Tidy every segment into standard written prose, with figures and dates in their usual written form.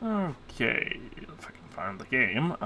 Okay, if I can find the game.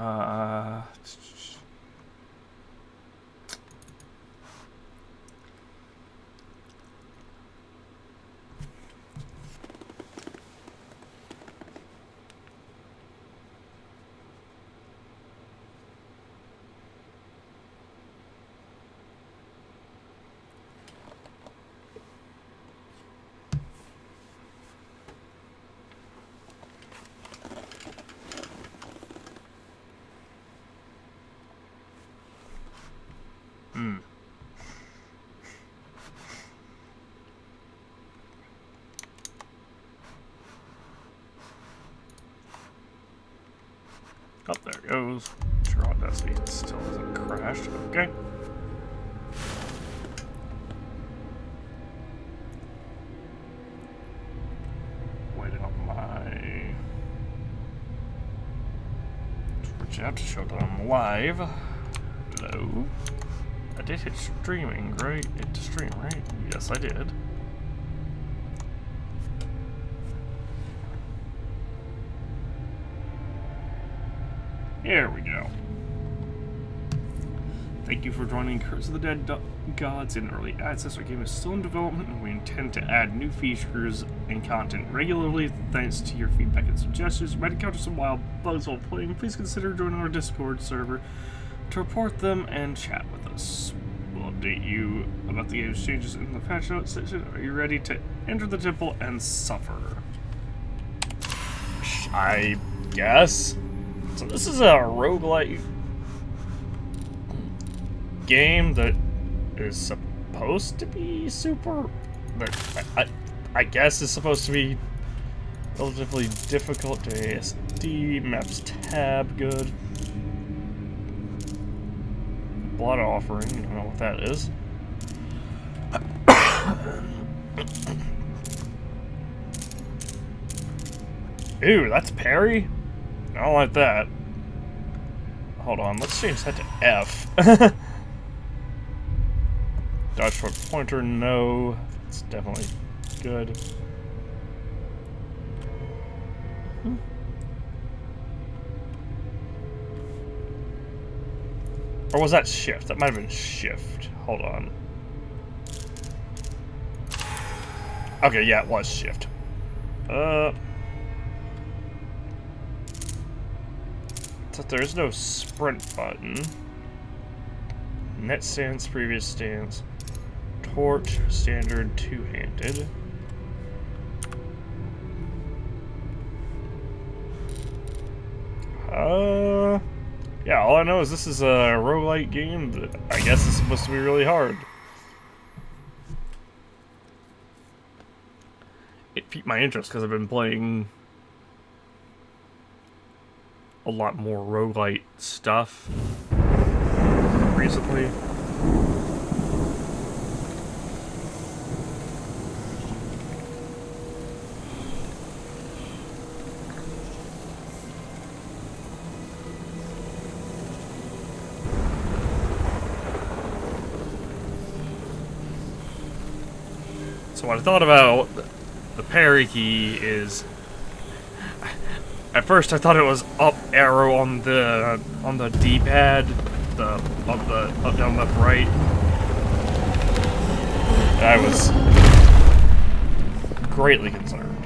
Oh, there it goes. Sure, Audacity still hasn't crashed. Okay. Waiting on my Twitch app to show that I'm live. Hello. I did hit streaming, right? Hit to stream, right? Yes, I did. Here we go. Thank you for joining Curse of the Dead Gods in early access. Our game is still in development, and we intend to add new features and content regularly. Thanks to your feedback and suggestions, you might encounter some wild bugs while playing. Please consider joining our Discord server to report them and chat with us. We'll update you about the game's changes in the patch notes section. Are you ready to enter the temple and suffer? I guess. So this is a roguelite game that is supposed to be super, that I guess is supposed to be relatively difficult to ASD. Maps tab, good. Blood offering, I don't know what that is. Ew, that's parry? I don't like that. Hold on, let's change that to F. Dodge short pointer, no. That's definitely good. Or was that shift? That might have been shift. Hold on. Okay, yeah, it was shift. But there is no sprint button. Net stance, previous stance. Torch, standard, two-handed. Yeah, all I know is this is a roguelite game that I guess is supposed to be really hard. It piqued my interest because I've been playing a lot more roguelite stuff recently. So what I thought about the parry key is, at first I thought it was up arrow on the D-pad, up down left right. And I was greatly concerned.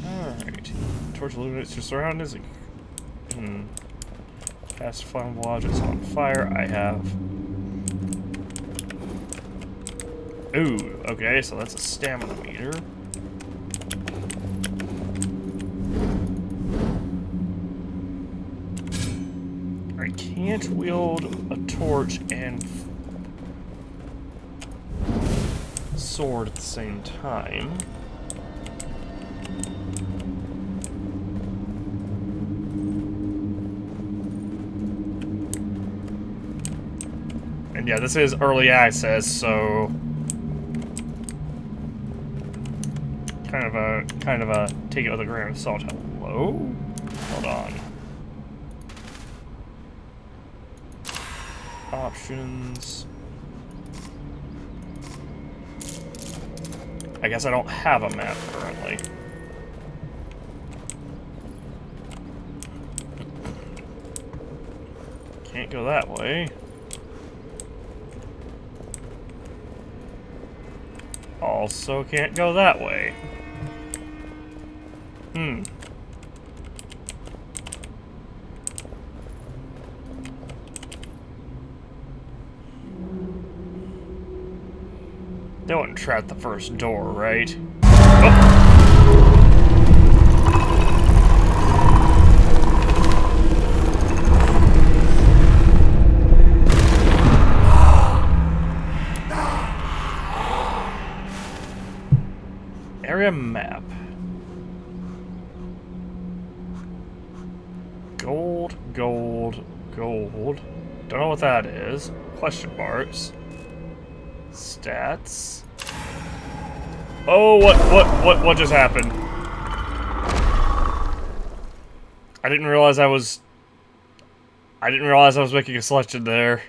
Alright. Torch illuminates your surroundings and cast flammable objects on fire. I have. Ooh, okay, so that's a stamina meter. I can't wield a torch and sword at the same time. And yeah, this is early access, so kind of a take it with a grain of salt. Hello? Hold on. Options. I guess I don't have a map currently. Can't go that way. Also can't go that way. They wouldn't trap the first door, right? Oh! Area map. Gold, gold, gold. Don't know what that is. Question marks. Stats. Oh, what just happened? I didn't realize I was making a selection there.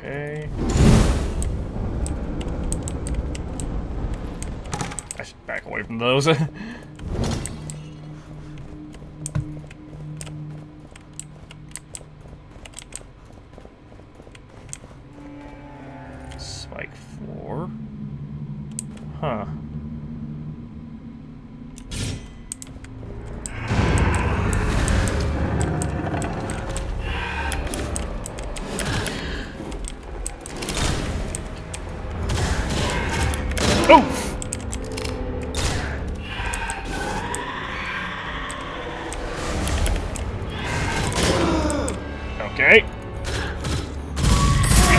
Okay. I should back away from those. Spike floor. Huh. Oof! Okay.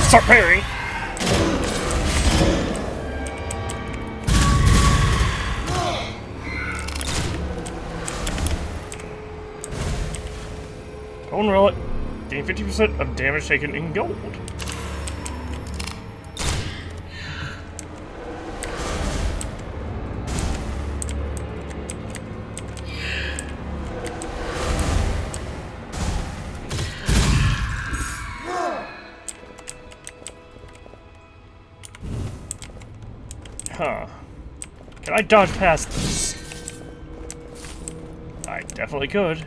Start parrying. Bone relic. Gain 50% of damage taken in gold. Huh. Can I dodge past this? I definitely could.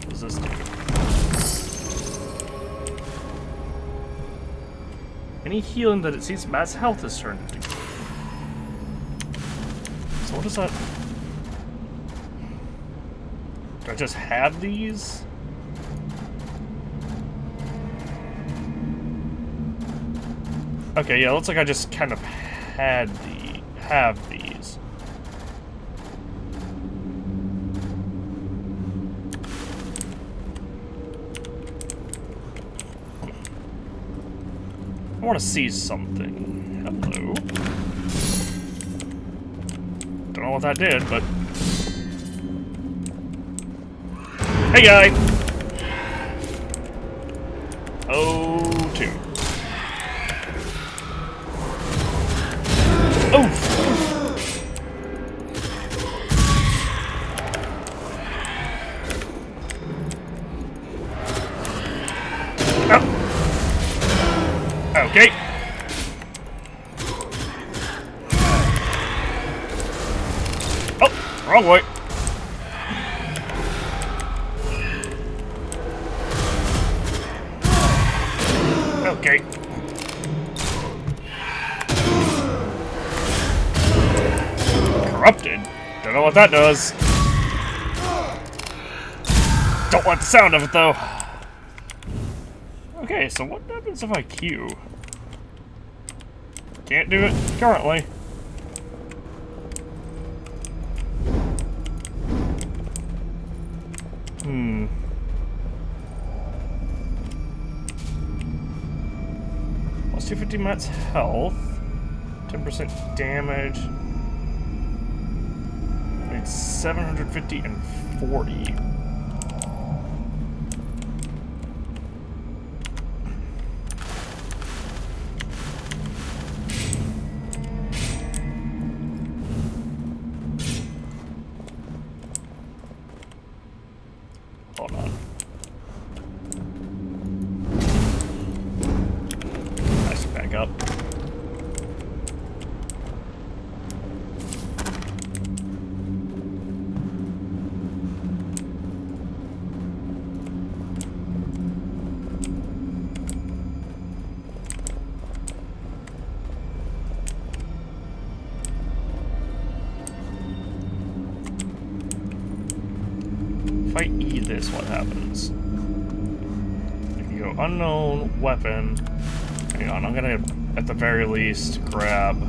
What does this do? Any healing that it sees Matt's health is turned into. So what is that? Do I just have these? Okay, yeah, looks like I just kind of have these. I want to see something. Hello. Don't know what that did, but... Hey, guy! Oh, two. Oof! Oh. Okay. Oh, wrong way. Okay. Corrupted? Don't know what that does. Don't like the sound of it, though. Okay, so what happens if I Q? Can't do it currently. Plus 250 Matt's health. 10% damage. I need 750 and 40. If I eat this, what happens? If you go unknown, weapon... Hang on, I'm gonna, at the very least, grab...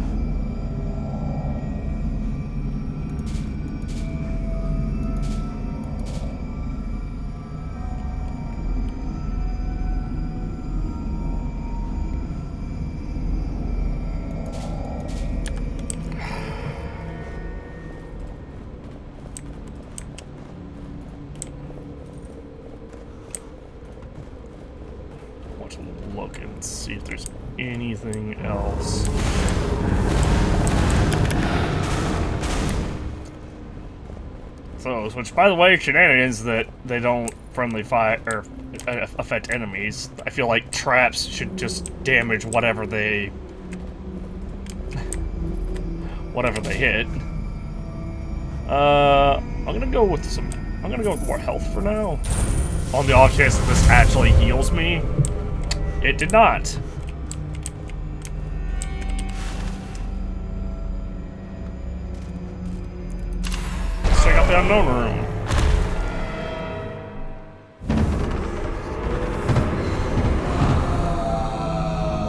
look and see if there's anything else. So, which by the way, shenanigans that they don't friendly fire or affect enemies. I feel like traps should just damage whatever they hit. I'm gonna go with more health for now. On the off chance that this actually heals me. It did not. Let's check out the unknown room.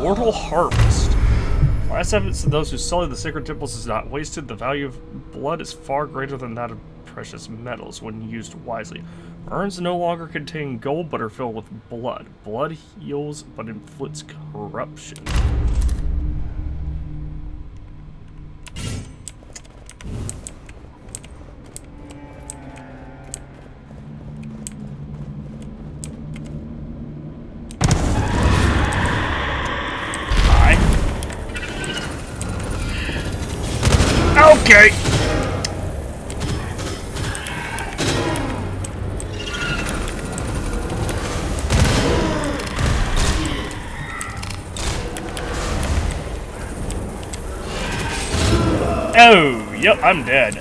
Mortal Harvest. Last evidence to those who sully the sacred temples is not wasted. The value of blood is far greater than that of precious metals when used wisely. Urns no longer contain gold, but are filled with blood. Blood heals, but inflicts corruption. Hi. Okay. Oh, yep, I'm dead.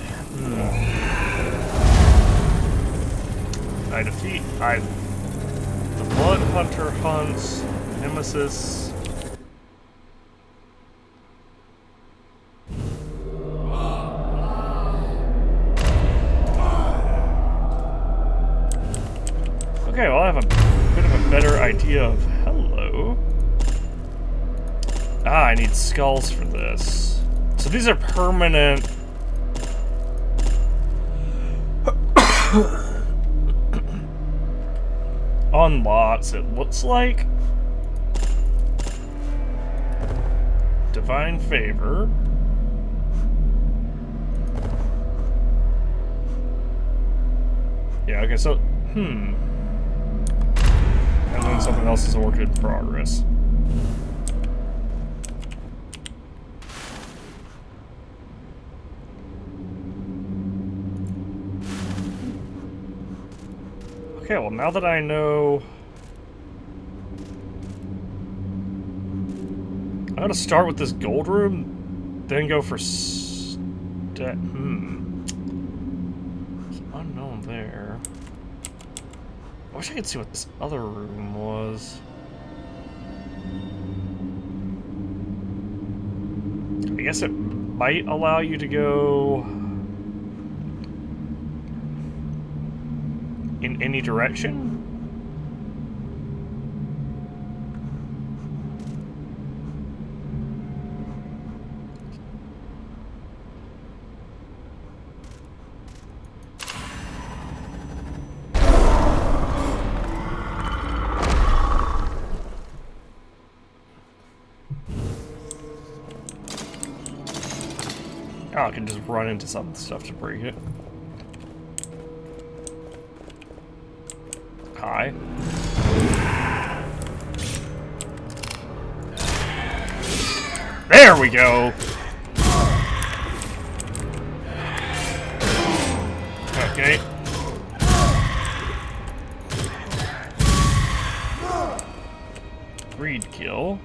I defeat the Blood Hunter hunts Nemesis. Okay, well I have a bit of a better idea of hello. Ah, I need skulls for this. So these are permanent. On lots, it looks like. Divine Favor. Yeah, okay, so, And then something else is a work in progress. Okay, well now that I know... I'm gonna start with this gold room, then go for It's unknown there. I wish I could see what this other room was. I guess it might allow you to go... in any direction? Oh, I can just run into some stuff to break it. Hi. There we go! Okay. Greed kill.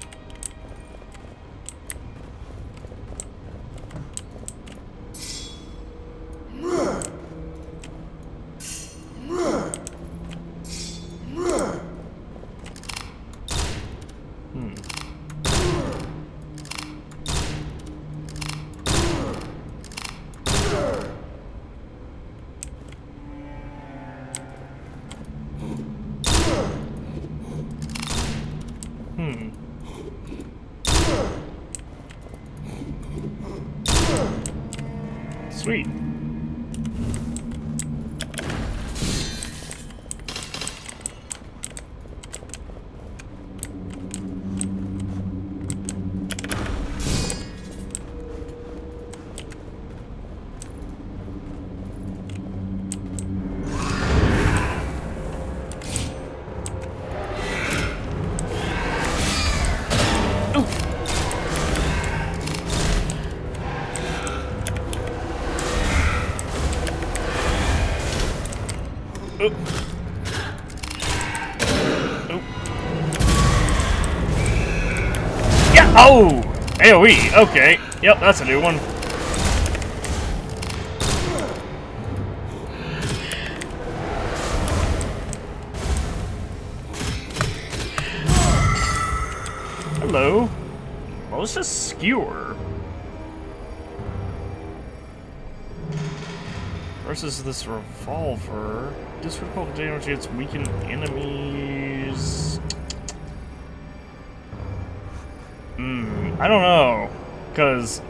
Sweet. Oop. Oop. Yeah! Oh! AoE! Okay. Yep, that's a new one. Hello. What was this skewer? Versus this revolver. Disregard the damage against weakened enemies. I don't know. Because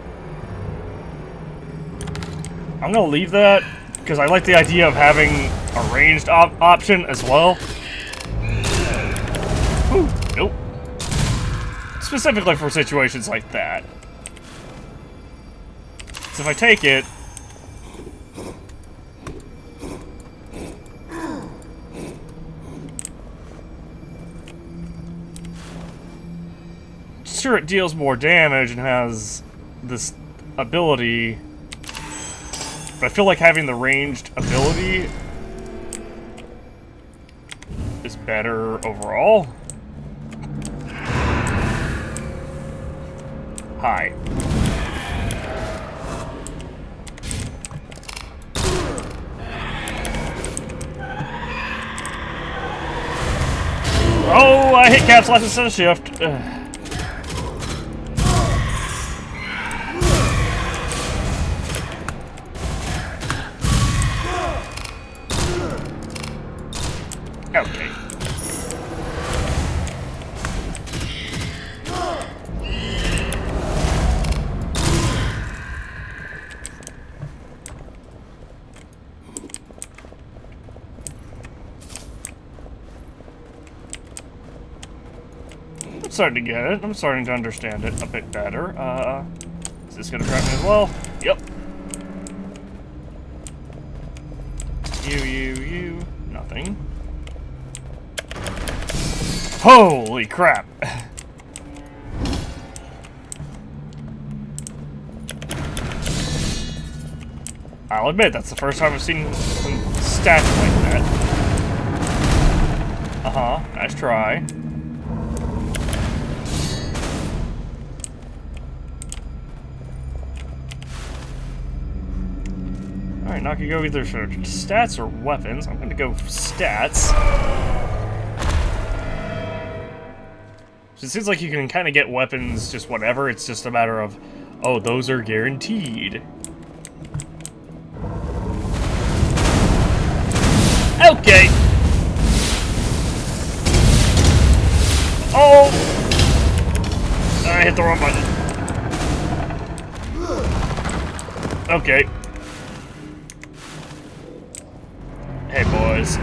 I'm gonna leave that because I like the idea of having a ranged option as well. Ooh, nope. Specifically for situations like that. So if I take it, sure, it deals more damage and has this ability, but I feel like having the ranged ability is better overall. Hi. Oh, I hit caps left instead of shift. Ugh. Okay. I'm starting to get it. I'm starting to understand it a bit better. Is this gonna trap me as well? Yep. You. Nothing. Holy crap! I'll admit, that's the first time I've seen some stats like that. Uh-huh, nice try. Alright, now I can go either for stats or weapons. I'm gonna go for stats. So it seems like you can kind of get weapons just whatever, it's just a matter of, oh, those are guaranteed. Okay! Oh! I hit the wrong button. Okay. Hey, boys.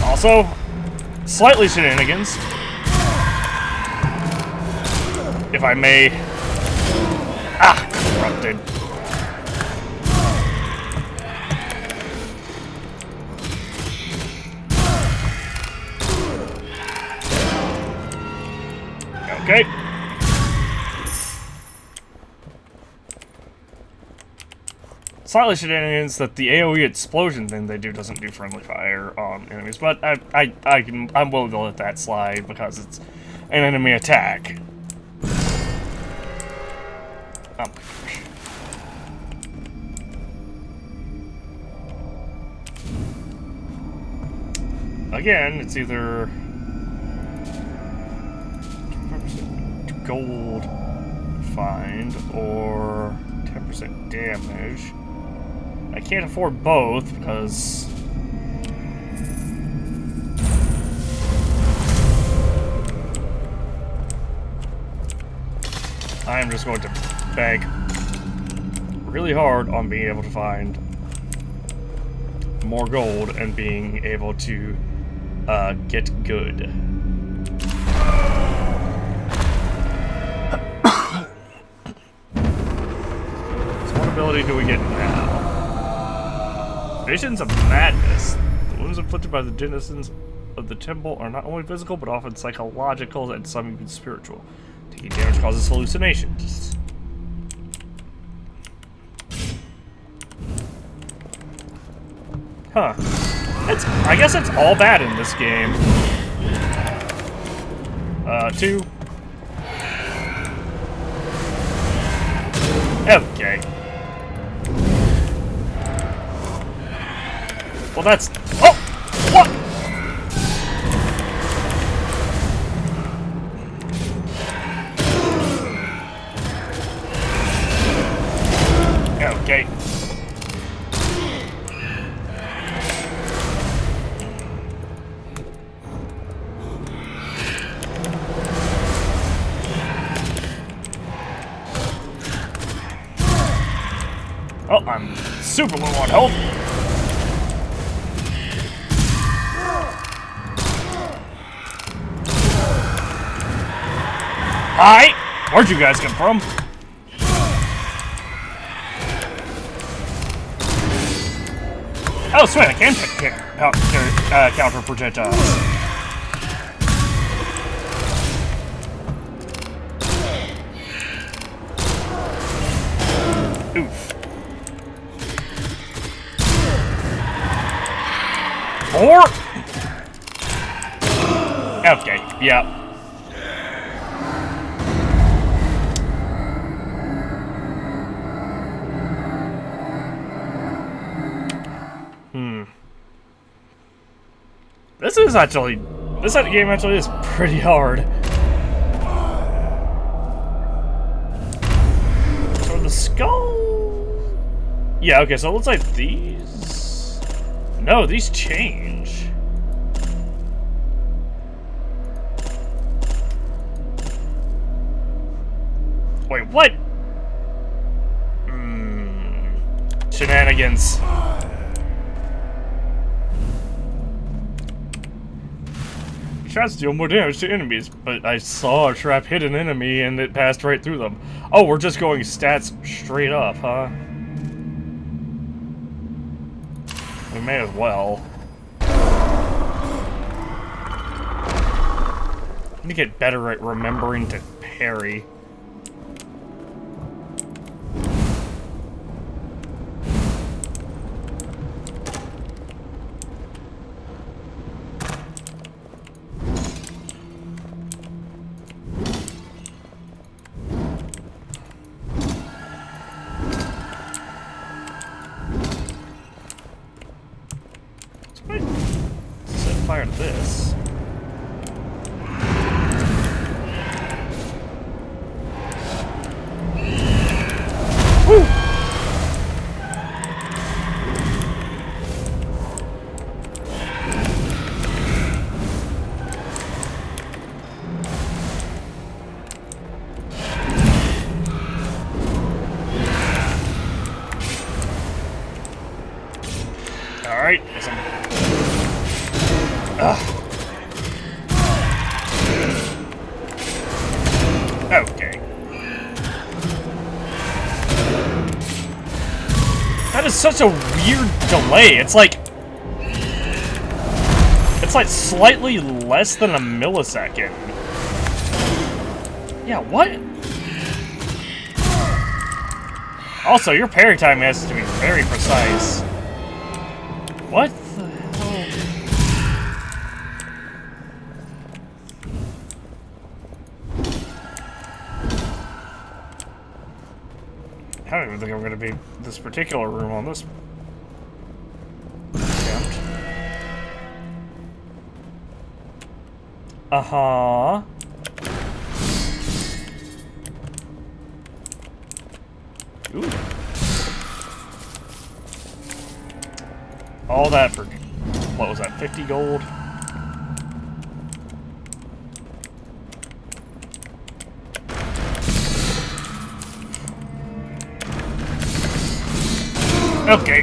Also, slightly shenanigans, if I may. Ah, corrupted. Okay. Slightly shenanigans that the AoE explosion thing they do doesn't do friendly fire on enemies, but I'm willing to let that slide because it's an enemy attack. Oh my gosh. Again, it's either 5% gold find or 10% damage. I can't afford both because... I am just going to beg really hard on being able to find more gold and being able to get good. So what ability do we get now? Visions of Madness. The wounds inflicted by the denizens of the temple are not only physical, but often psychological and some even spiritual. Taking damage causes hallucinations. Huh. I guess it's all bad in this game. 2. Okay. Well, that's... Oh! What? Okay. Oh, I'm super low on health. Hi! Where'd you guys come from? Oh, sweet, I can counter projectiles. Oof. 4? Okay, yeah. This game actually is pretty hard. So the skull... Yeah, okay, so it looks like these... No, these change. Wait, what? Shenanigans. Traps deal more damage to enemies, but I saw a trap hit an enemy and it passed right through them. Oh, we're just going stats straight up, huh? We may as well. I need to get better at remembering to parry. Set fire to this. Woo! All right, okay. That is such a weird delay. It's like slightly less than a millisecond. Yeah, what? Also, your parry time has to be very precise. What the hell? I don't even think I'm going to be this particular room on this attempt. Uh-huh. Ooh. All that for, what was that, 50 gold? Okay.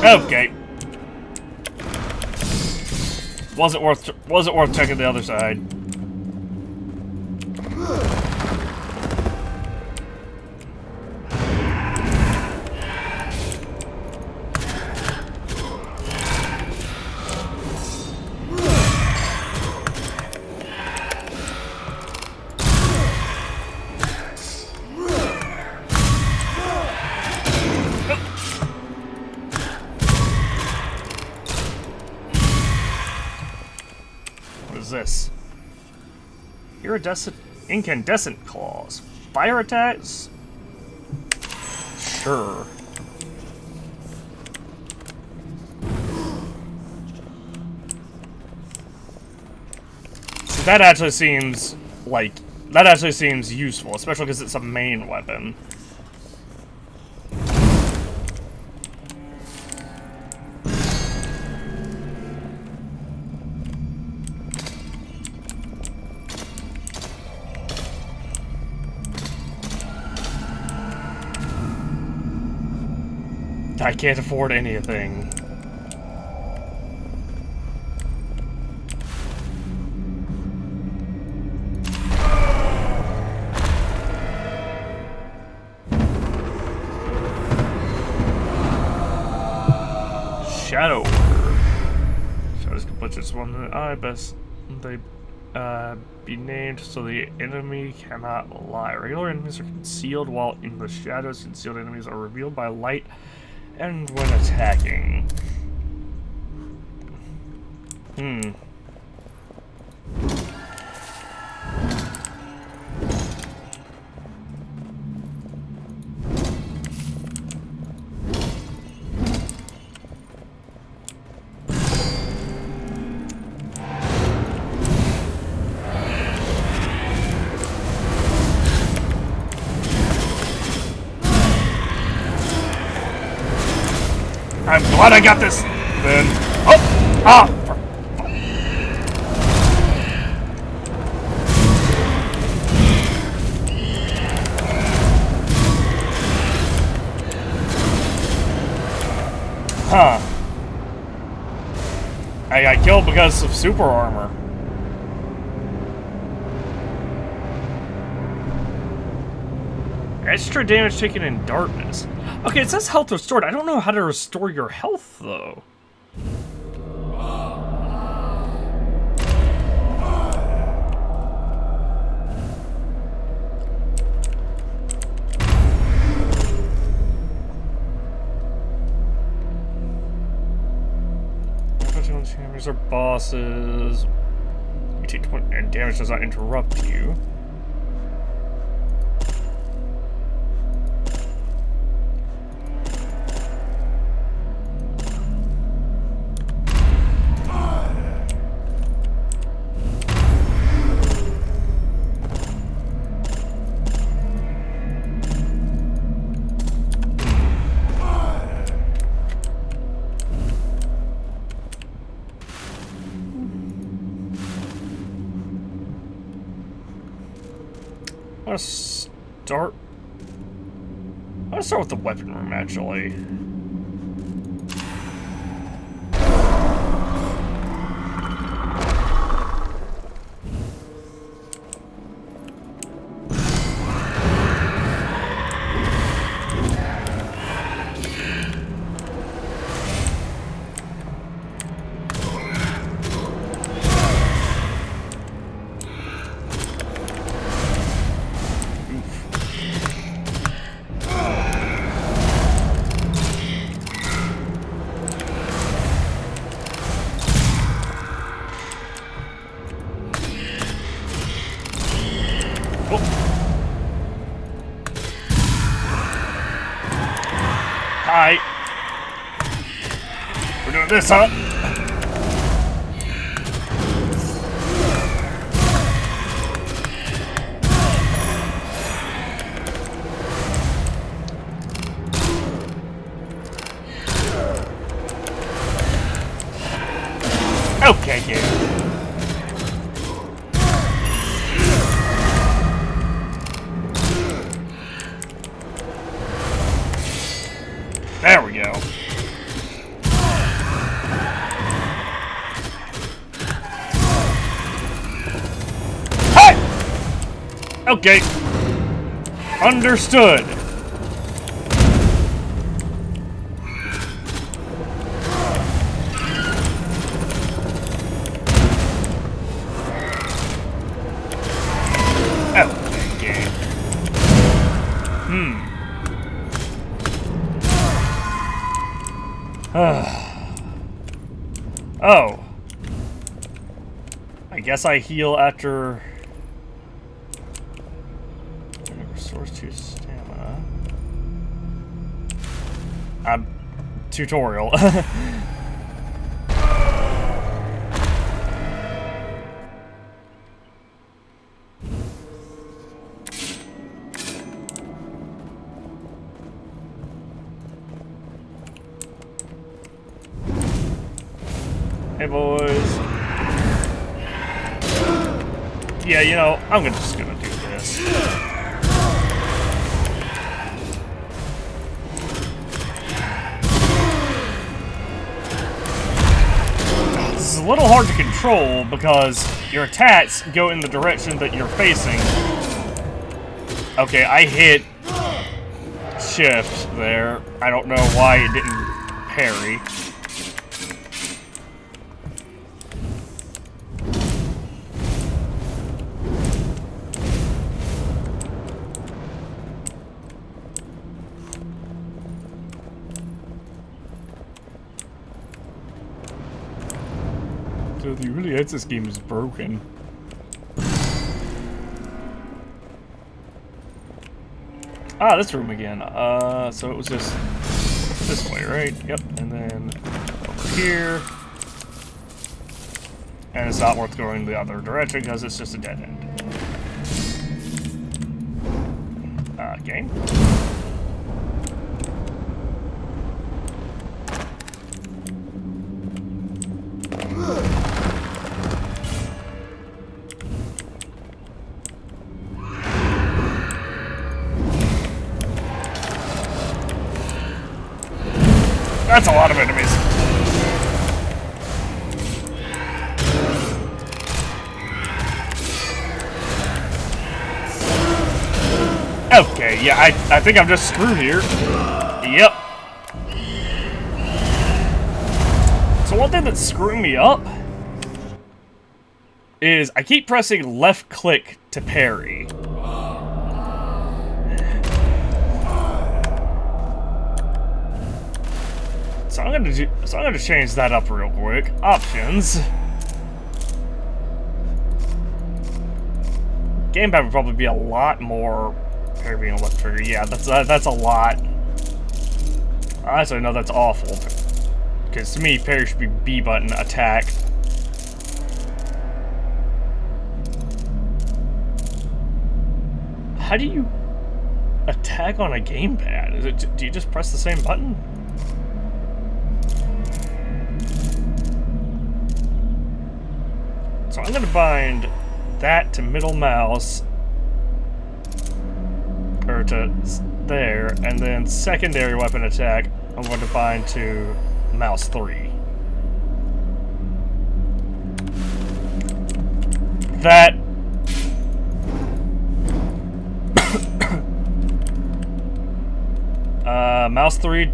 Okay. Wasn't worth checking the other side. This iridescent incandescent claws, fire attacks. Sure. So that actually seems useful, especially because it's a main weapon. I can't afford anything. Shadow Order. Shadows can put just one in the eye, best they be named so the enemy cannot lie. Regular enemies are concealed, while in the shadows, concealed enemies are revealed by light and when attacking. I'm glad I got this then. Oh! Ah! Huh. I got killed because of super armor. Extra damage taken in darkness. Okay, it says health restored. I don't know how to restore your health, though. Enemies are bosses. You take 20, and damage does not interrupt you. I want to start with the weapon room, actually. Hi. We're doing this, huh? Okay, game. There we go. Hey! Okay. Understood. Okay. Oh. I guess I heal after... Restores 2 stamina. Tutorial. Hey boys. Yeah, you know, I'm just gonna do this. This is a little hard to control because your attacks go in the direction that you're facing. Okay, I hit shift there. I don't know why it didn't parry. So the early access game is broken. Ah, this room again. So it was just this way, right? Yep. And then over here. And it's not worth going the other direction because it's just a dead end. Game. That's a lot of enemies. Okay, yeah, I think I'm just screwed here. Yep. So one thing that's screwing me up is I keep pressing left click to parry. So I'm gonna change that up real quick. Options. Gamepad would probably be a lot more parry being a left trigger. Yeah, that's a lot. Honestly, no, that's awful. Because to me, parry should be B button attack. How do you attack on a gamepad? Is it? Do you just press the same button? So I'm going to bind that to middle mouse, or to there, and then secondary weapon attack, I'm going to bind to mouse 3. That... mouse 3...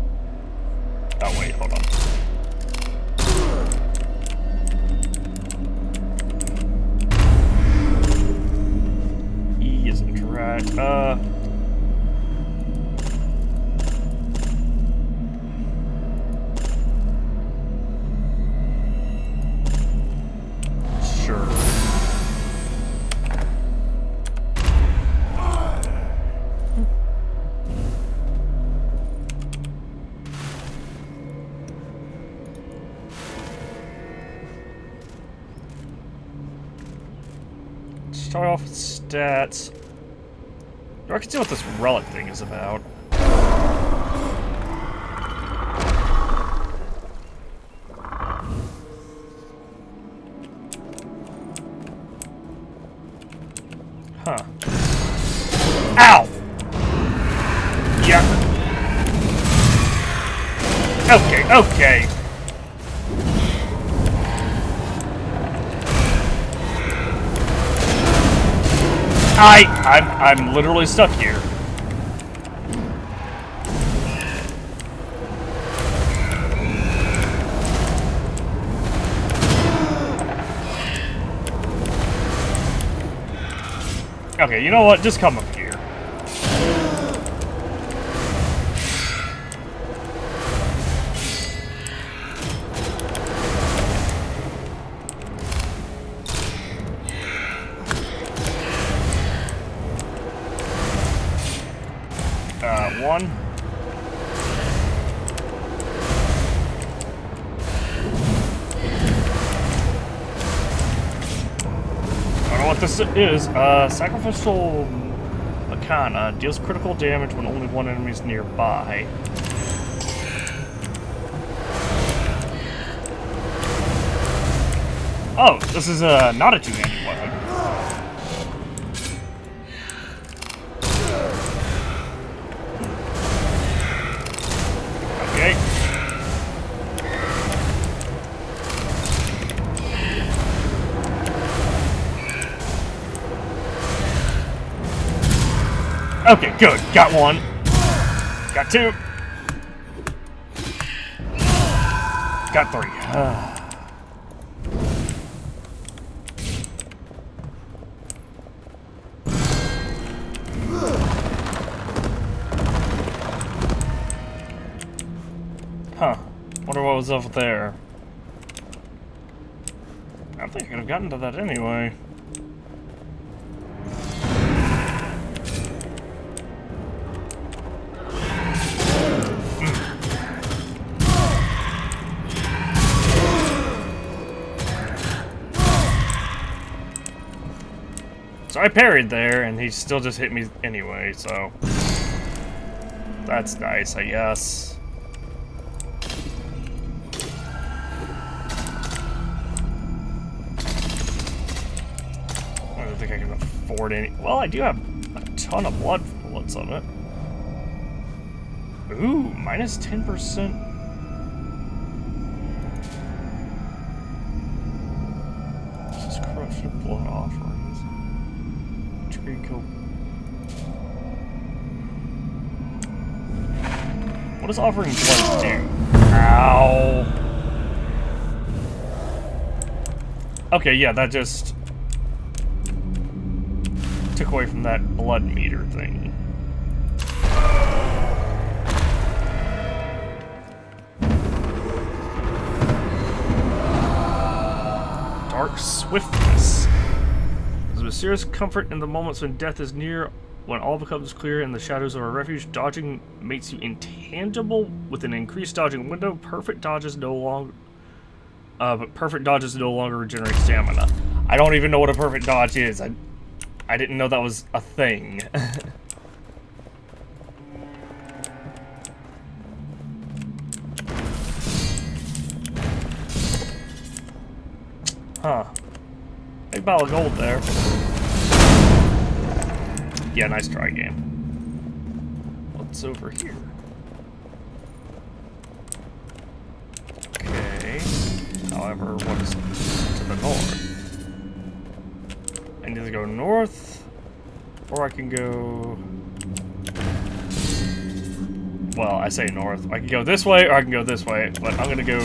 Oh wait, hold on. Right, sure. Start off with stats. I can see what this relic thing is about. Ow! Yeah. Okay, okay. I'm literally stuck here. Okay, you know what? Just come up here. One. I don't know what this is. Sacrificial Arcana deals critical damage when only one enemy is nearby. Oh, this is not a two-handed weapon. Okay. Okay, good. Got one. Got two. Got three. Huh. Wonder what was over there. I think I could have gotten to that anyway. So I parried there, and he still just hit me anyway, so... That's nice, I guess. I don't think I can afford any... Well, I do have a ton of blood from the looks of it. Ooh, minus 10%. This is corruption of blood offerings. Kill. What does offering blood do? Ow. Okay, yeah, that just took away from that blood meter thing. Dark swiftness. There's a mysterious comfort in the moments when death is near, when all becomes clear and the shadows are a refuge. Dodging makes you intangible with an increased dodging window. Perfect dodges no longer regenerate stamina. I don't even know what a perfect dodge is. I didn't know that was a thing. Huh. Big pile of gold there. Yeah, nice try, game. What's over here? Okay. However, what is to the north? I need to go north, or I can go... Well, I say north. I can go this way, or I can go this way, but I'm gonna go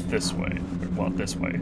this way. Well, this way.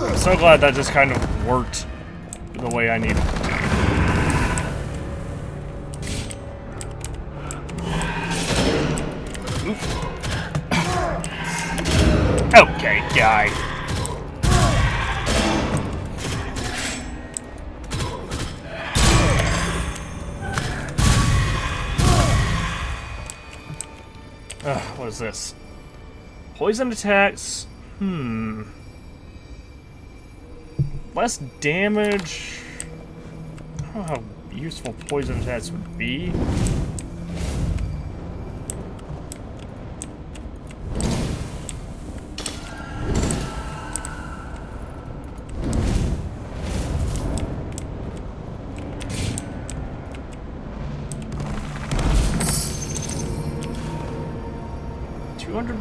I'm so glad that just kind of worked the way I needed it to. Oof. Okay, guy. What is this? Poison attacks. Less damage. I don't know how useful poison attacks would be.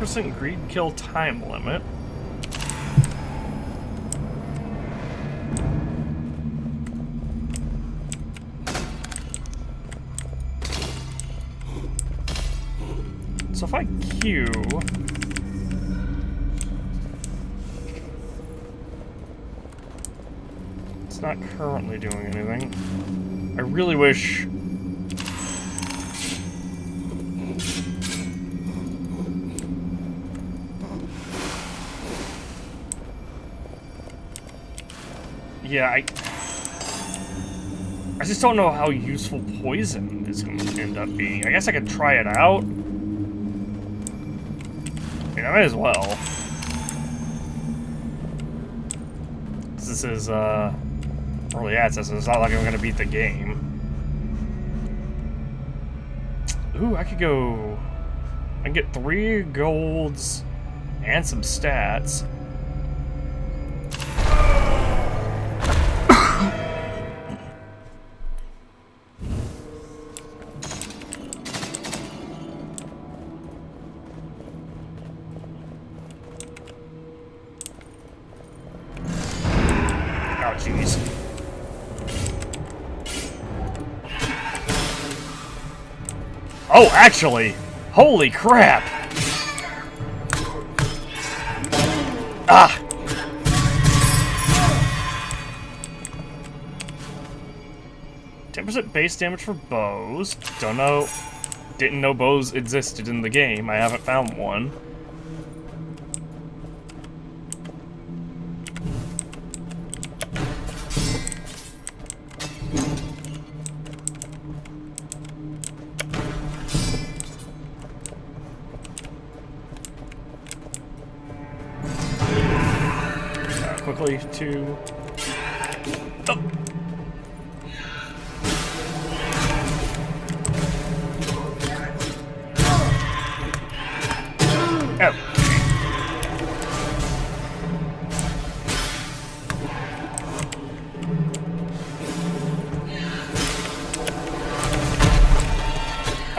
%, greed kill time limit. So if I Q, it's not currently doing anything. I really wish. Yeah, I just don't know how useful poison is going to end up being. I guess I could try it out. I mean, I might as well. This is, early access, so it's not like I'm going to beat the game. Ooh, I could go... I can get 3 golds and some stats. Oh, actually! Holy crap! Ah! %, base damage for bows. Don't know. Didn't know bows existed in the game. I haven't found one. Quickly to... Oh. Oh.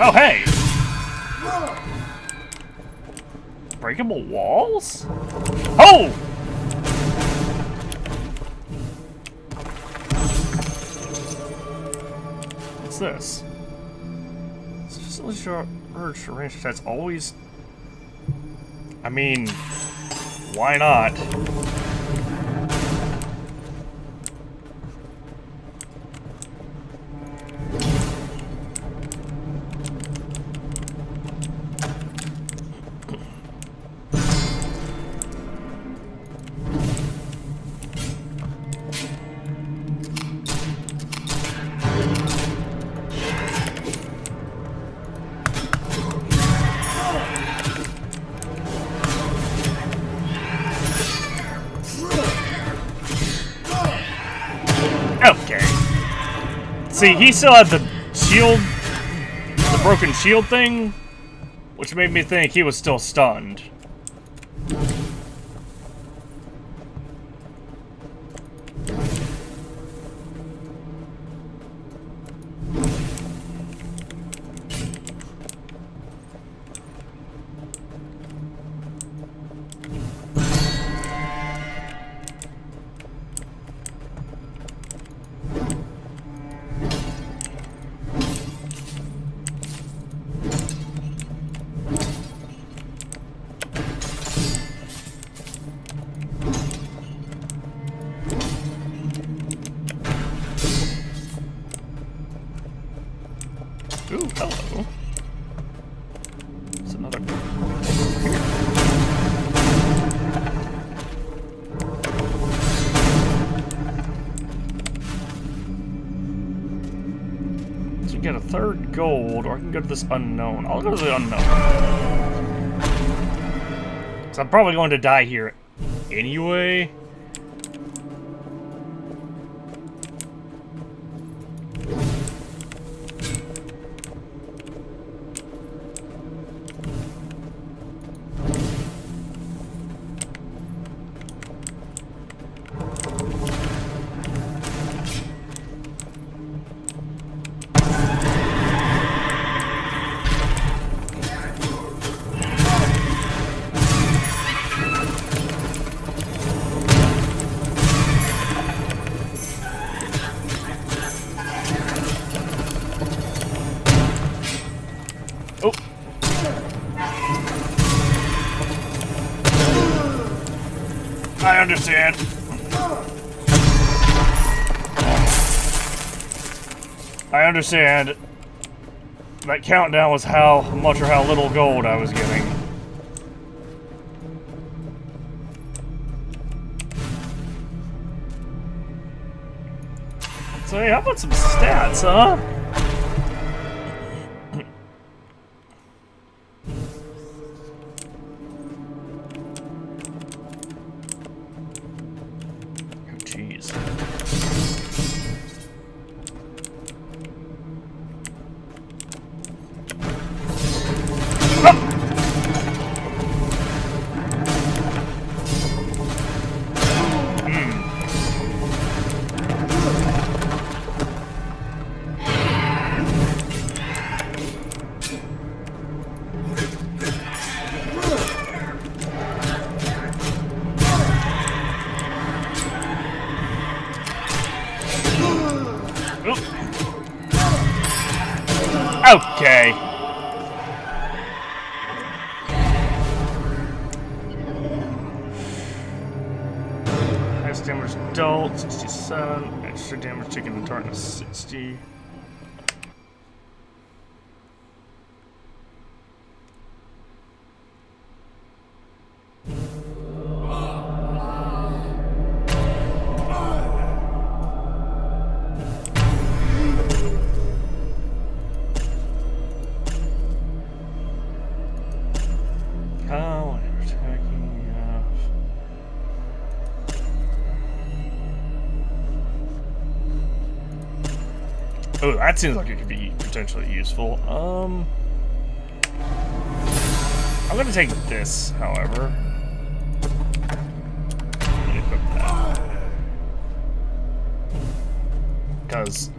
Oh, hey! Breakable walls? Oh! What's this? Facility urge to range attacks always... I mean, why not? Okay. See, he still had the shield, the broken shield thing, which made me think he was still stunned. Ooh, hello. It's another... can get a third gold, or I can go to this unknown. I'll go to the unknown. Because I'm probably going to die here anyway. Oh. I understand. I understand. That countdown was how much or how little gold I was getting. So hey, how about some stats, huh? Okay. Highest damage adult, 67. Extra damage taken in turn is 60. Oh, that seems like it could be potentially useful. I'm gonna take this, however. And equip that. Because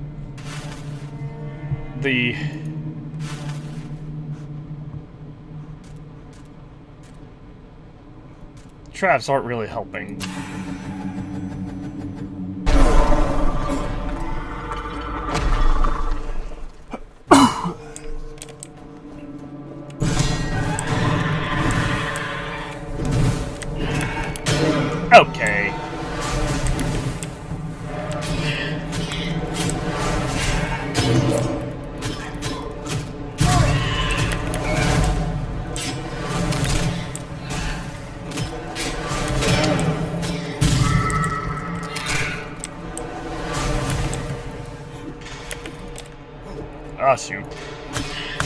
the traps aren't really helping. Okay. Oh, shoot.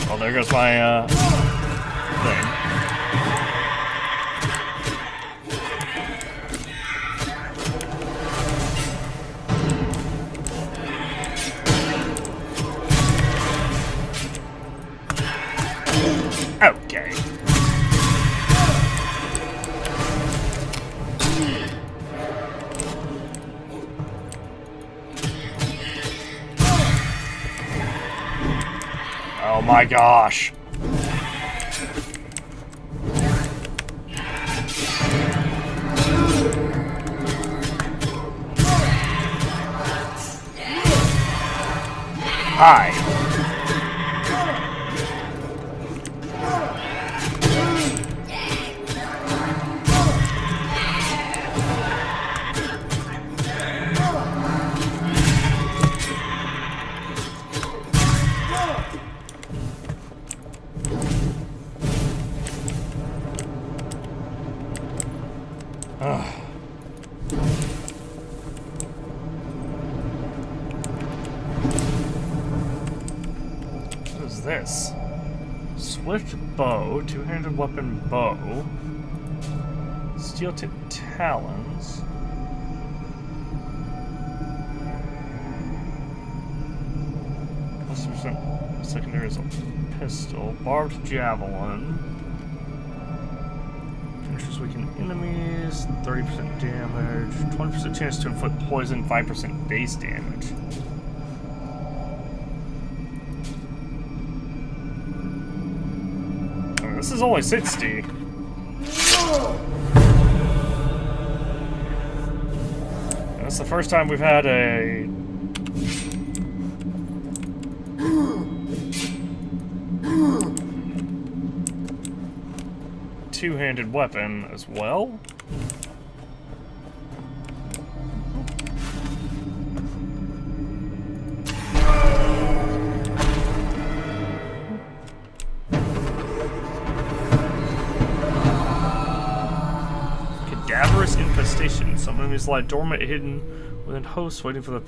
Well, there goes my, thing. Okay. Oh my gosh. Hi. this? Swift bow, two-handed weapon bow, steel tip talons. +2% secondary is a pistol, barbed javelin. Finishes weaken enemies, 30% damage, 20% chance to inflict poison, 5% base damage. This is only 60. That's the first time we've had a two-handed weapon as well. Cadaverous infestation. Some enemies lie dormant, hidden within hosts, waiting for the.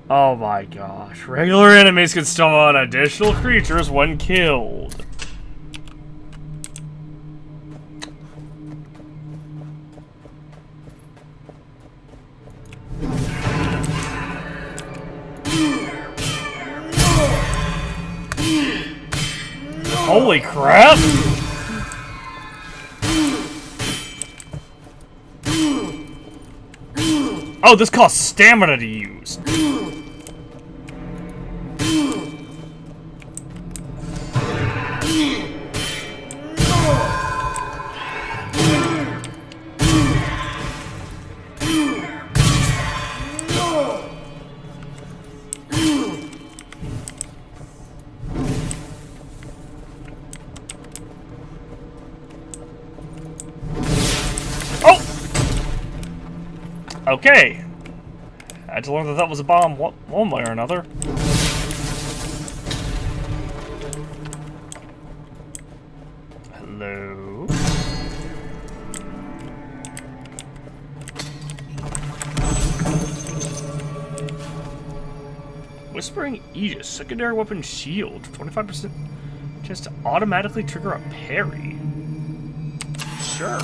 Oh my gosh! Regular enemies can summon additional creatures when killed. Holy crap! Oh, this costs stamina to use. Okay. I had to learn that that was a bomb one way or another. Hello? Whispering Aegis, secondary weapon shield, 25% chance to automatically trigger a parry. Sure.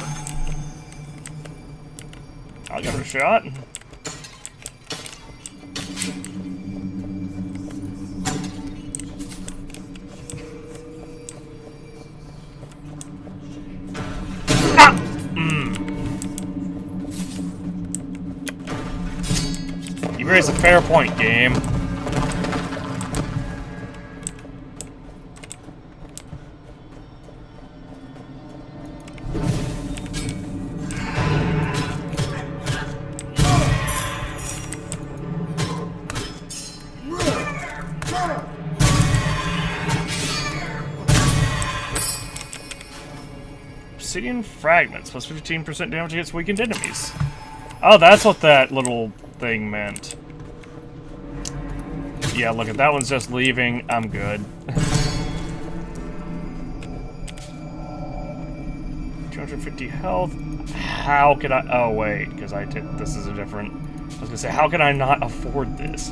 I'll give it a shot. Ah! You raise a fair point, game. Obsidian fragments, plus 15% damage against weakened enemies. Oh, that's what that little thing meant. Yeah, look at that one's just leaving. I'm good. 250 health. How could I? Oh wait, because I did. This is a different. I was gonna say, how can I not afford this?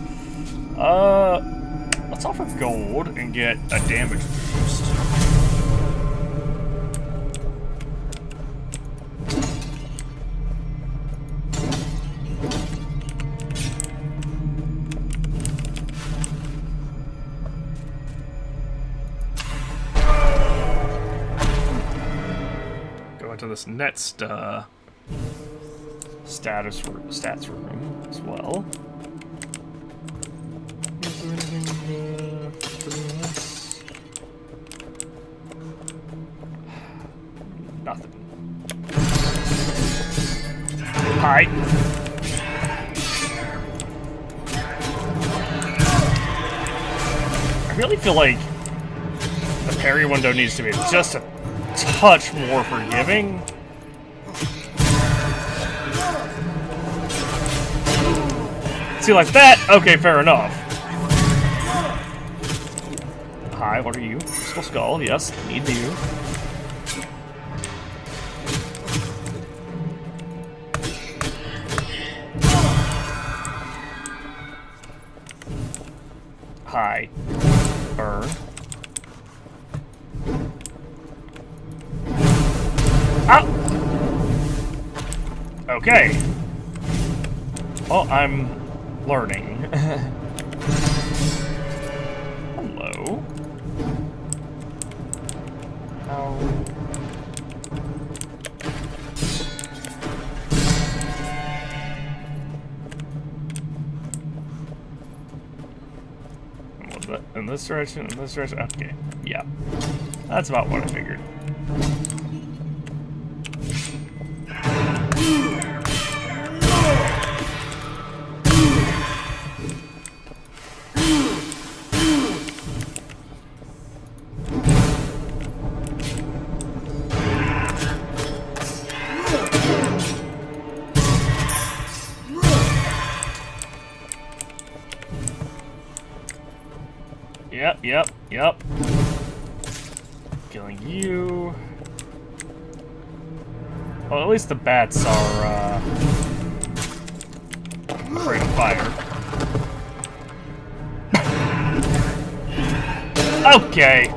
Let's offer gold and get a damage boost. To this next stats room as well. Is there anything for this? Nothing. Hi. I really feel like the parry window needs to be just a touch more forgiving. See, like that? Okay, fair enough. Hi, what are you? Crystal Skull, yes, need you. Hi. Burn. Ah! Okay. Well, I'm learning. Hello. How? In this direction, in this direction. Okay. Yeah. That's about what I figured. Yep. Killing you. Well, at least the bats are, afraid of fire. Okay!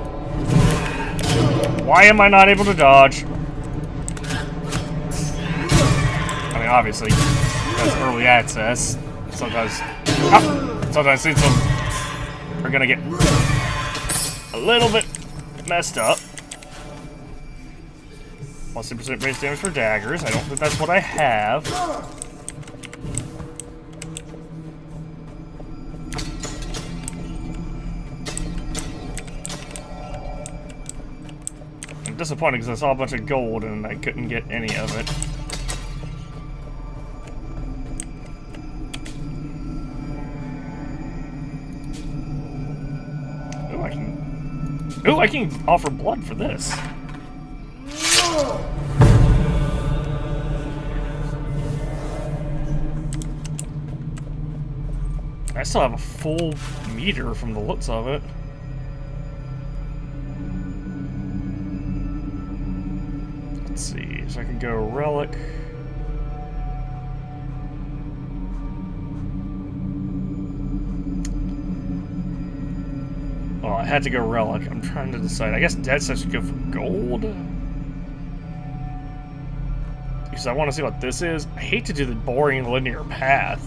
Why am I not able to dodge? I mean, obviously, that's early access. Sometimes things are gonna get a little bit messed up. Plus 10% base damage for daggers. I don't think that's what I have. I'm disappointed because I saw a bunch of gold and I couldn't get any of it. Ooh, I can offer blood for this. I still have a full meter from the looks of it. Let's see, so I can go relic. Well, I had to go relic. I'm trying to decide. I guess Dead Set should go for gold. Because I want to see what this is. I hate to do the boring linear path.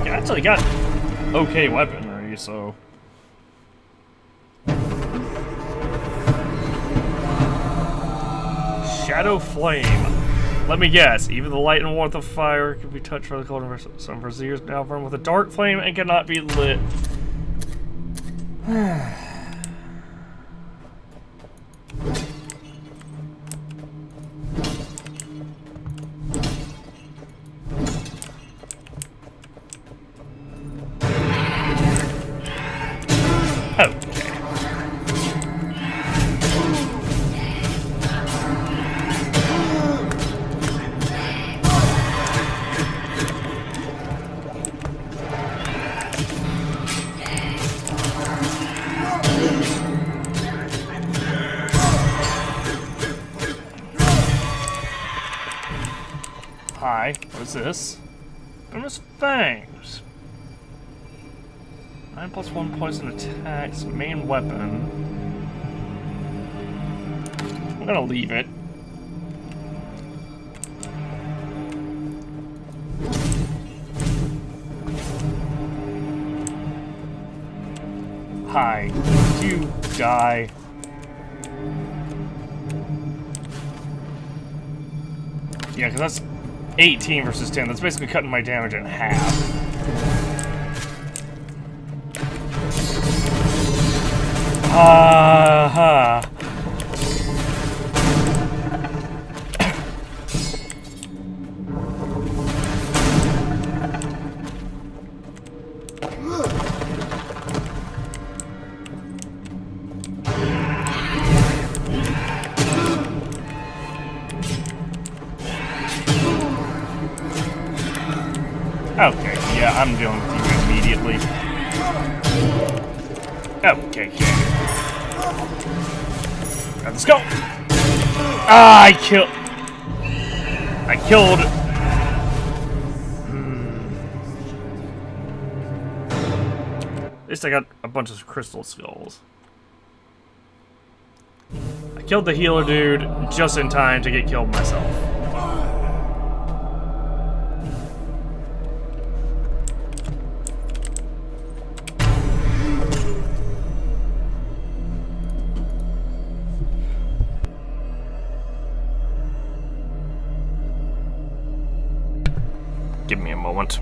Yeah, I actually got okay weaponry, so. Shadow Flame. Let me guess. Even the light and warmth of fire can be touched by the cold and some braziers now burn with a dark flame and cannot be lit. Hi, what is this? Venomous Fangs. 9+1 poison attacks, main weapon. I'm gonna leave it. Hi, you die. Yeah, because that's 18 versus 10. That's basically cutting my damage in half. Okay, yeah, I'm dealing with you immediately. Okay, now let's go! Ah, I killed... At least I got a bunch of crystal skulls. I killed the healer dude just in time to get killed myself. Give me a moment.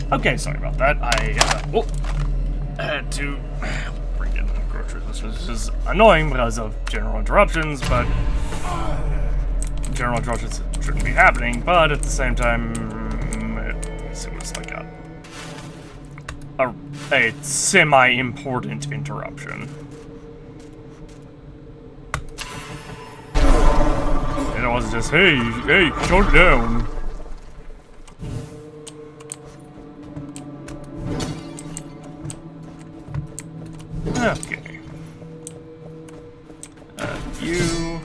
Okay, sorry about that. I had to bring in groceries. This is annoying because of general interruptions, but general interruptions shouldn't be happening. But at the same time, it was like a semi-important interruption. And it wasn't just, hey, shut down. Okay. You.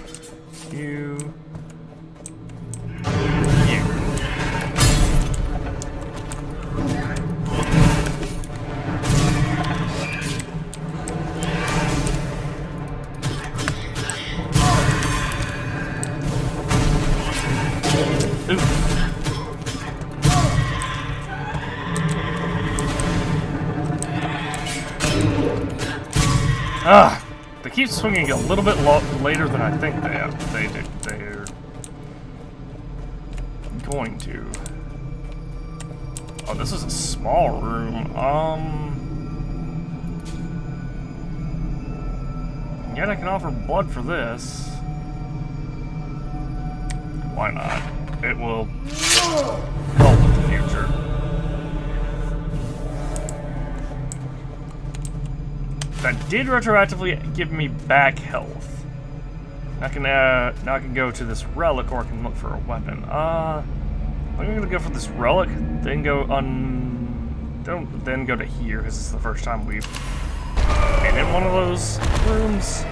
They keep swinging a little bit later than I think they're going to. Oh, this is a small room. Yet I can offer blood for this. Why not? It will help in the future. That did retroactively give me back health. Now I can go to this relic, or I can look for a weapon. I'm gonna go for this relic, then go then go to here, because it's the first time we've been in one of those rooms.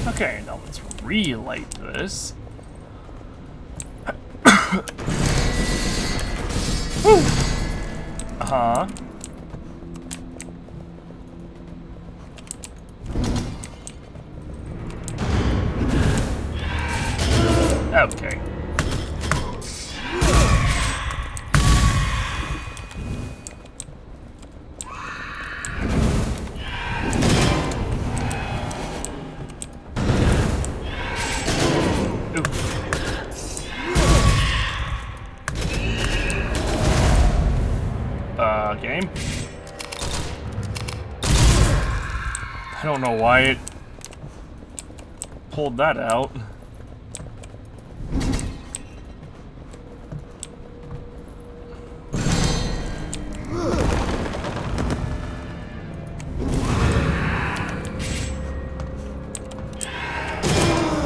Okay, now let's relight this. Uh-huh. Okay. Game. I don't know why it pulled that out.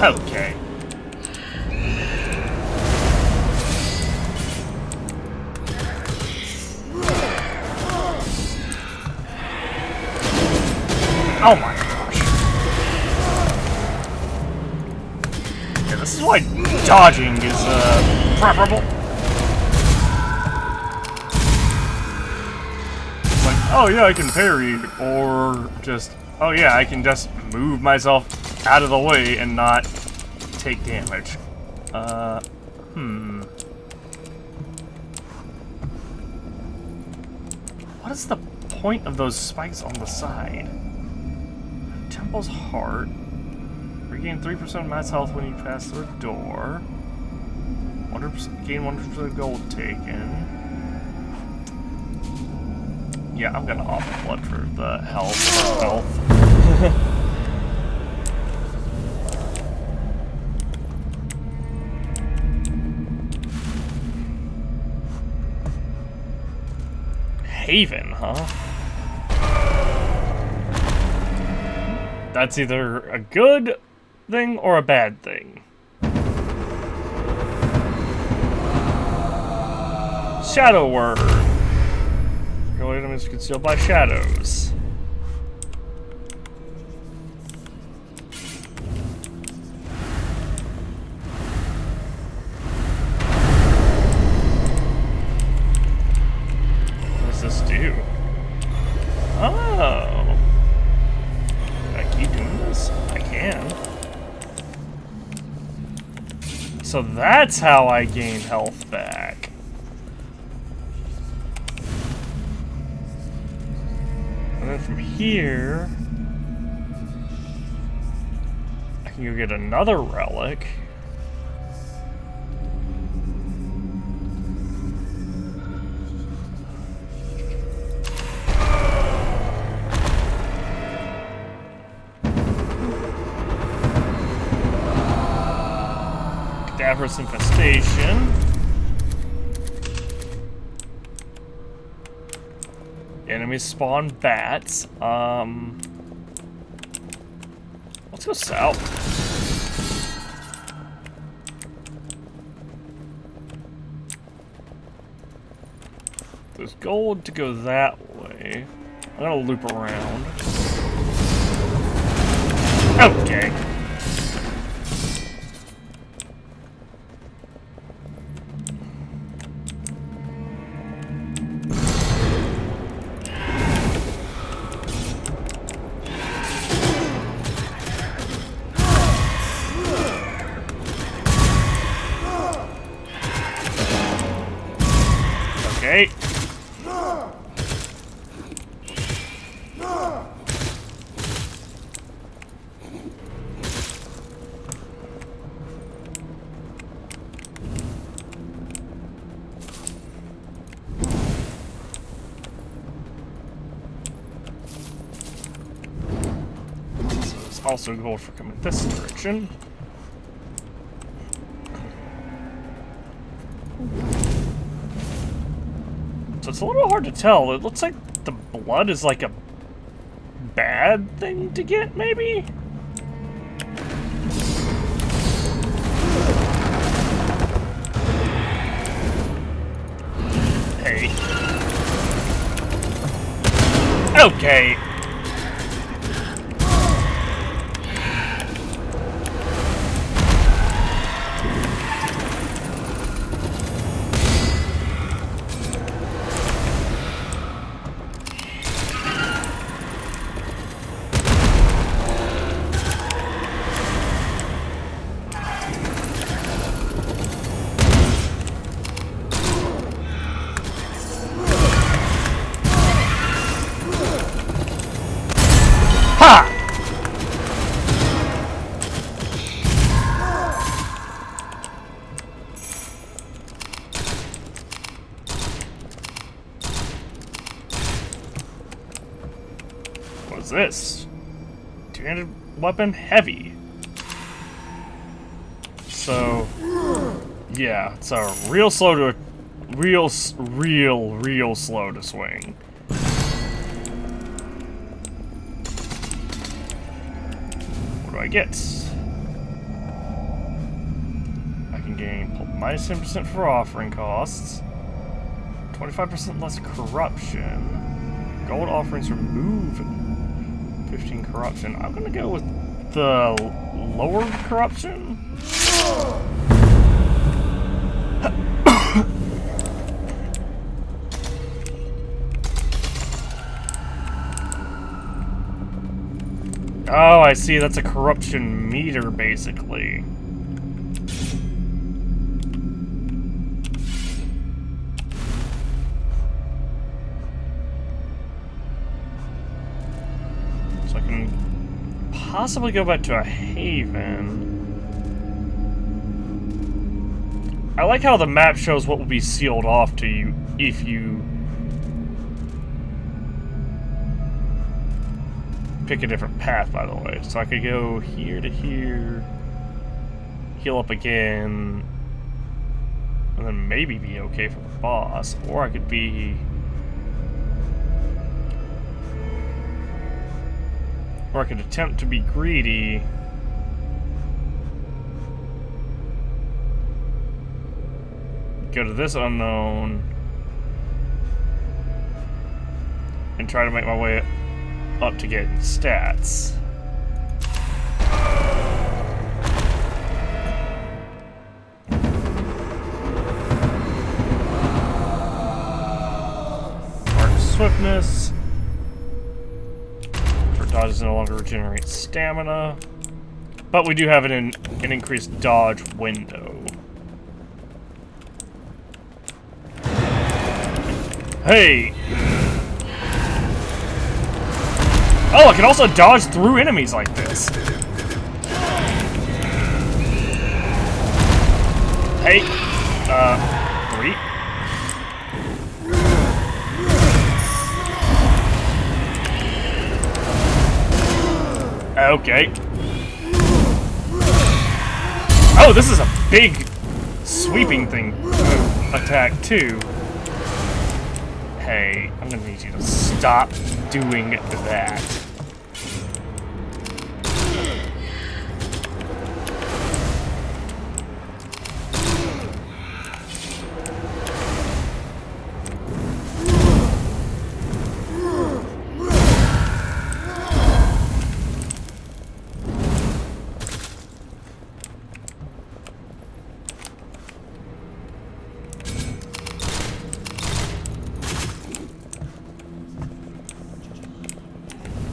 Okay. Oh my gosh. Yeah, this is why dodging is preferable. It's like, oh yeah, I can parry, or just, oh yeah, I can just move myself out of the way and not take damage. What is the point of those spikes on the side? Temple's Heart. Regain 3% max health when you pass through a door. 100% gain 100% gold taken. Yeah, I'm gonna offer blood for the health. Haven, huh? That's either a good thing or a bad thing. Shadow word. Your item is concealed by shadows. What does this do? Oh. Can I keep doing this? I can. So that's how I gain health back. And then from here, I can go get another relic. Cadaverous infestation. Enemies spawn bats. Let's go south. There's gold to go that way. I'm gonna loop around. Okay. Okay. So there's also gold for coming this direction. So it's a little hard to tell. It looks like the blood is like a bad thing to get, maybe? Hey. Okay. Ha! What's this? Two-handed weapon, heavy. So, yeah, it's a real slow to real slow to swing. What do I get? I can gain minus 10% for offering costs, 25% less corruption, gold offerings remove 15 corruption. I'm gonna go with the lower corruption. Oh, I see. That's a corruption meter, basically. So I can possibly go back to a haven. I like how the map shows what will be sealed off to you if you pick a different path, by the way. So I could go here to here, heal up again, and then maybe be okay for the boss. Or I could be... Or I could attempt to be greedy. Go to this unknown, and try to make my way up to getting stats. Mark swiftness. For dodges no longer regenerate stamina. But we do have an increased dodge window. Hey! Oh, I can also dodge through enemies like this. Hey! 3. Okay. Oh, this is a big sweeping thing attack too. Hey, I'm gonna need you to stop doing that.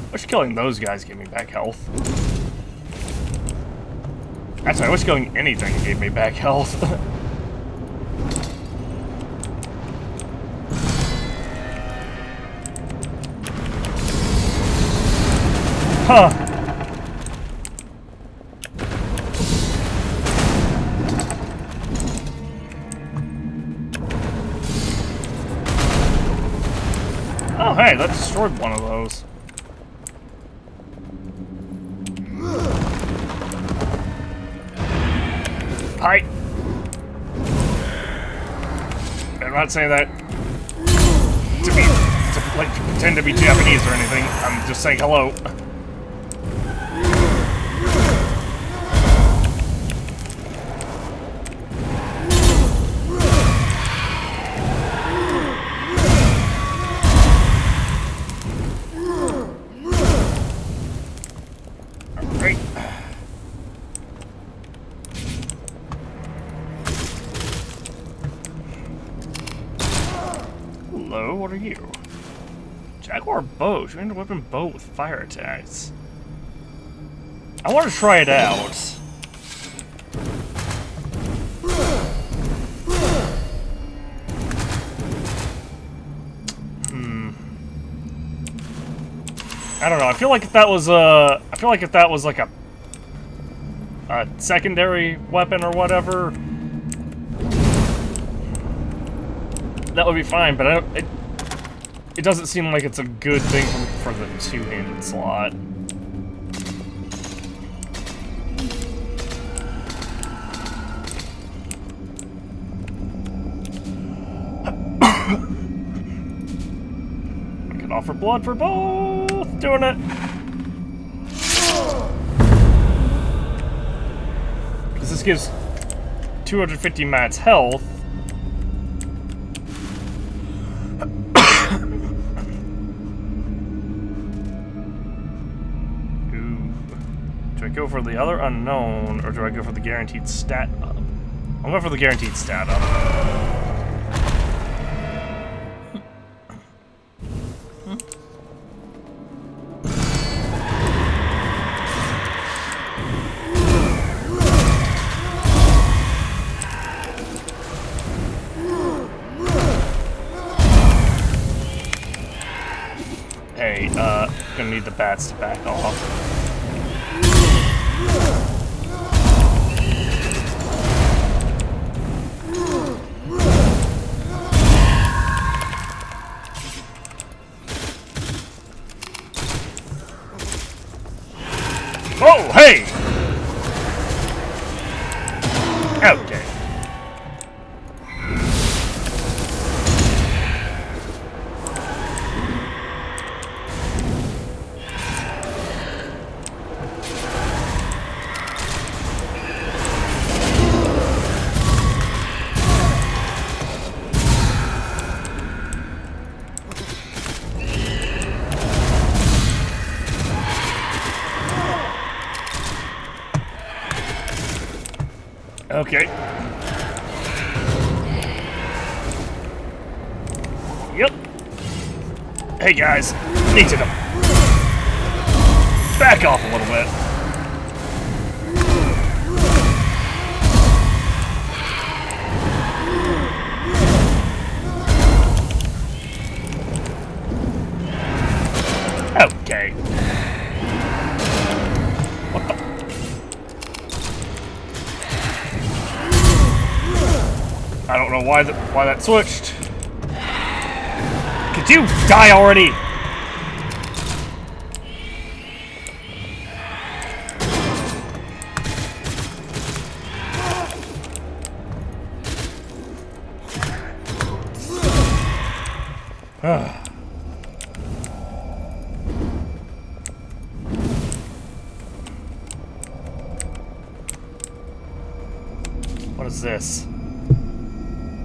I wish killing those guys gave me back health. Actually, I wish killing anything gave me back health. Huh. Oh, hey, that destroyed one of those. Hi. I'm not saying that to pretend to be Japanese or anything. I'm just saying hello. Alright. Hello, what are you? Jaguar bow. Trained a weapon bow with fire attacks. I want to try it out. I don't know. I feel like if that was like a secondary weapon or whatever, that would be fine. But it doesn't seem like it's a good thing for the two-handed slot. I can offer blood for both. Doing it. Because this gives 250 mats health. Do I go for the other unknown, or do I go for the guaranteed stat up? I'm going for the guaranteed stat up. Hey, gonna need the bats to back off. Oh, hey! Okay. Okay. Yep. Hey guys, need to back off a little bit. Okay. What the? I don't know why that switched. Could you die already? What is this?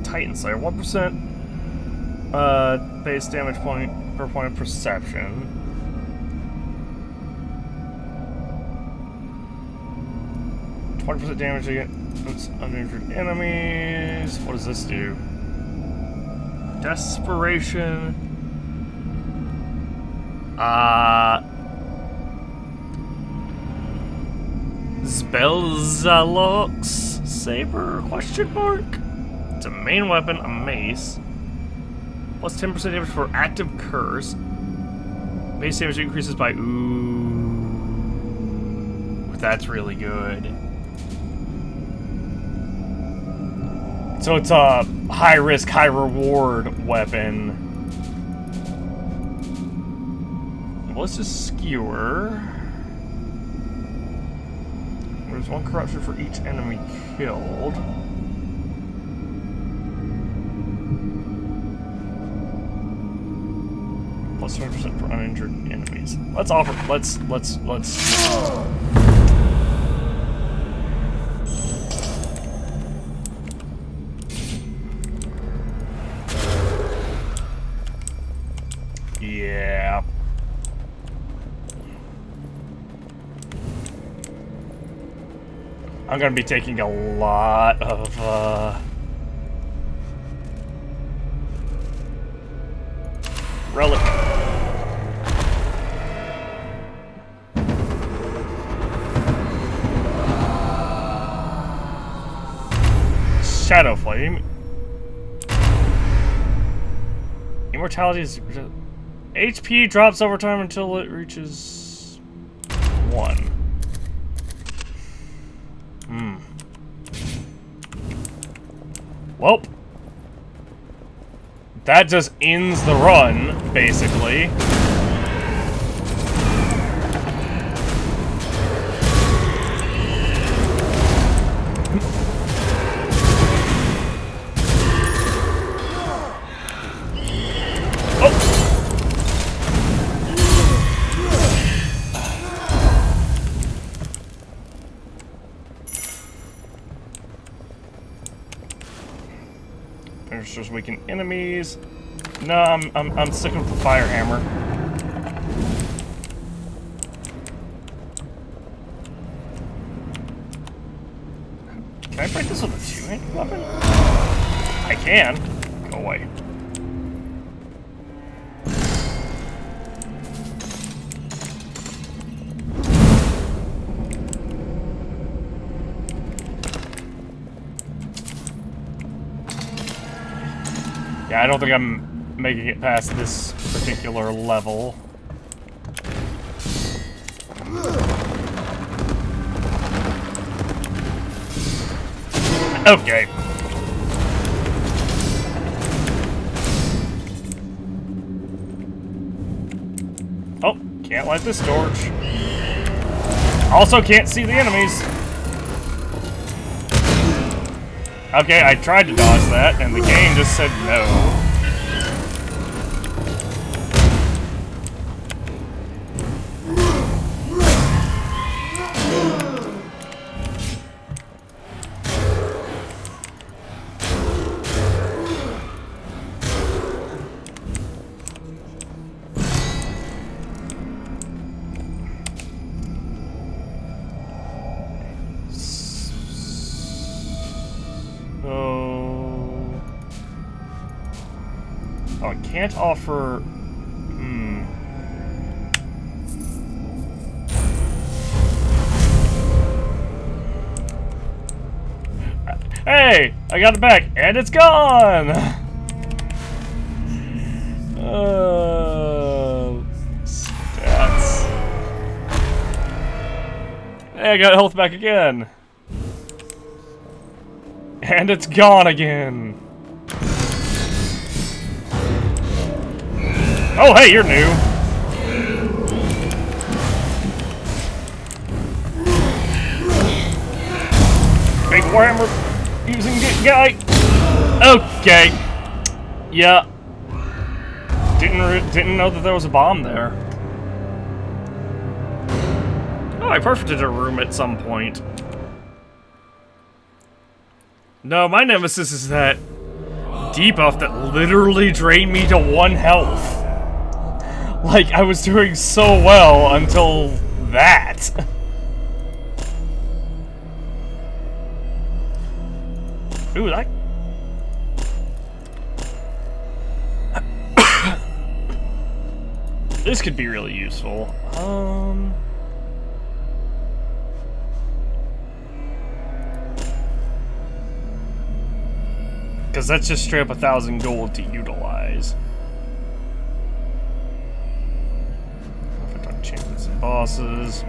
Titan Slayer, 1% base damage point per point of perception. %damage against uninjured enemies. What does this do? Desperation. Spellzalox Saber? Question mark? It's a main weapon, a mace. Plus 10% damage for active curse. Base damage increases by... Ooh. That's really good. So it's a high risk, high reward weapon. Let's just skewer. There's one corruption for each enemy killed. Plus 20% for uninjured enemies. Let's offer. Let's. Yeah. I'm gonna be taking a lot of, relic. Shadow Flame. Immortality is... HP drops over time until it reaches 1. Well, that just ends the run, basically. Just weaken enemies. No, I'm sticking with the fire hammer. Can I break this with a two-handed weapon? I can. Go away. Yeah, I don't think I'm making it past this particular level. Okay. Oh, can't light this torch. Also can't see the enemies. Okay, I tried to dodge that, and the game just said no. Oh. Oh, I can't offer... Hey! I got it back, and it's gone! Stats. Hey, I got health back again. And it's gone again. Oh, hey, you're new. Big Warhammer using guy. Okay. Yeah. Didn't know that there was a bomb there. Oh, I perfected a room at some point. No, my nemesis is that debuff that literally drained me to 1 health. Like, I was doing so well until that. Ooh, that... This could be really useful. Because that's just straight up 1,000 gold to utilize. Champions and bosses.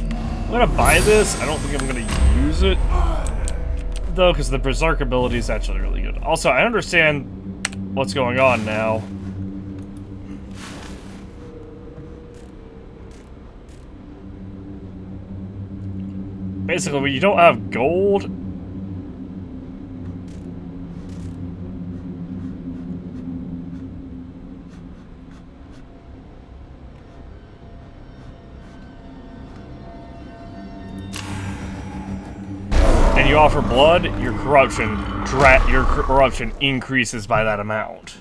I'm gonna buy this. I don't think I'm gonna use it though, because the Berserk ability is actually really good. Also, I understand what's going on now. Basically, when you don't have gold, and you offer blood, your corruption increases by that amount.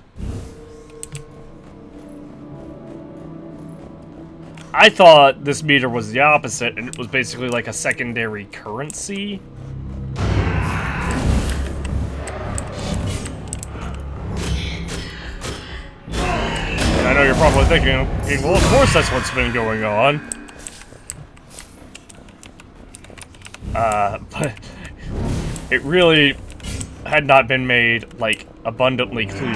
I thought this meter was the opposite, and it was basically like a secondary currency. And I know you're probably thinking, well, of course that's what's been going on. But it really had not been made, like, abundantly clear.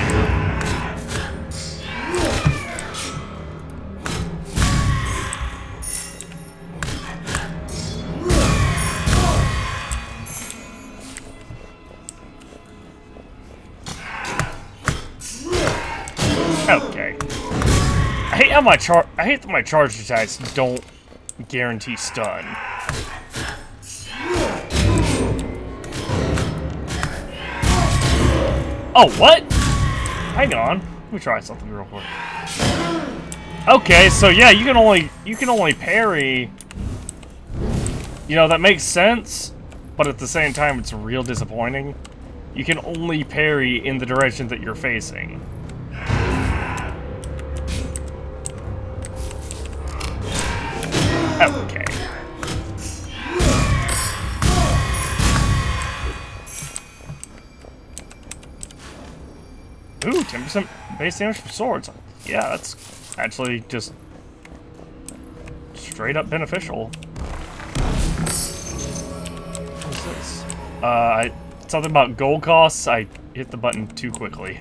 Okay. I hate that my charge attacks don't guarantee stun. Oh, what? Hang on. Let me try something real quick. Okay, so yeah, you can only parry. You know, that makes sense, but at the same time it's real disappointing. You can only parry in the direction that you're facing. Okay. Ooh, 10% base damage for swords. Yeah, that's actually just straight up beneficial. What's this? Something about gold costs. I hit the button too quickly.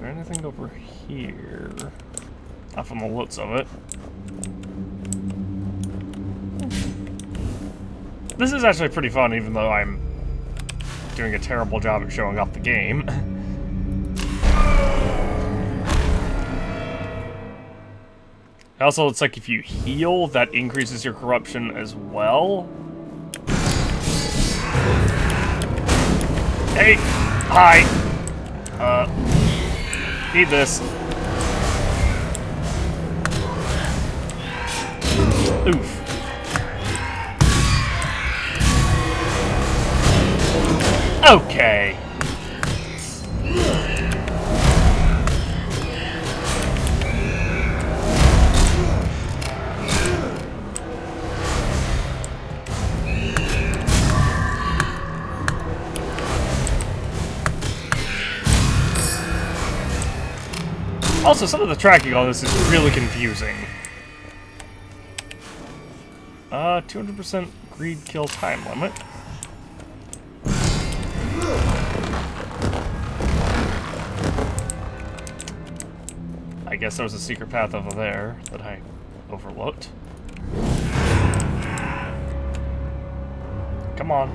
Anything over here? Not from the looks of it. This is actually pretty fun, even though I'm doing a terrible job at showing off the game. Also, it's like if you heal, that increases your corruption as well. Hey! Hi! Need this. Oof. Okay. Also, some of the tracking on this is really confusing. 200% greed kill time limit. I guess there was a secret path over there that I overlooked. Come on.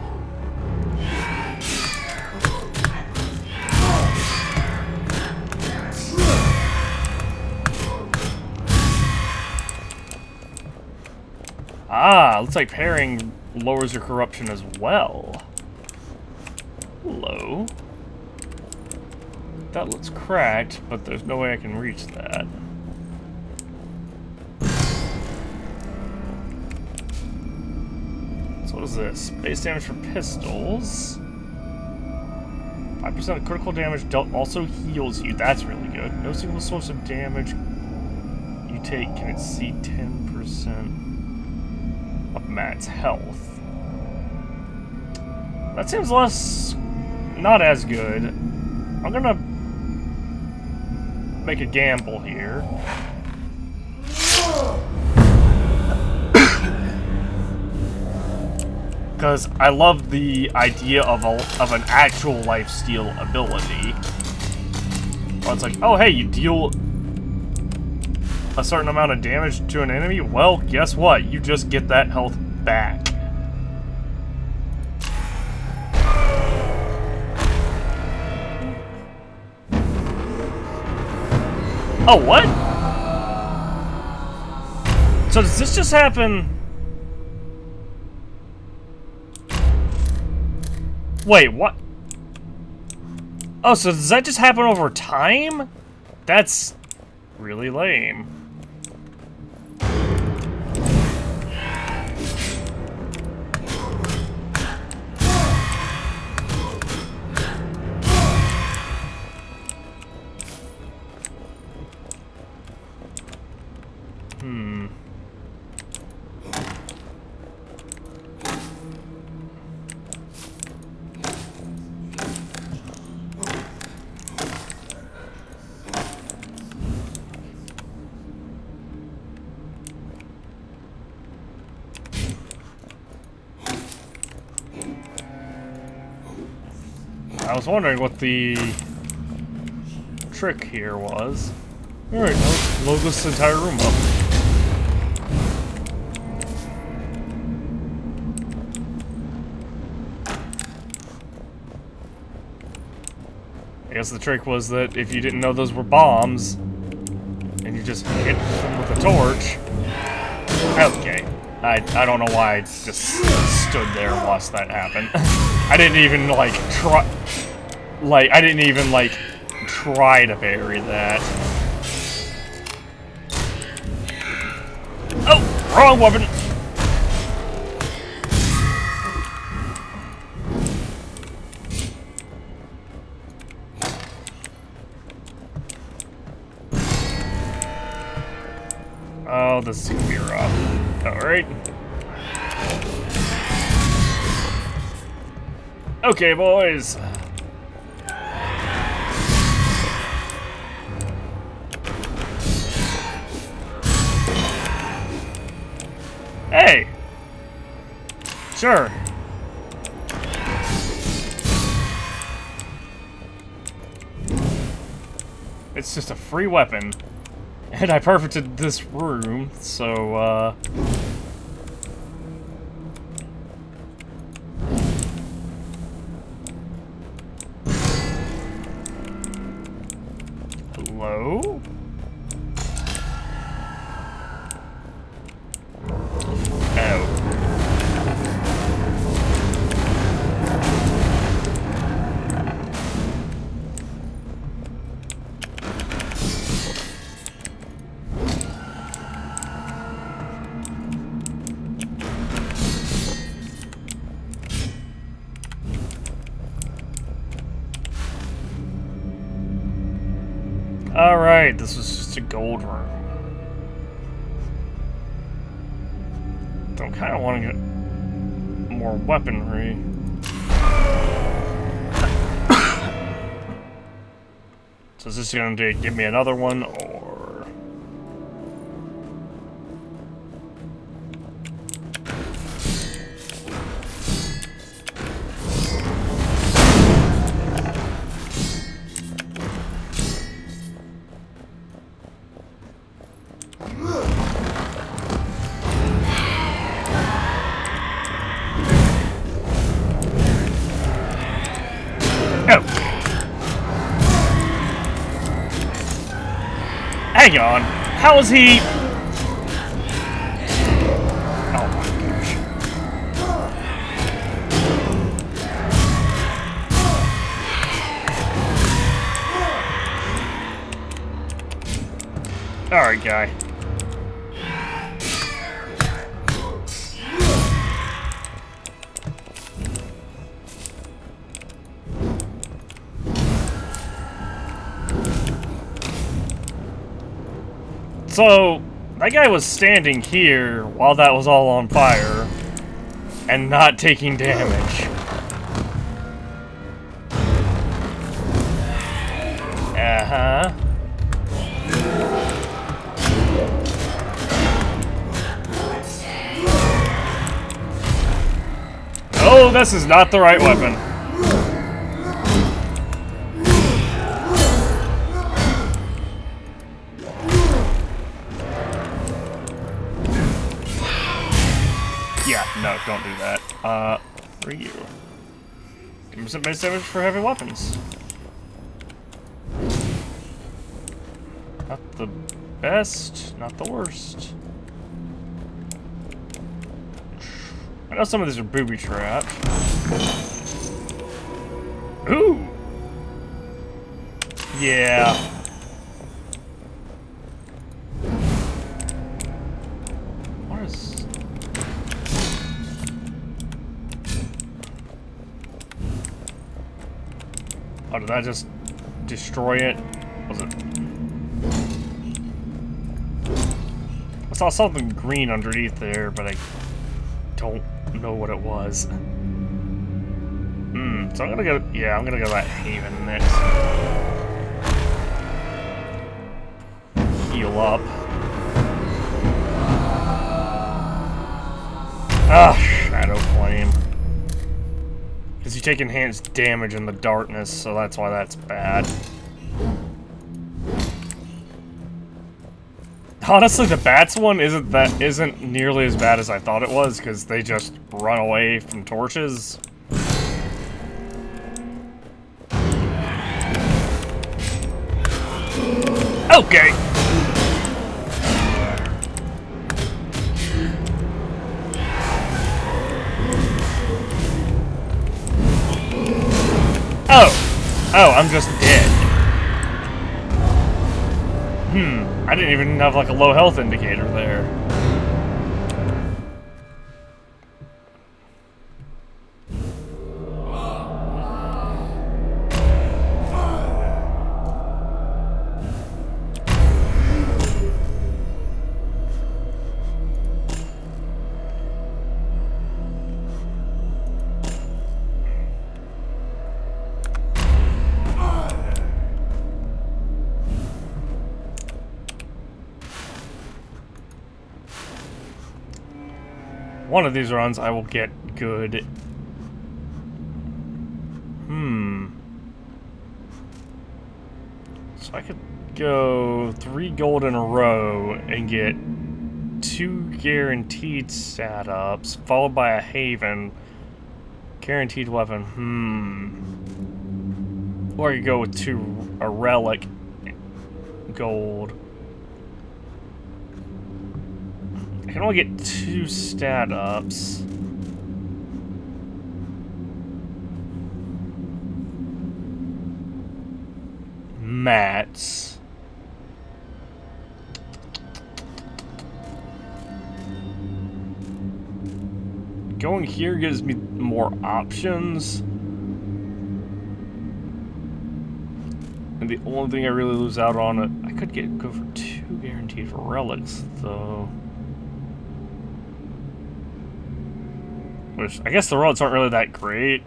Ah, looks like parrying lowers your corruption as well. Hello. That looks cracked, but there's no way I can reach that. So what is this? Base damage for pistols. 5% critical damage dealt also heals you. That's really good. No single source of damage you take can exceed 10% of Matt's health. That seems not as good. I'm gonna make a gamble here. Because I love the idea of an actual lifesteal ability. Well, it's like, oh hey, you deal a certain amount of damage to an enemy? Well, guess what? You just get that health back. Oh, what? So does this just happen? Wait, what? Oh, so does that just happen over time? That's really lame. I was wondering what the trick here was. Alright, now let's load this entire room up. I guess the trick was that if you didn't know those were bombs, and you just hit them with a torch... Okay. I don't know why I just stood there and watched that happen. I didn't even, like, try... Like, I didn't even, like, try to parry that. Oh! Wrong weapon! Oh, this is gonna be rough. Alright. Okay, boys. Hey! Sure. It's just a free weapon. And I perfected this room, so, Hello? right, this was just a gold room. Don't kind of want to get more weaponry. So is this going to give me another one, or... Hang on. How is he? Oh my gosh. Alright, guy. So, that guy was standing here while that was all on fire and not taking damage. Uh-huh. Oh, this is not the right weapon. Yeah, no, don't do that. For you. Give me some base damage for heavy weapons. Not the best, not the worst. I know some of these are booby trapped. Ooh! Yeah. What is... Oh, did that just destroy it? Was it? I saw something green underneath there, but I don't know what it was. So I'm gonna go, yeah, I'm gonna go that Haven next. Heal up. Ah, Shadow Flame. Because you take enhanced damage in the darkness, so that's why that's bad. Honestly, the bats one isn't nearly as bad as I thought it was, because they just run away from torches. Okay. Oh, I'm just dead. I didn't even have like a low health indicator there. One of these runs I will get good. So I could go 3 gold in a row and get 2 guaranteed setups, followed by a Haven. Guaranteed weapon, Or I could go with a relic gold. I can only get 2 stat ups. Mats. Going here gives me more options. And the only thing I really lose out on it, I could go for 2 guaranteed relics, though. Which, I guess the relics aren't really that great.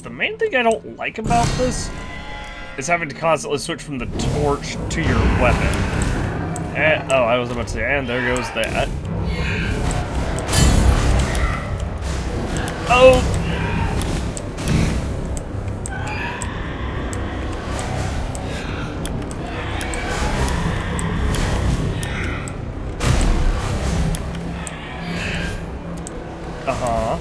The main thing I don't like about this is having to constantly switch from the torch to your weapon. And, oh, I was about to say, and there goes that. Oh! Uh-huh.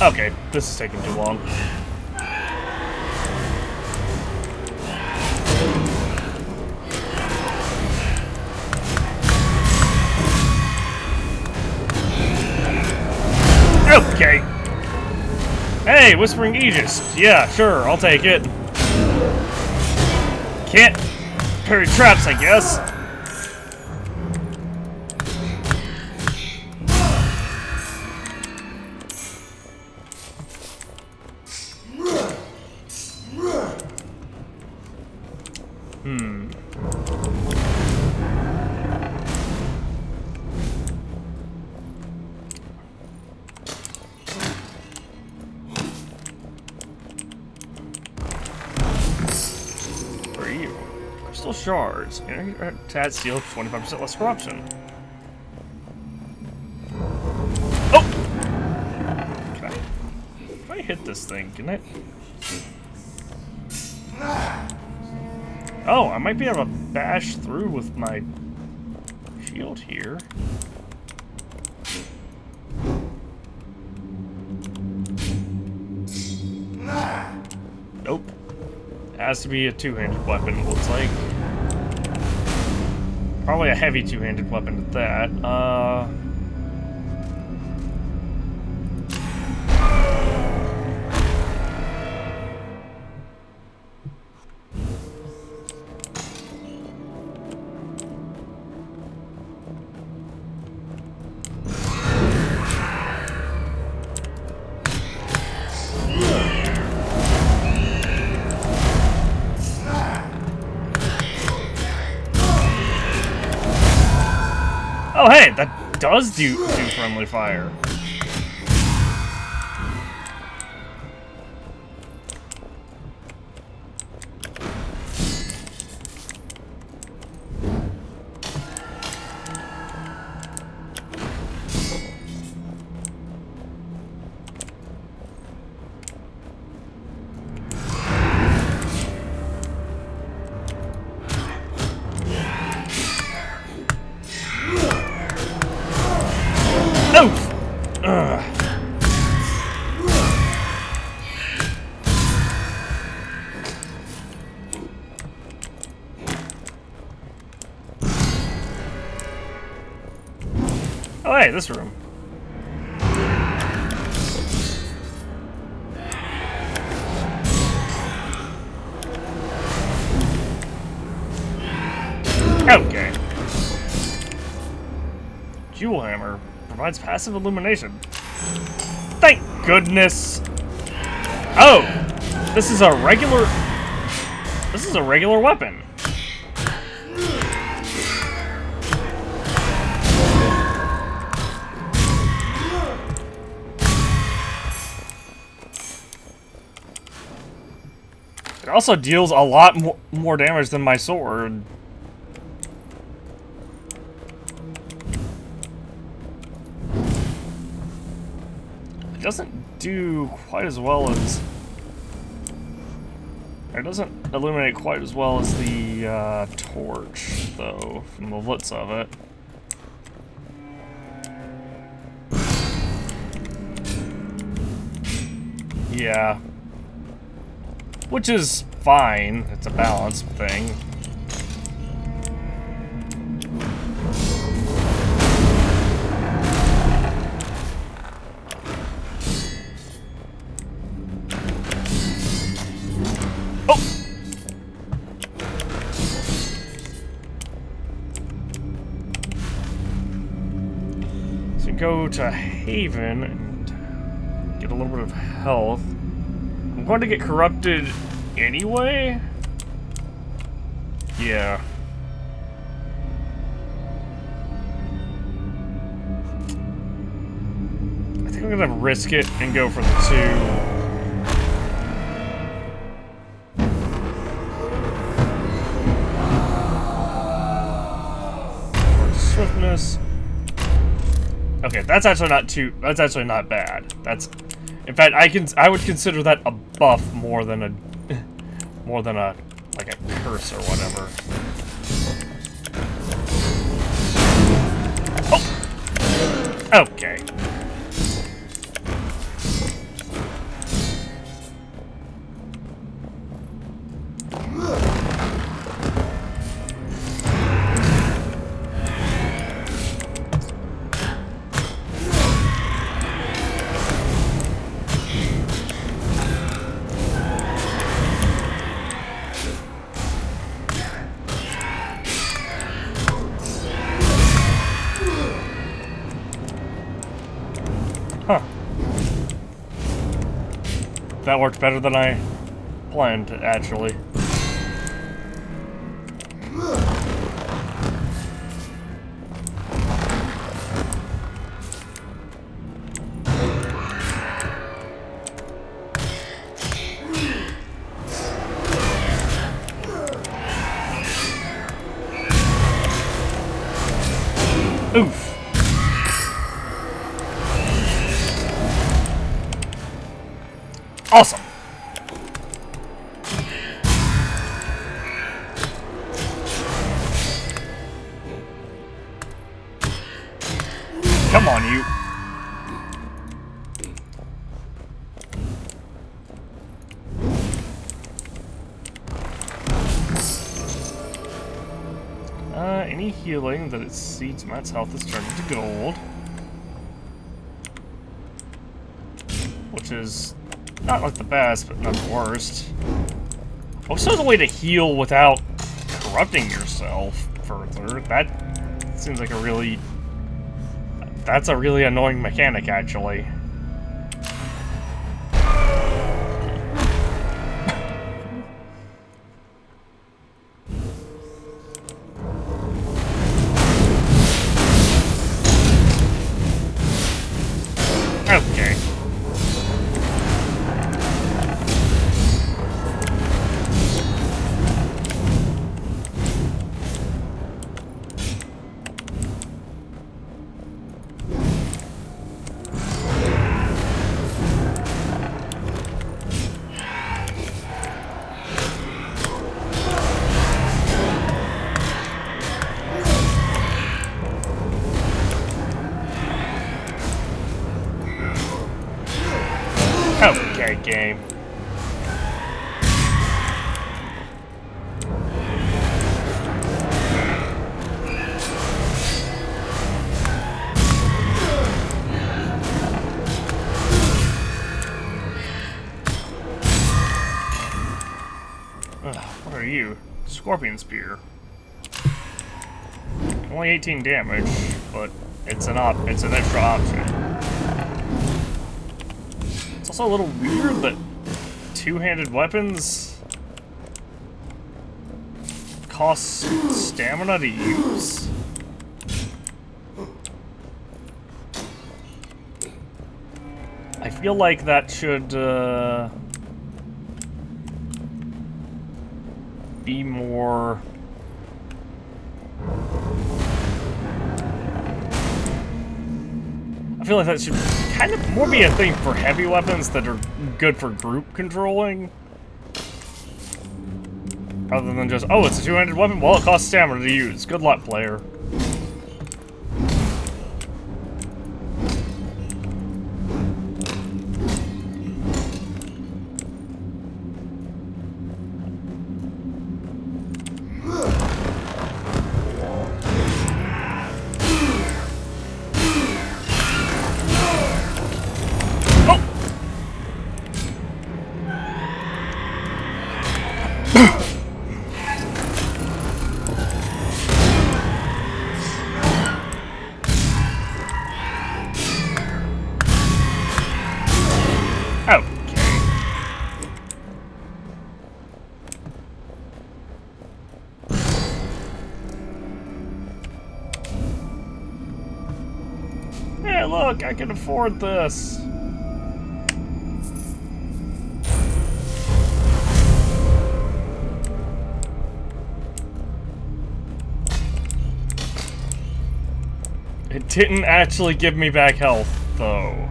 Okay, this is taking too long. Okay. Hey, Whispering Aegis. Yeah, sure, I'll take it. Can't parry traps, I guess. Crystal shards. Tad steel, 25% less corruption. Oh! Can I hit this thing? Can I? Oh, I might be able to bash through with my shield here. Nope. It has to be a two-handed weapon, it looks like. Probably a heavy two-handed weapon at that. Oh, hey, that does do friendly fire. Oh, hey, this room. Okay. Jewel hammer provides passive illumination. Thank goodness. Oh, this is a regular weapon. It also deals a lot more damage than my sword. It doesn't do quite as well as... It doesn't illuminate quite as well as the torch, though, from the looks of it. Yeah. Which is fine. It's a balance thing. Go to Haven and get a little bit of health. I'm going to get corrupted anyway? Yeah. I think I'm gonna risk it and go for the 2. Swiftness. Okay, that's actually not too. That's actually not bad. That's, in fact, I would consider that a buff more than a like a curse or whatever. Oh. Okay. Huh. That worked better than I planned, actually. Oof. Awesome. Come on, you. Any healing that exceeds Matt's health is turned into gold. Which is not like the best, but not the worst. Also, there's a way to heal without corrupting yourself further. That seems like a really... That's a really annoying mechanic, actually. Okay. Okay, game. What are you? Scorpion Spear. Only 18 damage, but it's an extra option. It's also a little weird that two-handed weapons cost stamina to use. I feel like that should be more... I feel like that should kind of more be a thing for heavy weapons that are good for group controlling. Rather than just, oh, it's a two-handed weapon? Well, it costs stamina to use. Good luck, player. Okay. Hey, look, I can afford this. It didn't actually give me back health, though.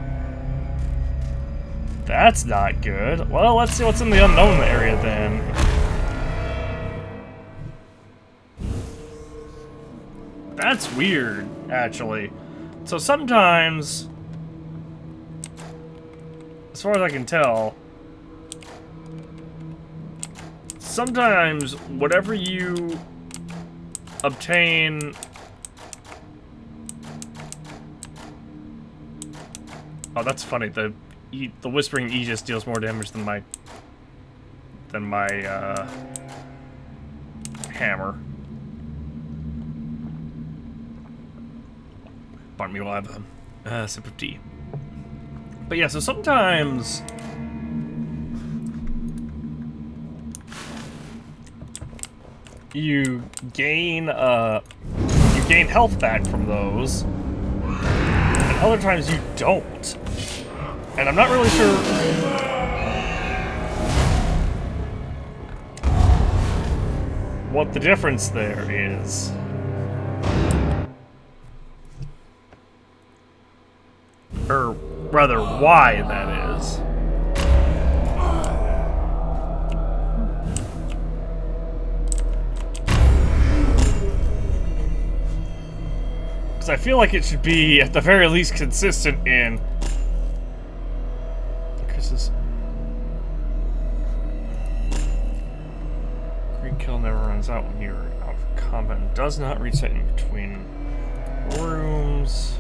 That's not good. Well, let's see what's in the unknown area, then. That's weird, actually. So sometimes, as far as I can tell, sometimes whatever you obtain... Oh, that's funny. The Whispering Aegis deals more damage than my hammer. Pardon me while I have a sip of tea. But yeah, so sometimes you gain health back from those, and other times you don't. And I'm not really sure what the difference there is. Or rather, why that is. Because I feel like it should be, at the very least, consistent in... Green kill never runs out when you're out of combat and does not reset in between rooms.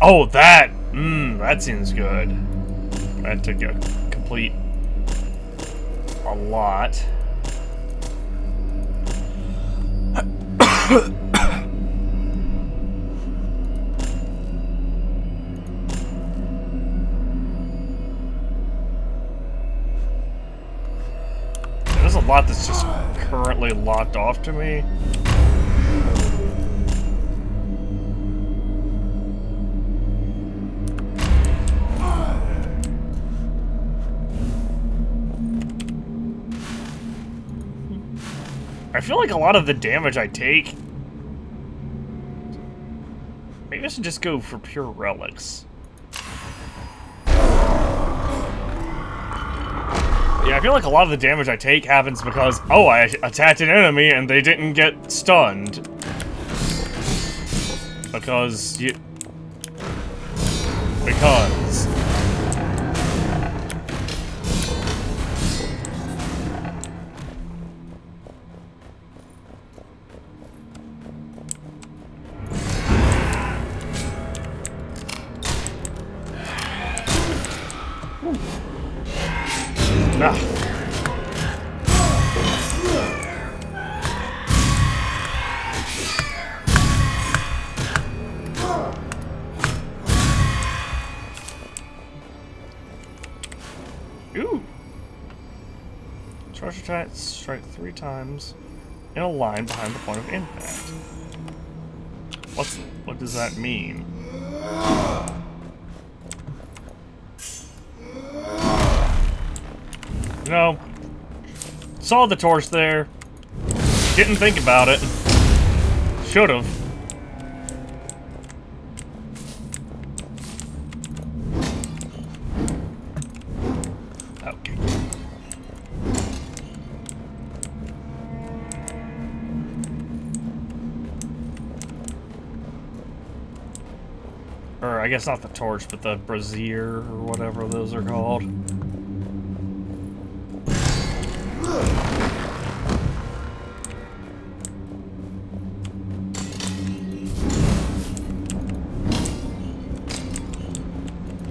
Oh, that! That seems good. That took a complete... a lot. There's a lot that's just currently locked off to me. I feel like a lot of the damage I take... Maybe I should just go for pure relics. Yeah, I feel like a lot of the damage I take happens because, oh, I attacked an enemy and they didn't get stunned. Because you... Because... Ooh! Charge attack, strike 3 times in a line behind the point of impact. What does that mean? You know, saw the torch there. Didn't think about it. Should've. Okay. Or I guess not the torch, but the brazier or whatever those are called.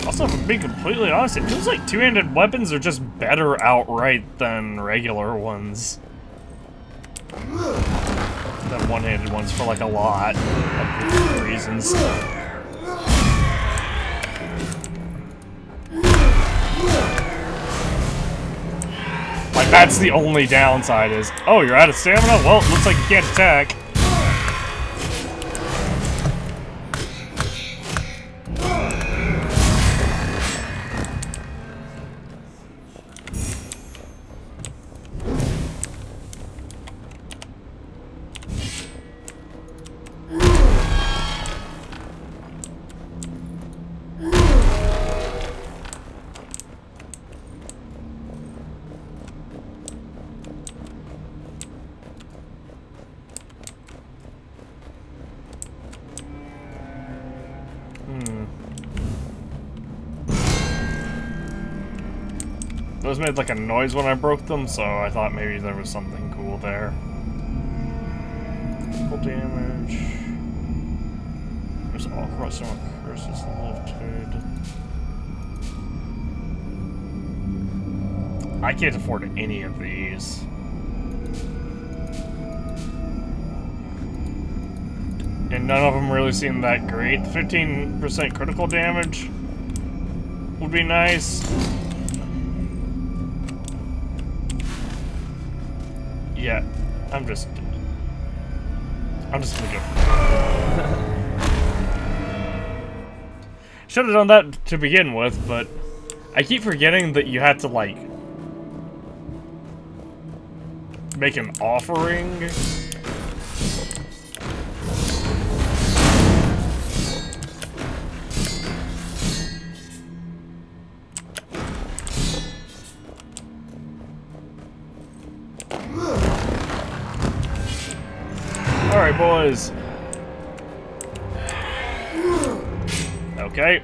Also, if I'm being completely honest, it feels like two-handed weapons are just better outright than regular ones. Than one-handed ones for like a lot of reasons. Like, that's the only downside is, oh, you're out of stamina? Well, it looks like you can't attack. Those made like a noise when I broke them, so I thought maybe there was something cool there. Full damage. There's all crossing curses lifted. I can't afford any of these. And none of them really seem that great. 15% critical damage would be nice. Yeah, I'm just gonna go. Should have done that to begin with, but I keep forgetting that you had to, like, make an offering. Alright, boys. Okay.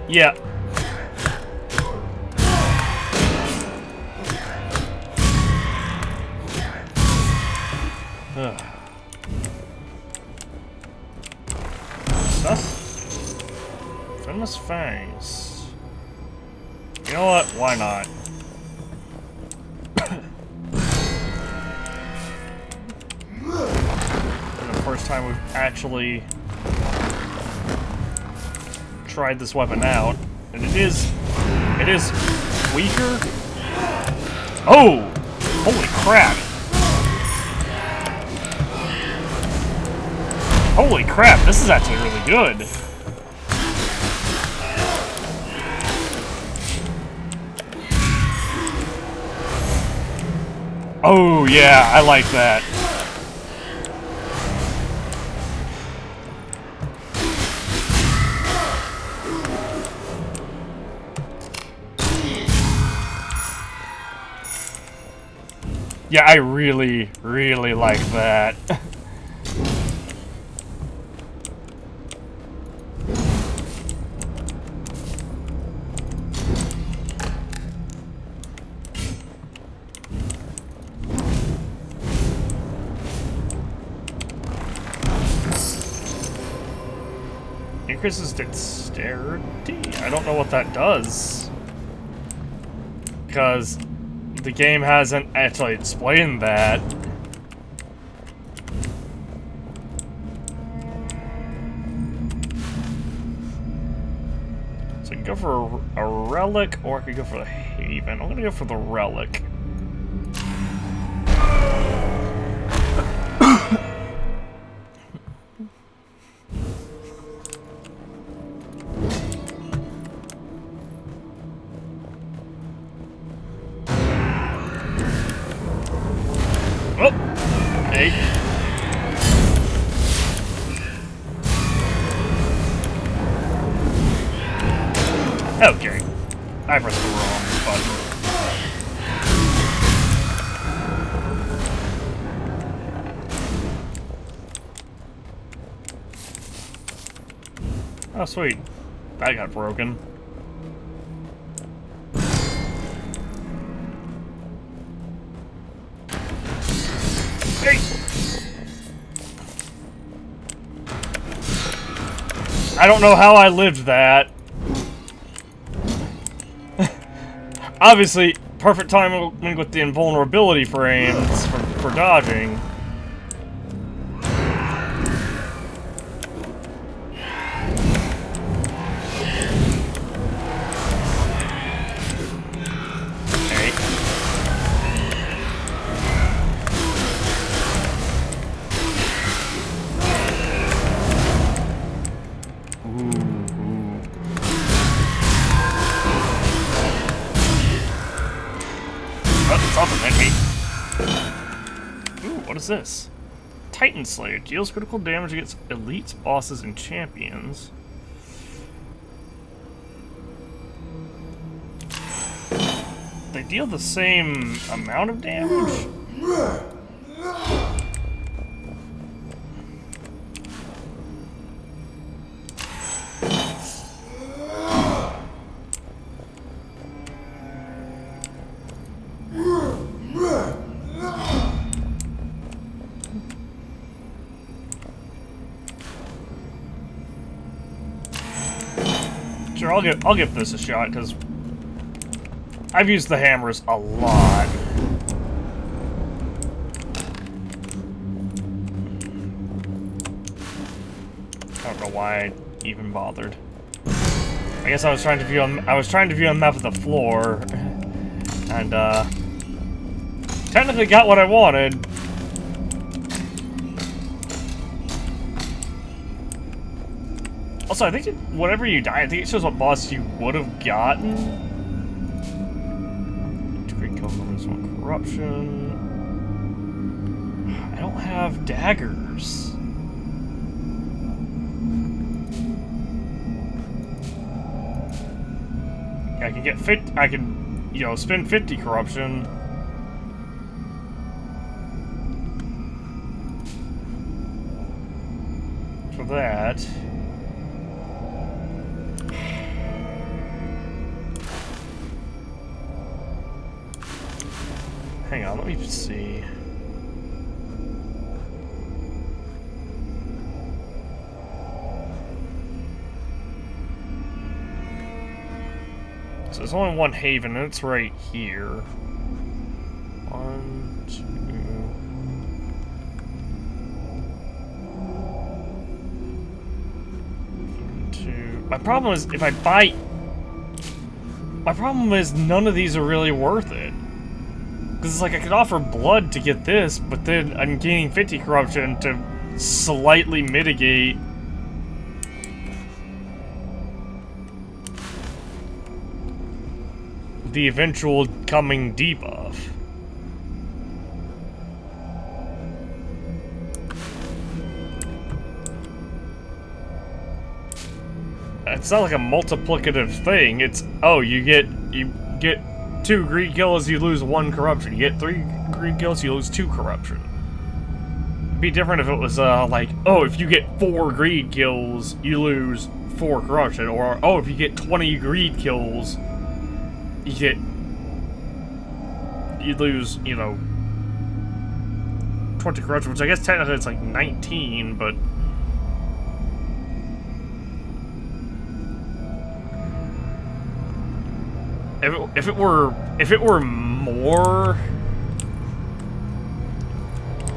Yeah. Stuff. Famous fangs. You know what? Why not? First time we've actually tried this weapon out, and it is weaker. Oh, holy crap! Holy crap! This is actually really good. Oh yeah, I like that. Yeah, I really, really like that. Increases dexterity? I don't know what that does. Because the game hasn't actually explained that. So I can go for a relic, or I could go for the Haven. I'm gonna go for the relic. Okay. I pressed the wrong button. Oh, sweet. That got broken. Hey! I don't know how I lived that. Obviously, perfect timing with the invulnerability frames for dodging. What is this? Titan Slayer deals critical damage against elites, bosses, and champions. They deal the same amount of damage? Sure, I'll give this a shot, because I've used the hammers a lot. I don't know why I even bothered. I guess I was trying to view a map of the floor, and technically got what I wanted. Also, I think whenever you die, I think it shows what boss you would have gotten. Great kill from this one. Corruption. I don't have daggers. I can get I can, you know, spend 50 corruption. For that. Hang on, let me see. So there's only one haven, and it's right here. 1, 2. 2. My problem is, if I buy... My problem is none of these are really worth it. Because it's like I could offer blood to get this, but then I'm gaining 50 corruption to slightly mitigate the eventual coming debuff. It's not like a multiplicative thing. It's, oh, you get 2 greed kills, you lose 1 corruption. You get 3 greed kills, you lose 2 corruption. It'd be different if it was like, oh, if you get 4 greed kills, you lose 4 corruption, or oh, if you get 20 greed kills, you lose, you know, 20 corruption, which I guess technically it's like 19, but if it were more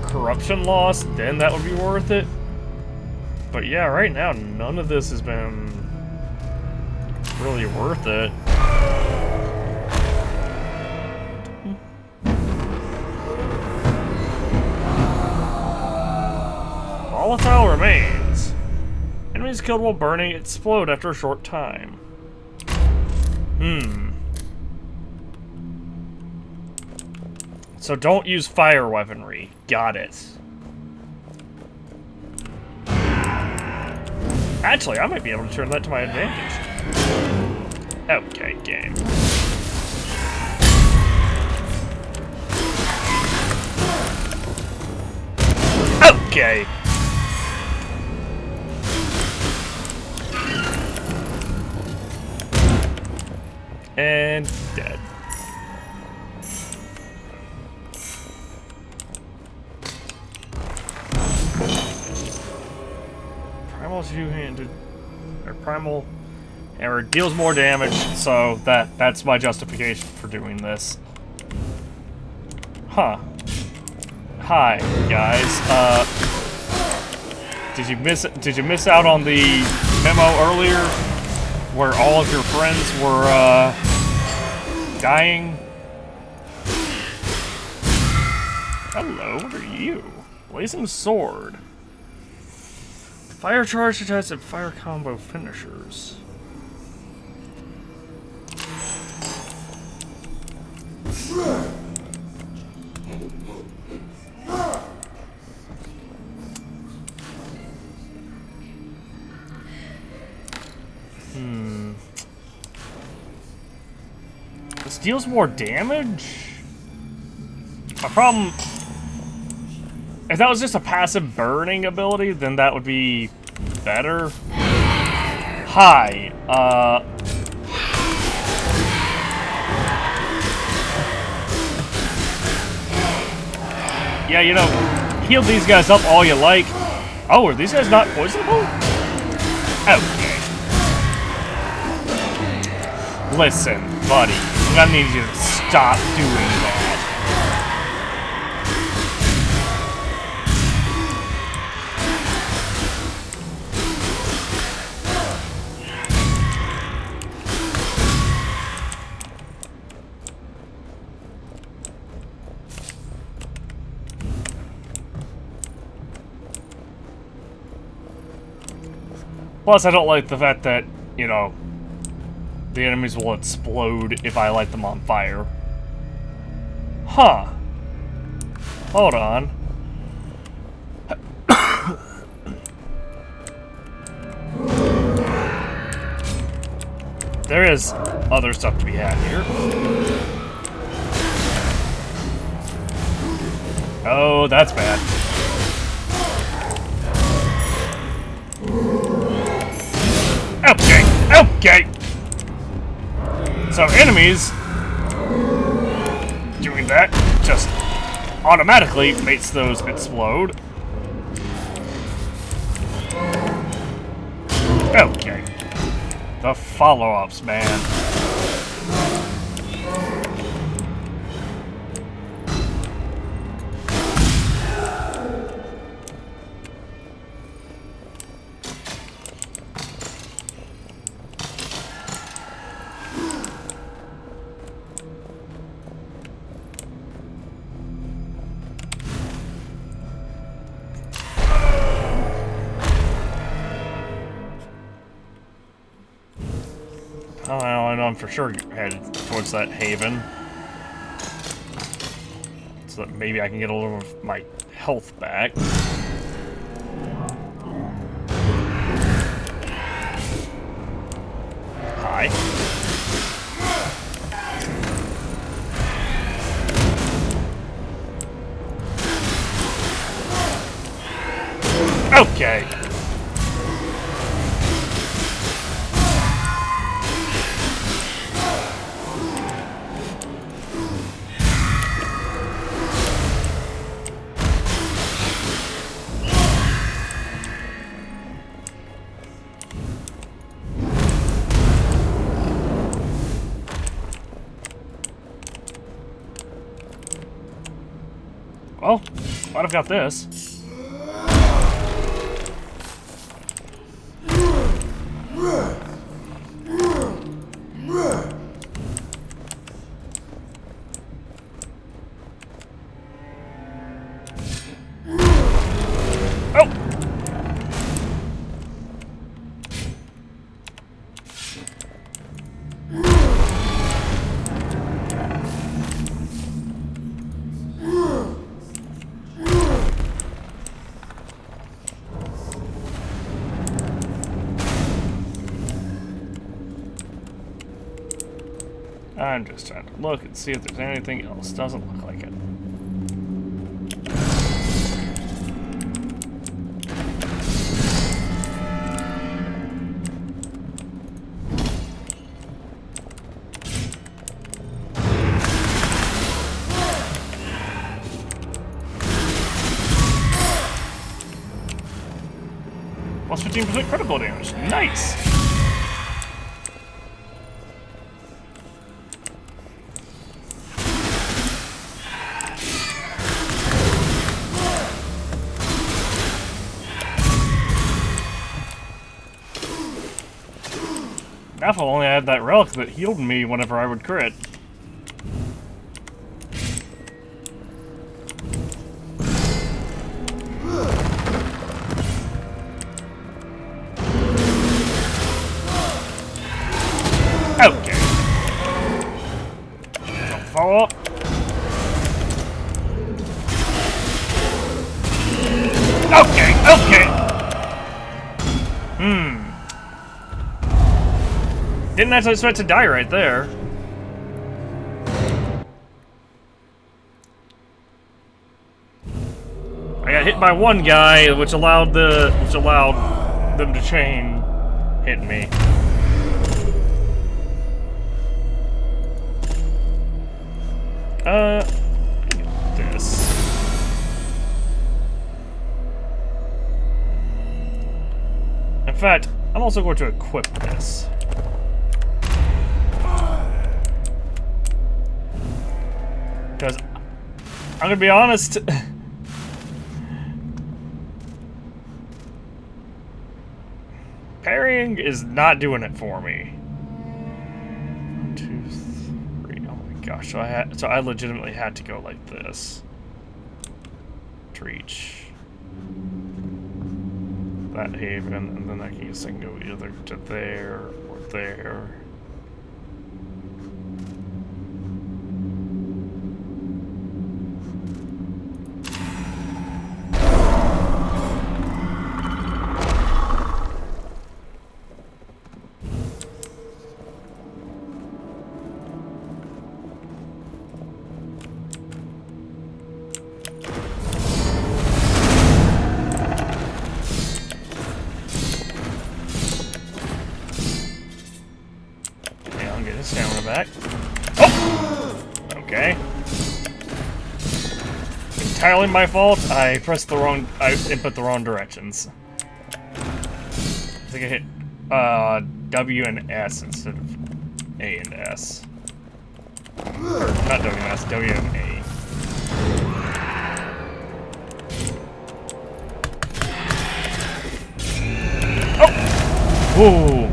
corruption loss, then that would be worth it. But yeah, right now none of this has been really worth it. Volatile remains. Enemies killed while burning explode after a short time. So don't use fire weaponry. Got it. Actually, I might be able to turn that to my advantage. Okay, game. Okay. And dead. Primal two-handed Or primal error deals more damage, so that's my justification for doing this. Huh. Hi, guys. Did you miss out on the memo earlier where all of your friends were dying? Hello, what are you? Blazing Sword. Fire charge attacks and fire combo finishers. This deals more damage? My problem... If that was just a passive burning ability, then that would be better. Hi, yeah, you know, heal these guys up all you like. Oh, are these guys not poisonable? Okay. Listen, buddy, I'm gonna need you to stop doing that. Plus, I don't like the fact that, you know, the enemies will explode if I light them on fire. Huh. Hold on. There is other stuff to be had here. Oh, that's bad. Okay, okay. So enemies doing that just automatically makes those explode. Okay. The follow-ups, man. Oh, I know I'm for sure headed towards that haven. So that maybe I can get a little of my health back. Hi. Okay. Well, glad I've got this. I'm just trying to look and see if there's anything else. Doesn't look like it. Plus 15% critical damage. Nice! Now if I only had that relic that healed me whenever I would crit. Okay. Don't follow up. Okay, okay. Didn't actually expect to die right there. I got hit by one guy, which allowed them to chain hit me. This. In fact, I'm also going to equip this. Because, I'm gonna be honest, parrying is not doing it for me. 1, 2, 3, oh my gosh, so I legitimately had to go like this. To reach that haven, and then I can use and go either to there or there. Stamina back. Oh! Okay. Entirely my fault. I input the wrong directions. I think I hit W and S instead of A and S. Or not W and S, W and A. Oh! Ooh!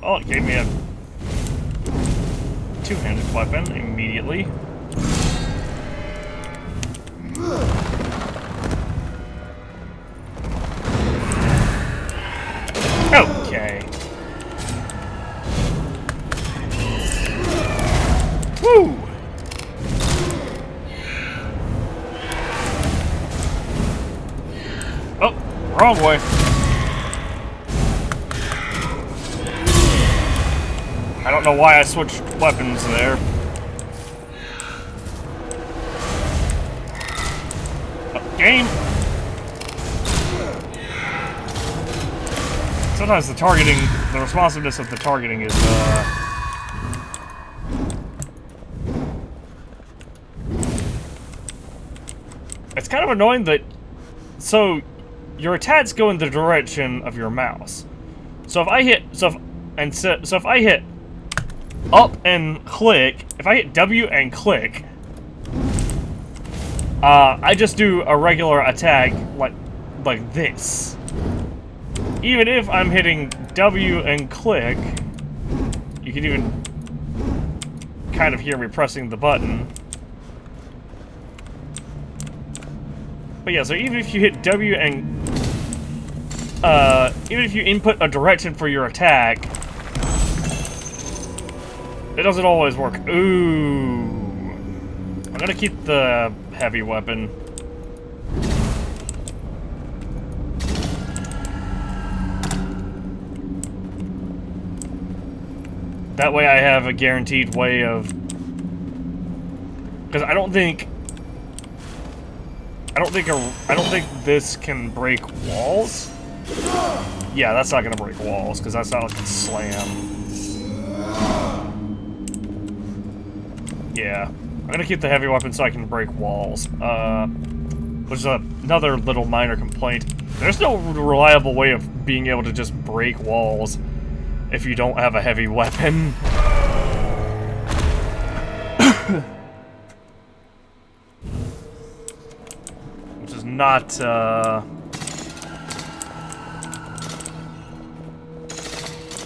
Oh, it gave me a two-handed weapon immediately. Okay. Woo! Oh, wrong way. I don't know why I switched weapons there. Oh, game! Sometimes the responsiveness of the targeting is, it's kind of annoying that, so, your attacks go in the direction of your mouse. So if I hit, so if I hit up and click, if I hit W and click, I just do a regular attack like this. Even if I'm hitting W and click, you can even kind of hear me pressing the button. But yeah, so even if you hit W and even if you input a direction for your attack, it doesn't always work. Ooh. I'm gonna keep the heavy weapon. That way I have a guaranteed way of... Because I don't think this can break walls. Yeah, that's not gonna break walls, because that's not like a slam. Yeah. I'm gonna keep the heavy weapon so I can break walls. Which is another little minor complaint. There's no reliable way of being able to just break walls if you don't have a heavy weapon. Which is not,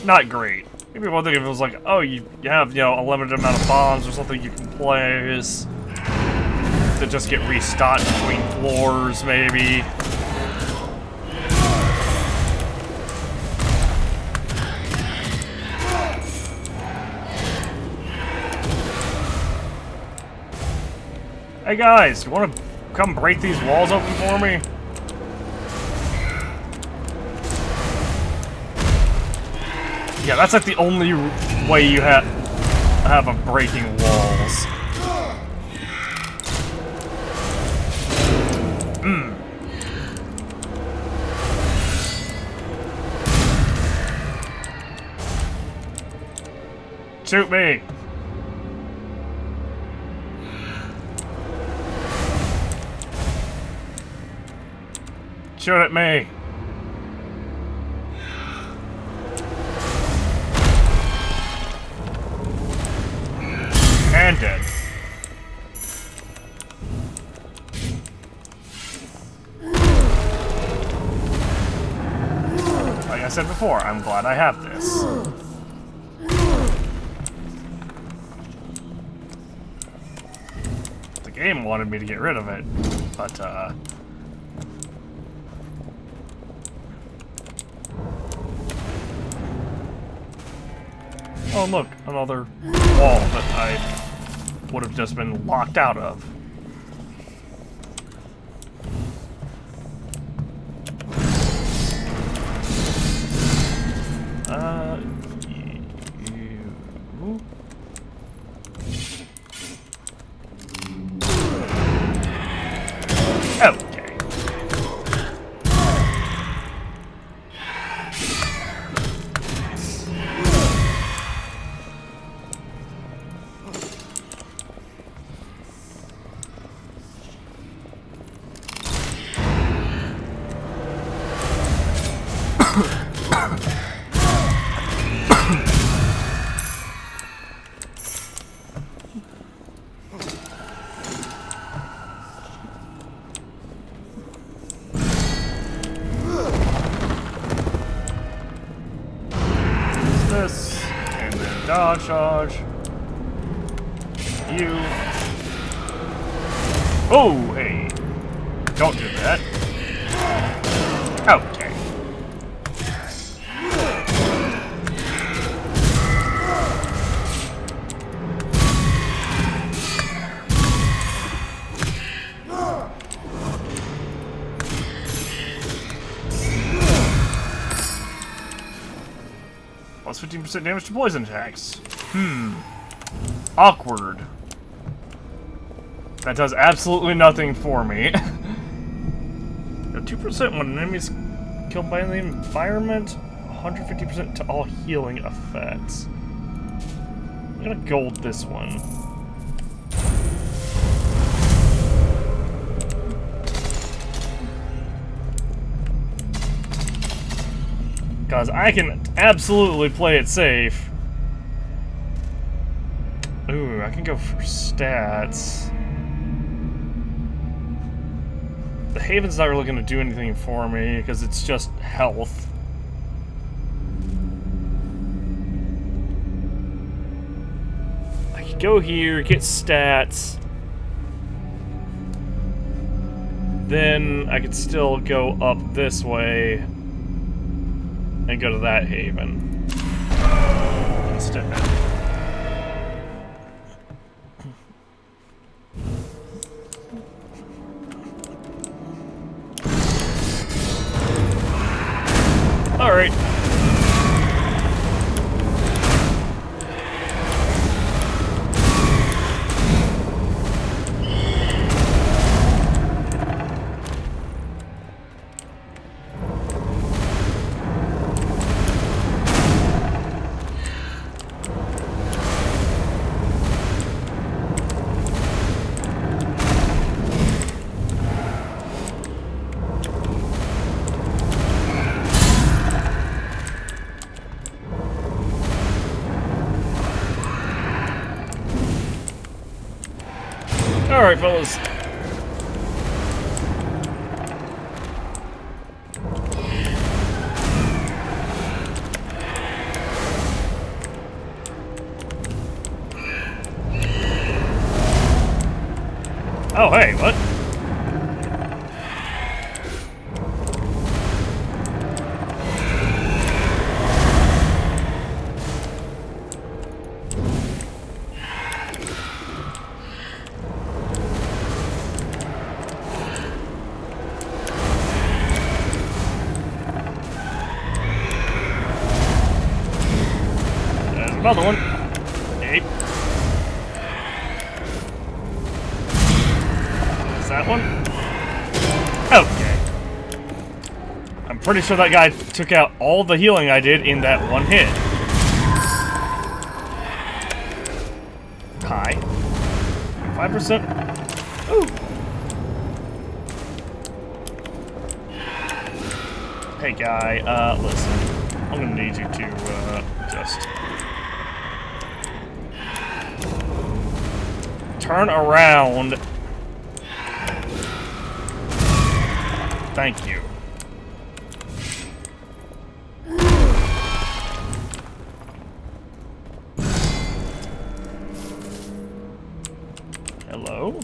not great. Maybe one thing if it was like, oh, you have, you know, a limited amount of bombs or something you can place to just get restocked between floors, maybe. Hey guys, you want to come break these walls open for me? Yeah, that's like the only way you have of breaking walls. Shoot me! Shoot at me! And dead. Like I said before, I'm glad I have this. The game wanted me to get rid of it, but oh look, another wall that I would have just been locked out of. You... Okay. This, and then dodge. You. Oh, hey. Don't do that. Okay. Plus 15% damage to poison attacks. Awkward. That does absolutely nothing for me. 2% when an enemy is killed by the environment. 150% to all healing effects. I'm gonna gold this one. Because I can absolutely play it safe. Ooh, I can go for stats. The Haven's not really going to do anything for me because it's just health. I could go here, get stats. Then I could still go up this way and go to that Haven instead. Alright. Alright, fellas. Oh, hey, what? There's another one. Hey. That one? Okay. I'm pretty sure that guy took out all the healing I did in that one hit. Hi. 5%? Ooh. Hey guy, listen. I'm gonna need you to, just... turn around. Thank you. Hello?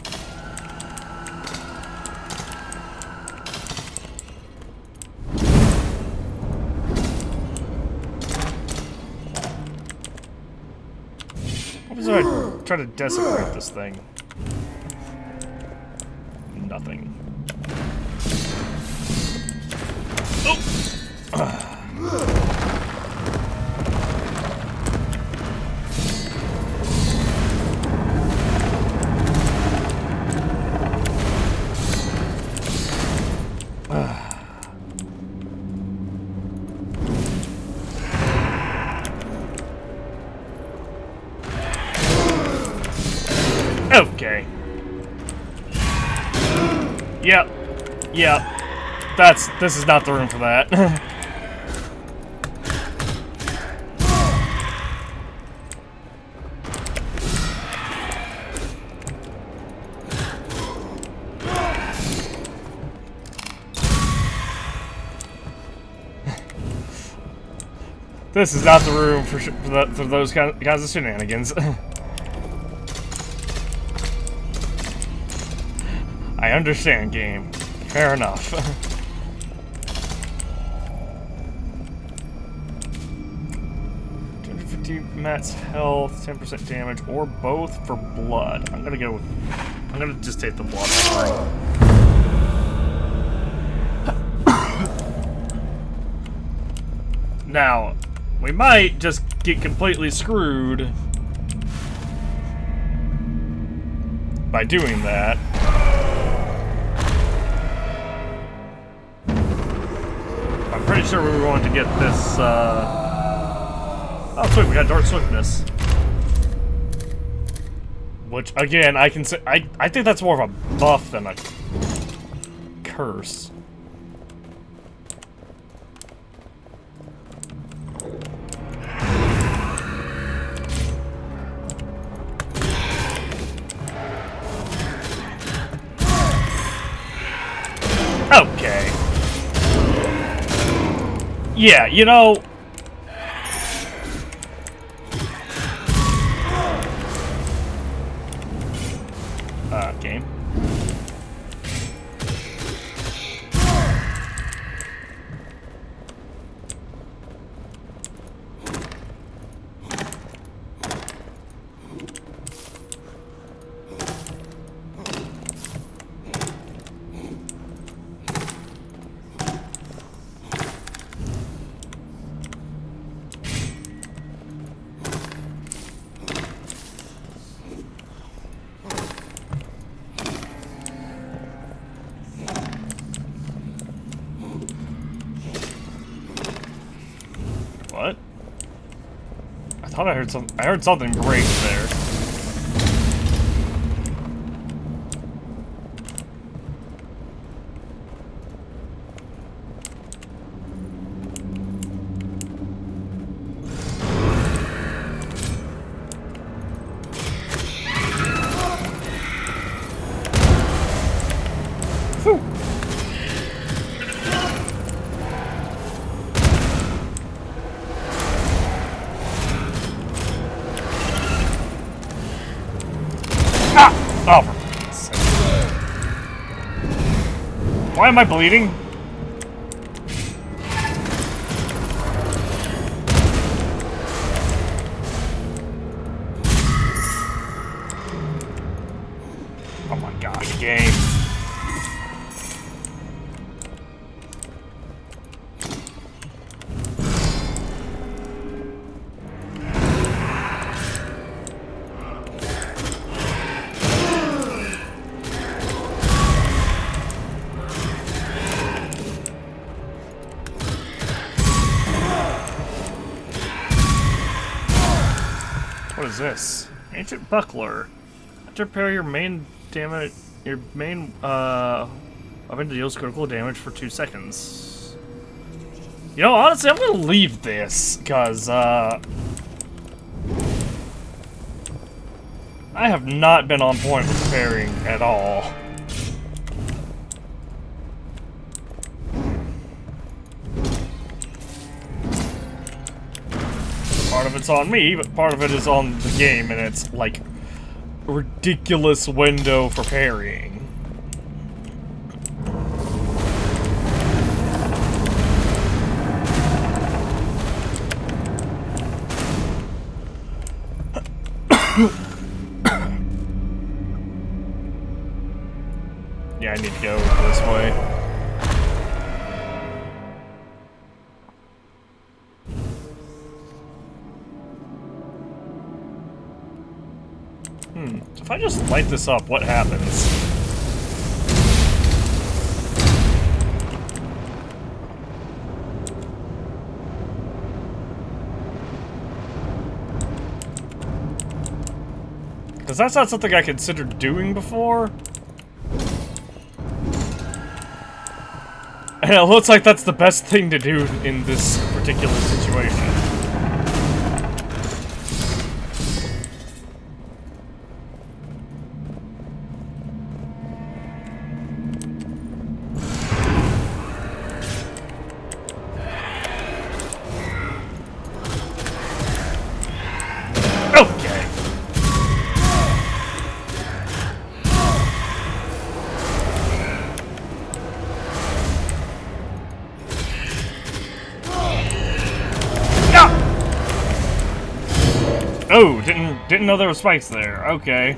What was I try to desecrate this thing? Nothing. Okay. Yep. Yep. This is not the room for that. This is not the room for those kinds of shenanigans. I understand, game. Fair enough. 250 Matt's health, 10% damage, or both for blood. I'm gonna just take the blood. Now, we might just get completely screwed by doing that. I'm pretty sure we were going to get this, oh, sweet, we got Dark Swiftness. Which, again, I can say... I think that's more of a buff than a curse. Okay. Yeah, you know... game. What? I thought I heard something. I heard something break there. Oh, for fuck's sake. Why am I bleeding? Oh my gosh, game. What is this? Ancient buckler. To repair your main damage, weapon deals critical damage for 2 seconds. You know, honestly, I'm gonna leave this, cause I have not been on point with repairing at all. Part of it's on me, but part of it is on the game, and it's like a ridiculous window for parrying. Yeah, I need to go this way. So if I just light this up, what happens? Because that's not something I considered doing before. And it looks like that's the best thing to do in this particular situation. Oh, didn't know there were spikes there. Okay.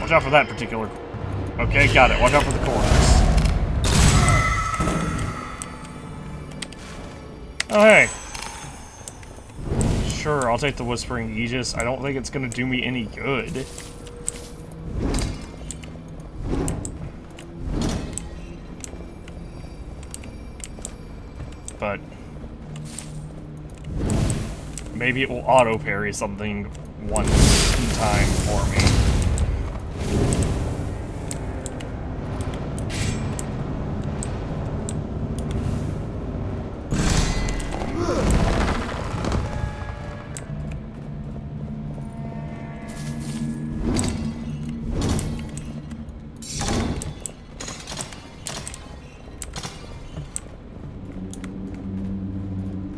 Watch out for that particular. Okay, got it. Watch out for the corners. Oh, hey. Sure, I'll take the Whispering Aegis. I don't think it's gonna do me any good. But maybe it will auto-parry something one time for me.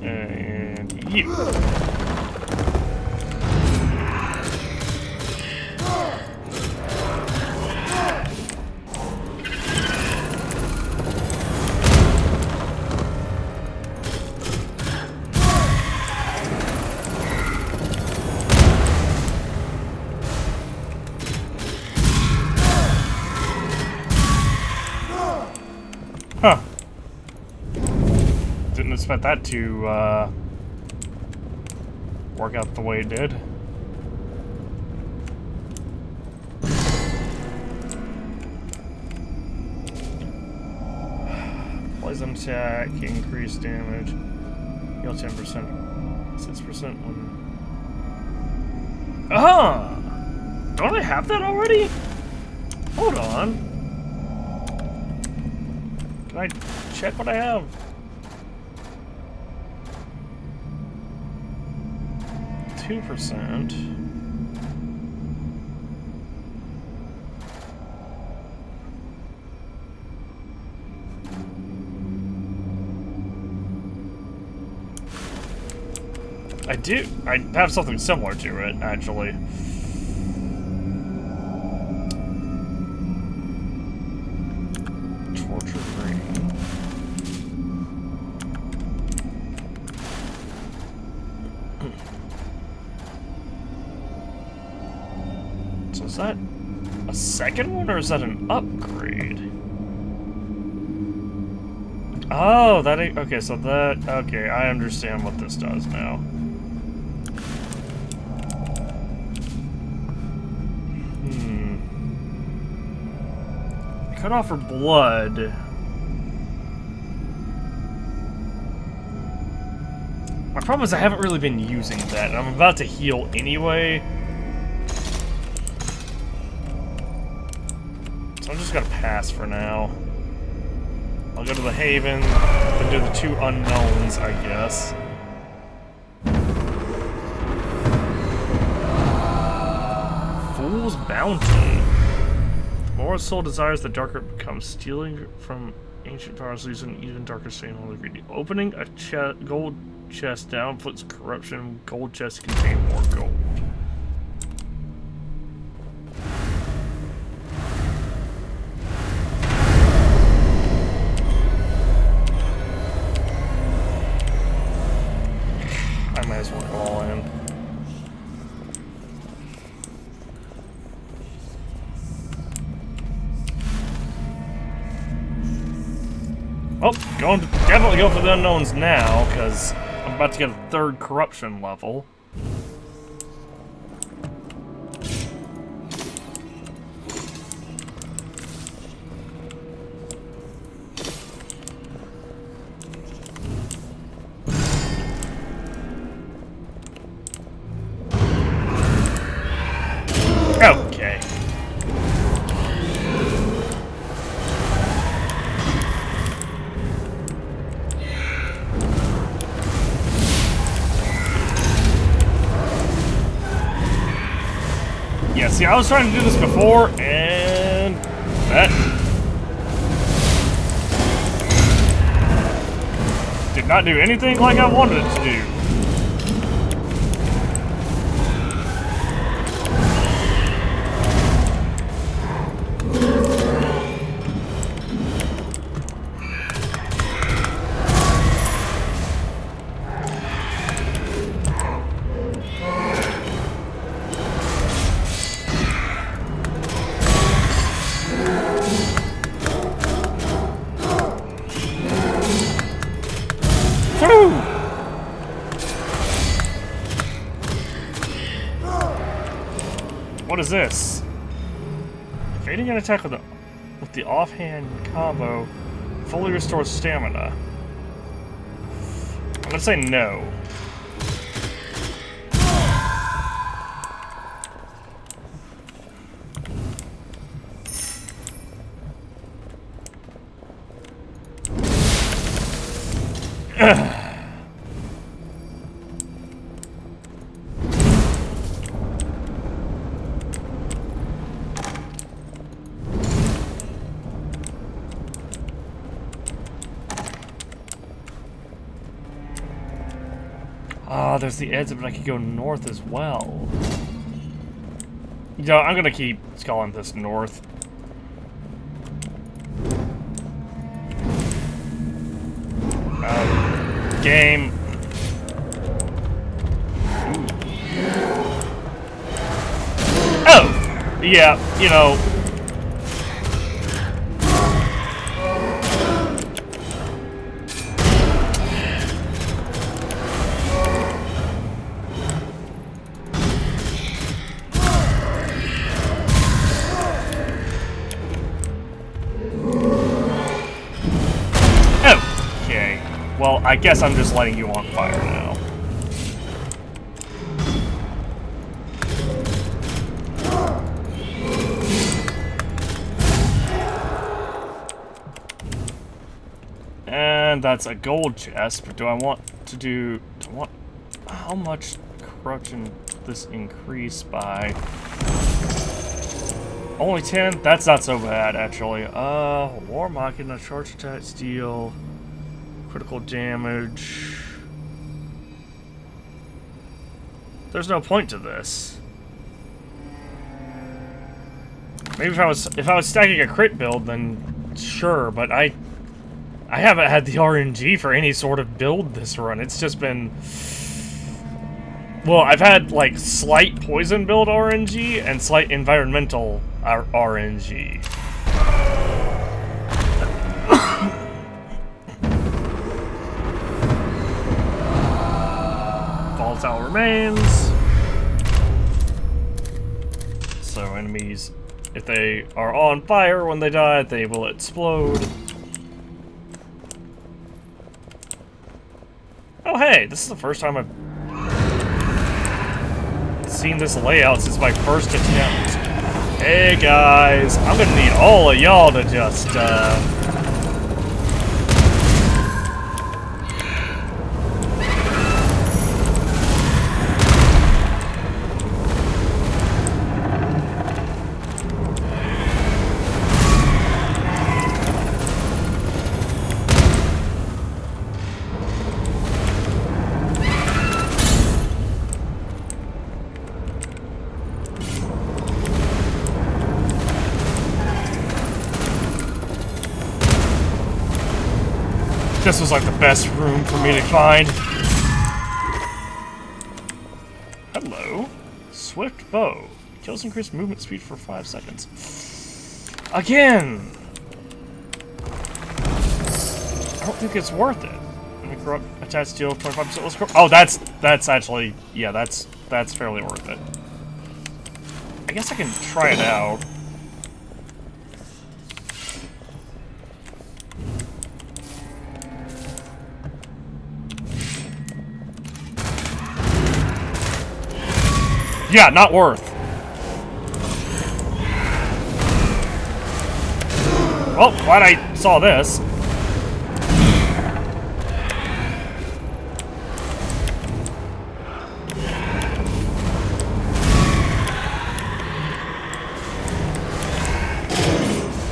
And you. Huh. Didn't expect that to, work out the way it did. Poison attack, increased damage. Heal 10%. 6% on... Ah! Don't I have that already? Hold on. Can I check what I have? %. I have something similar to it, actually. So is that a second one, or is that an upgrade? Oh, that ain't... Okay, so that... Okay, I understand what this does now. Cut off her blood. My problem is I haven't really been using that, and I'm about to heal anyway. So I'm just gonna pass for now. I'll go to the Haven, then do the 2 unknowns, I guess. Fool's Bounty. The more a soul desires, the darker it becomes. Stealing from ancient powers leaves an even darker stain on the greedy. Opening a gold chest downputs corruption. Gold chests contain more gold. I might as well go all in. Oh, definitely go for the unknowns now, because I'm about to get a 3rd corruption level. Okay. Yeah, see, I was trying to do this before, and that did not do anything like I wanted it to do. What is this? Evading an attack with the offhand combo fully restores stamina. I'm gonna say no. Ah, there's the edge, but I could go north as well. You know, I'm gonna keep calling this north. Game. Oh! Yeah, you know. Okay. Well, I guess I'm just lighting you on fire now. And that's a gold chest, but do I want to do... how much corruption this increase by? Only 10? That's not so bad, actually. War Machina, charge attack, steel, critical damage. There's no point to this. Maybe if I was stacking a crit build, then sure, but I haven't had the RNG for any sort of build this run. It's just been Well, I've had, like, slight poison build RNG and slight environmental RNG. Volatile remains. So enemies, if they are on fire when they die, they will explode. Oh hey, this is the first time I've seen this layout since my first attempt. Hey guys, I'm gonna need all of y'all to just, This was like the best room for me to find. Hello. Swift bow. Kills increased movement speed for 5 seconds. Again! I don't think it's worth it. Let me corrupt attached steel 25%. Let's go. Oh, that's actually, yeah, that's fairly worth it. I guess I can try it out. Yeah, not worth. Well, glad I saw this.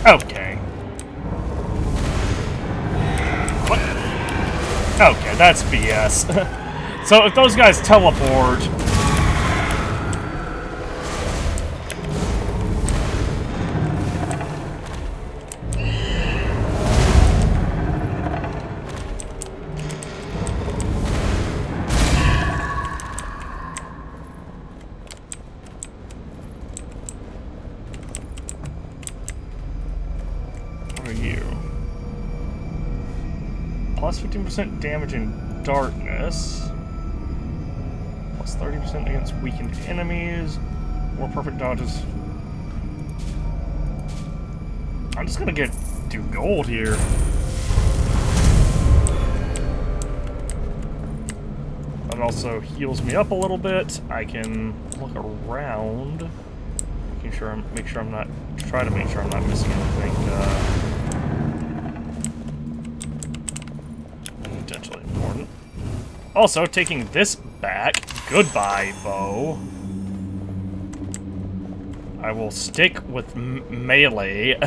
Okay. What? Okay, that's BS. So if those guys teleport... Plus 15% damage in darkness. Plus 30% against weakened enemies. More perfect dodges. I'm just gonna do gold here. That also heals me up a little bit. I can look around. Try to make sure I'm not missing anything. Potentially important. Also, taking this back. Goodbye, bow. I will stick with melee.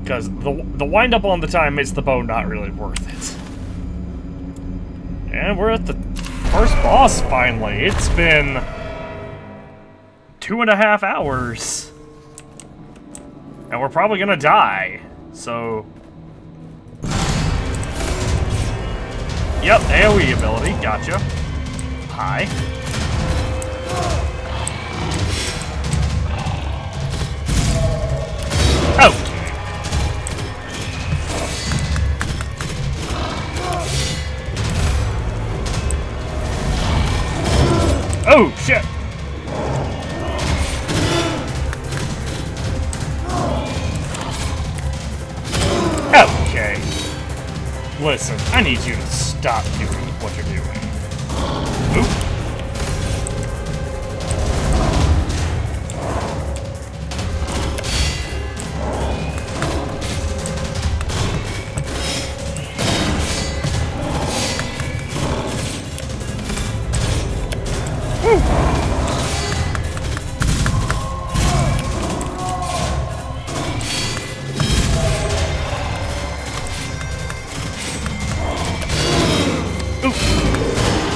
Because the wind up on the time makes the bow not really worth it. And we're at the first boss finally. It's been 2.5 hours. And we're probably gonna die. So... Yep, AoE ability, gotcha. Hi. Oh! Oh, shit! Okay. Listen, I need you to stop doing what you're doing. Oop.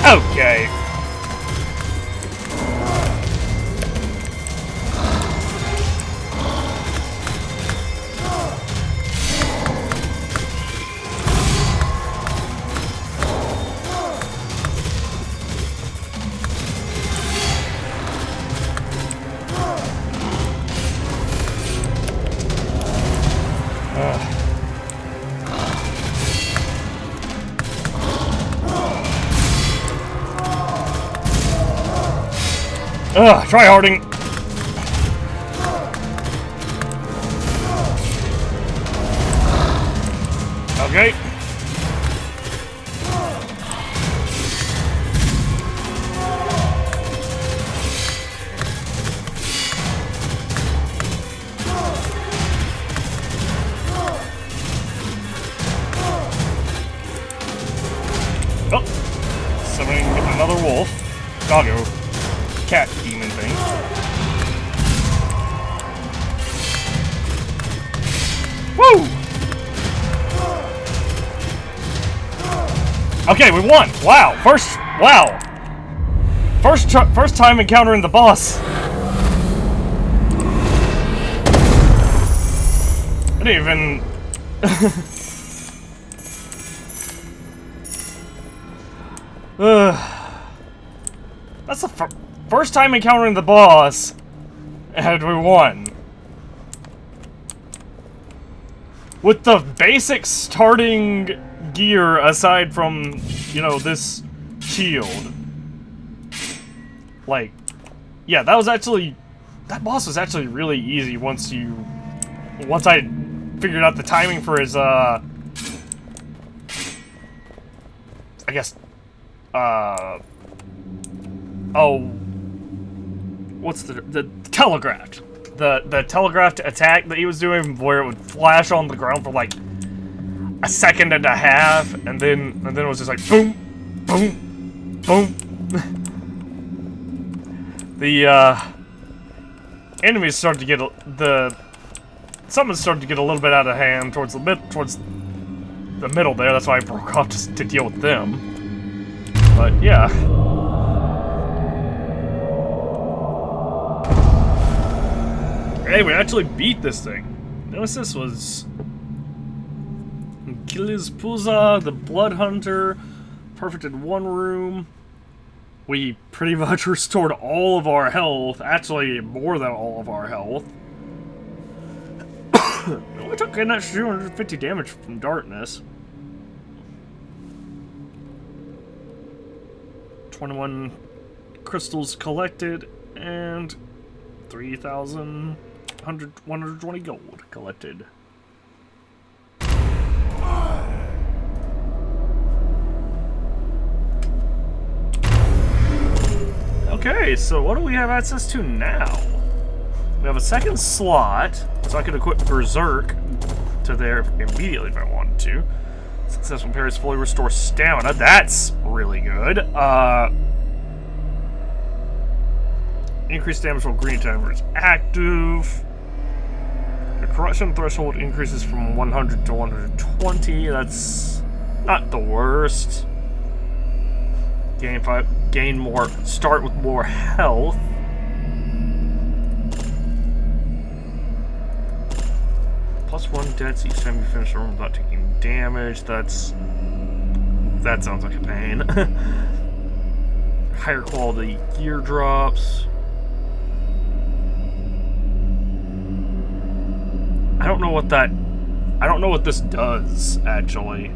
Okay. Ugh, try harding. Okay. Oh, summoning another wolf. Doggo. Cat demon thing. Woo! Okay, we won! Wow! First time encountering the boss. I didn't even... That's the first time encountering the boss, and we won. With the basic starting gear aside from, you know, this shield. Like, yeah, that boss was actually really easy once I figured out the timing for his, I guess, oh, what's the telegraphed? The telegraphed attack that he was doing, where it would flash on the ground for like a second and a half, and then it was just like boom, boom, boom. The enemies started to get something started to get a little bit out of hand towards the middle there. That's why I broke off to deal with them. But yeah. Hey, we actually beat this thing. Nemesis was Gilizpuza, the Blood Hunter, perfected one room. We pretty much restored all of our health, actually more than all of our health. We took an extra 250 damage from darkness. 21 crystals collected, and 3,120 gold collected. Okay, so what do we have access to now? We have a second slot, so I could equip Berserk to there immediately if I wanted to. Successful parries fully restore stamina. That's really good. Increased damage while green timer is active. The corruption threshold increases from 100 to 120. That's not the worst. Gain more. Start with more health. +1 deaths each time you finish a room without taking damage. That sounds like a pain. Higher quality gear drops. I don't know what this does, actually.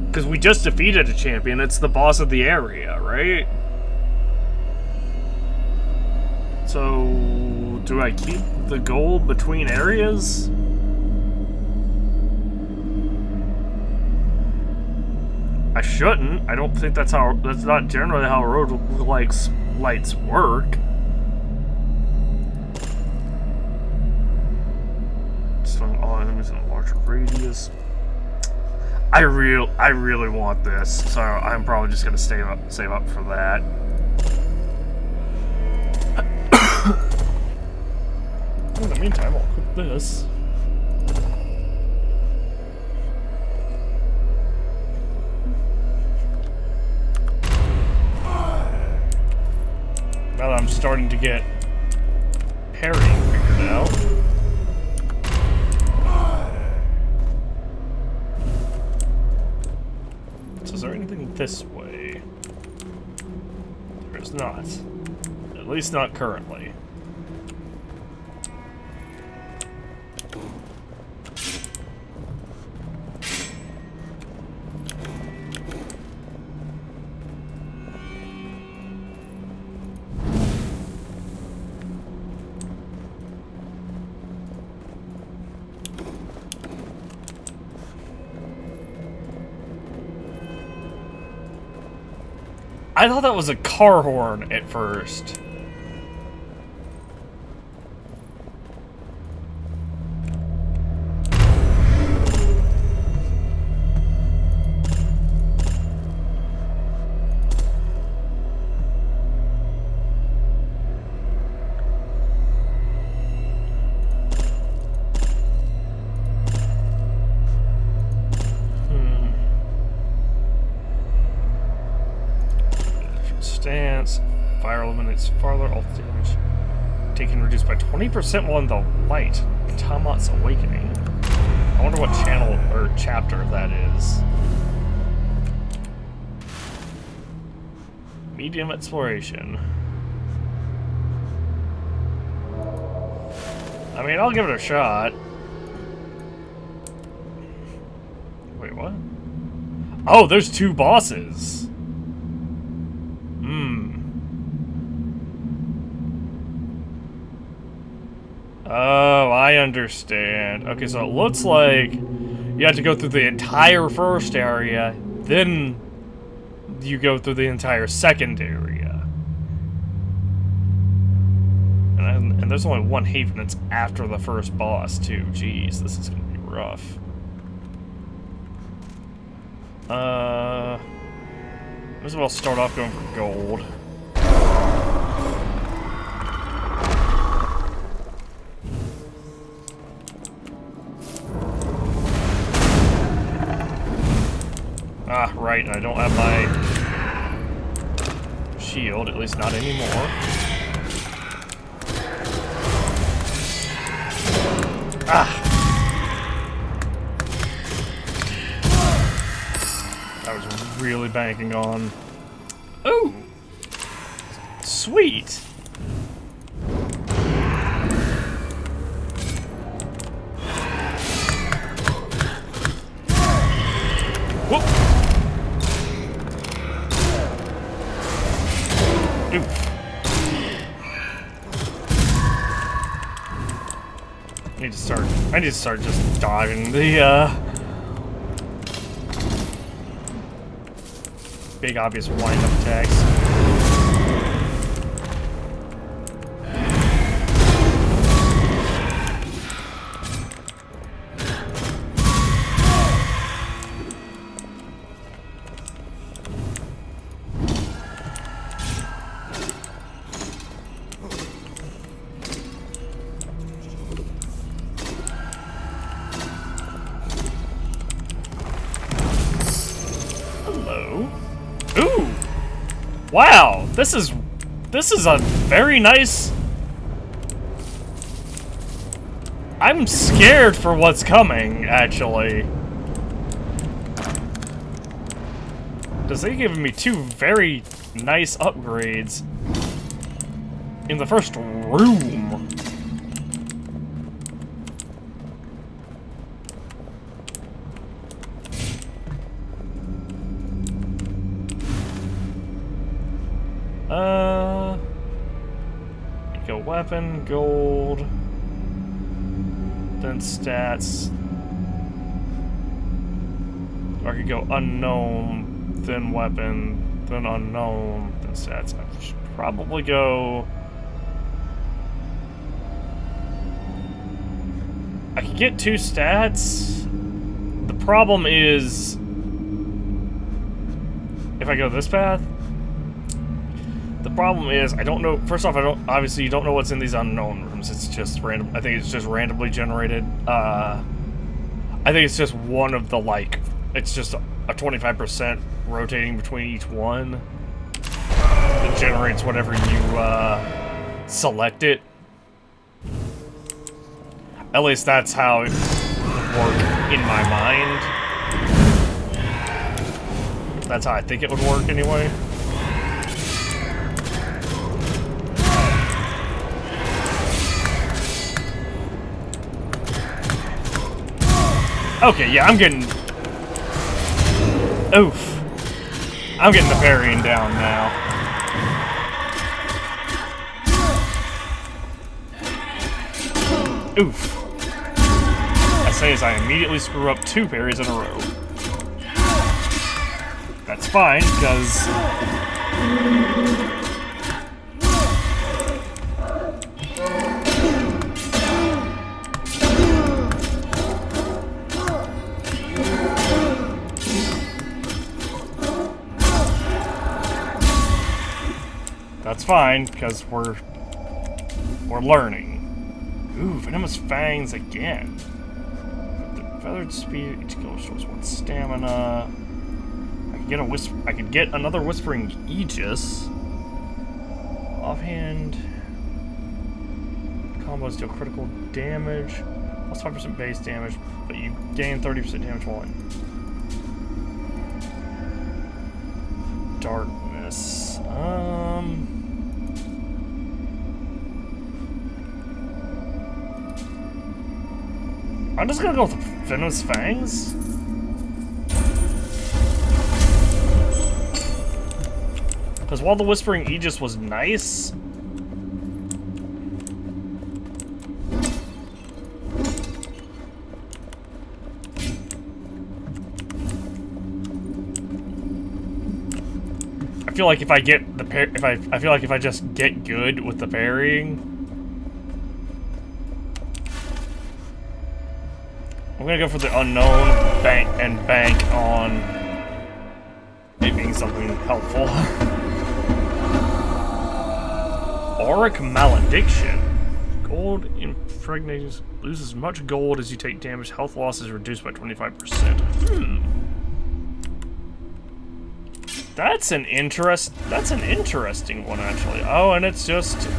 Because we just defeated a champion. It's the boss of the area, right? So, do I keep the gold between areas? I shouldn't. I don't think that's not generally how Rogue-lites work. Stun all enemies in a larger radius. I really want this, so I'm probably just gonna save up for that. In the meantime, I'll equip this. Now that I'm starting to get parrying figured out. So is there anything this way? There's not. At least not currently. I thought that was a car horn at first. Stance, fire eliminates farther, all damage taken reduced by 20% while in the light. Tamat's Awakening. I wonder what channel or chapter that is. Medium exploration. I mean, I'll give it a shot. Wait, what? Oh, there's 2 bosses. Oh, I understand. Okay, so it looks like you have to go through the entire first area, then you go through the entire second area. And there's only one haven that's after the first boss, too. Jeez, this is gonna be rough. Might as well start off going for gold. Ah, right, I don't have my shield, at least not anymore. Ah! I was really banking on. Ooh! Sweet! Whoop! I need to start just dodging the, big obvious wind-up attacks. Ooh! Wow, this is a very nice. I'm scared for what's coming, actually. Because they've given me 2 very nice upgrades in the first room. Go weapon, gold, then stats. Or I could go unknown, then weapon, then unknown, then stats. I should probably go. I could get 2 stats. The problem is if I go this path. The problem is, I don't know. First off, obviously, you don't know what's in these unknown rooms. It's just random. I think it's just randomly generated. I think it's just one of the, like, it's just a 25% rotating between each one that generates whatever you select it. At least that's how it would work in my mind. That's how I think it would work anyway. Okay, yeah, I'm getting. Oof. I'm getting the parrying down now. Oof. I say as I immediately screw up 2 parries in a row. That's fine, because That's fine, because we're learning. Ooh, venomous fangs again. The feathered speed, each kill restores 1 stamina. I could get another whispering Aegis. Offhand. Combos deal critical damage. Plus 5% base damage, but you gain 30% damage while in darkness. I'm just gonna go with Venomous Fangs. Because while the Whispering Aegis was nice, I feel like if I get the I feel like if I just get good with the parrying, I'm gonna go for the unknown bank on it being something helpful. Auric Malediction. Gold impregnates. Lose as much gold as you take damage. Health loss is reduced by 25%. That's an interesting one, actually. Oh, and it's just...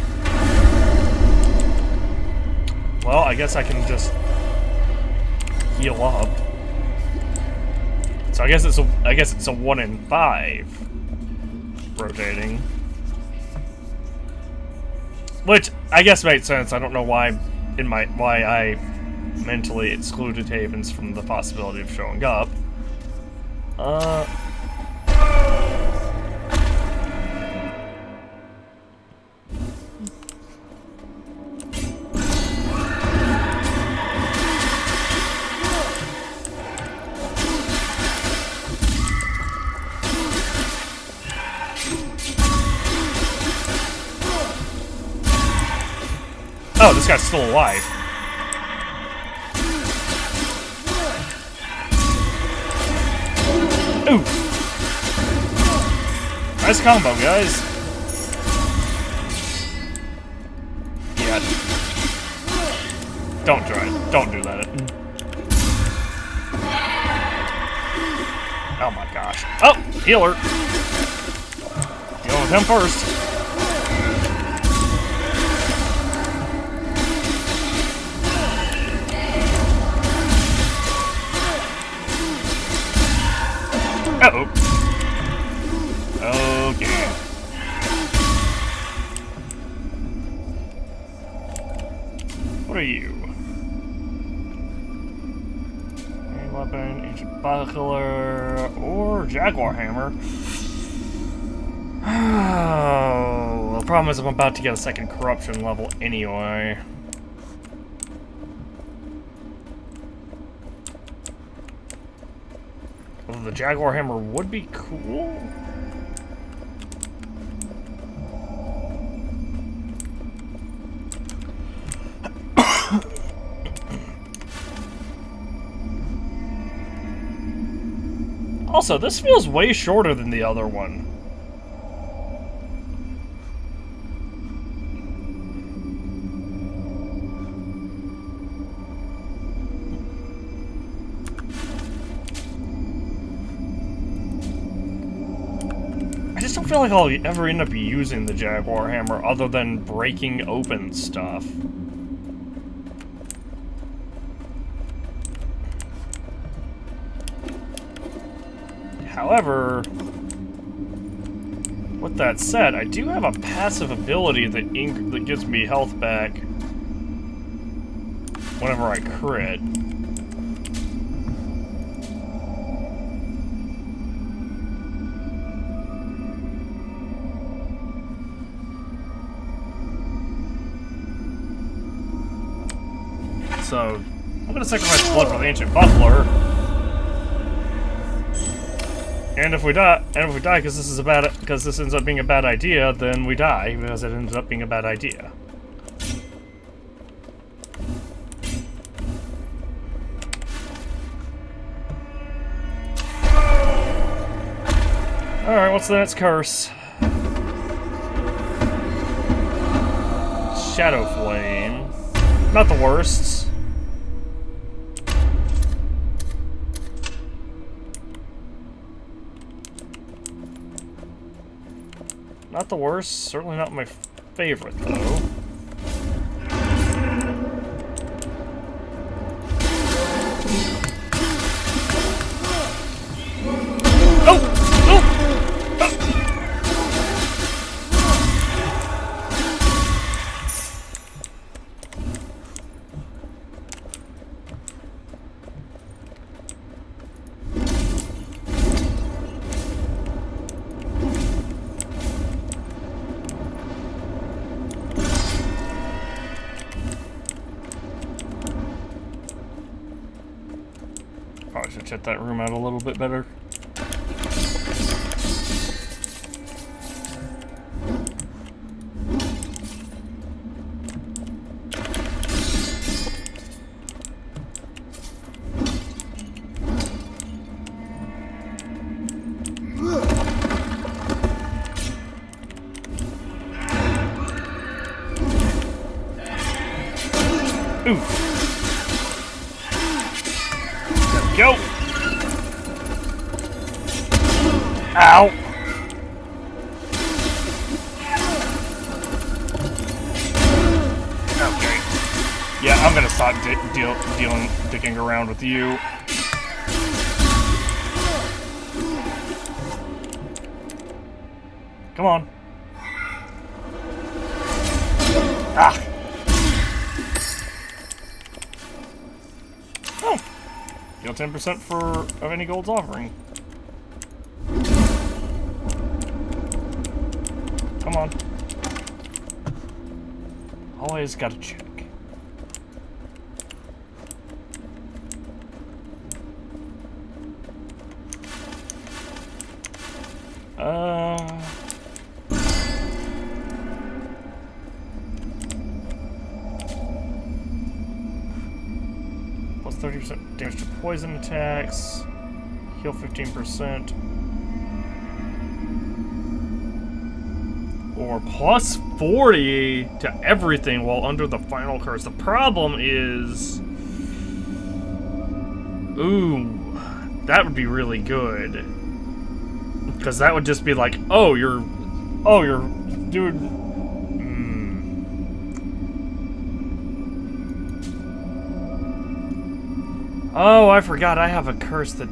Well, I guess I can just heal up. So I guess it's a 1 in 5 rotating. Which I guess makes sense. I don't know why I mentally excluded Havens from the possibility of showing up. Oh, this guy's still alive. Ooh. Nice combo, guys. Yeah. Don't try it. Don't do that. Oh my gosh. Oh, healer. Dealing with him first. Uh-oh. Okay. What are you? Main weapon, ancient buckler, or jaguar hammer. Oh, the problem is I'm about to get a second corruption level anyway. Although the jaguar hammer would be cool. Also, this feels way shorter than the other one. I just don't feel like I'll ever end up using the jaguar hammer other than breaking open stuff. However, with that said, I do have a passive ability that gives me health back whenever I crit. So, I'm gonna sacrifice blood for the ancient buckler. And if we die, because this ends up being a bad idea, then we die because it ends up being a bad idea. Alright, what's the next curse? Shadow Flame. Not the worst. Not the worst. Certainly not my favorite, though. Probably should check that room out a little bit better. Ooh. Go! Ow! Okay. Yeah, I'm gonna stop dicking around with you. Come on. Ah! Oh! Deal 10% of any gold's offering. Come on. Always gotta check. Plus 30% damage to poison attacks. Heal 15%. Or plus 40 to everything while under the final curse. The problem is... Ooh, that would be really good. Because that would just be like, oh, you're dude. Oh, I forgot I have a curse that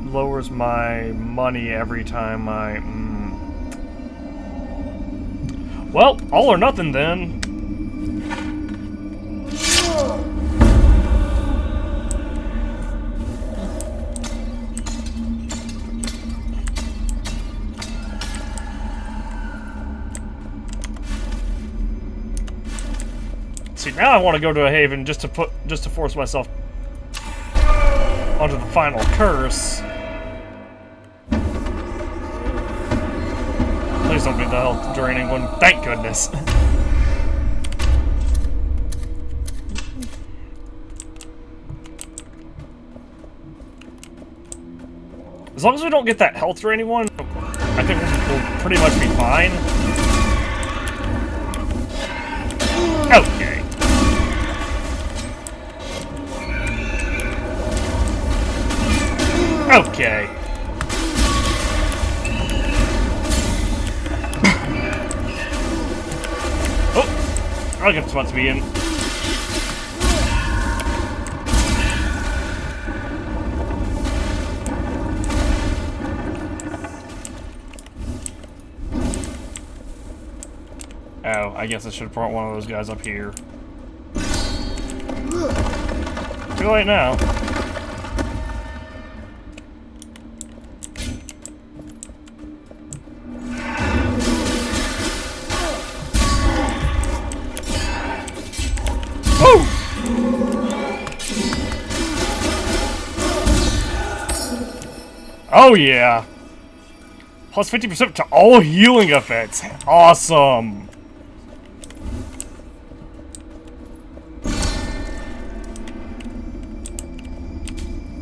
lowers my money every time I... Well, all or nothing then. See, now I want to go to a haven just to force myself onto the final curse. Please don't be the health draining one. Thank goodness. As long as we don't get that health draining one, I think we'll pretty much be fine. Okay. Okay. Oh! I'll get the spot to be in. Oh, I guess I should have brought one of those guys up here. Too late now. Oh yeah! Plus 50% to all healing effects. Awesome.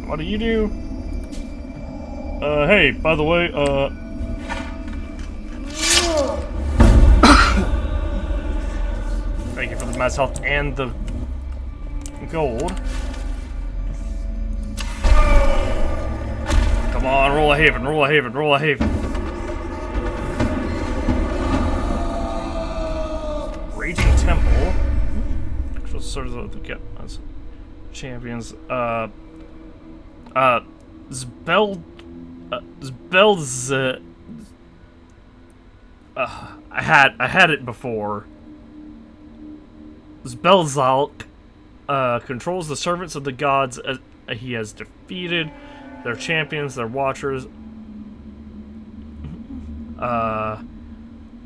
What do you do? Hey, by the way, thank you for the mass health and the gold. Come on, roll a haven, roll a haven, roll a haven. Raging Temple. Actual sort of the get champions. I had it before. Zbelzalk controls the servants of the gods he has defeated, their champions, their watchers,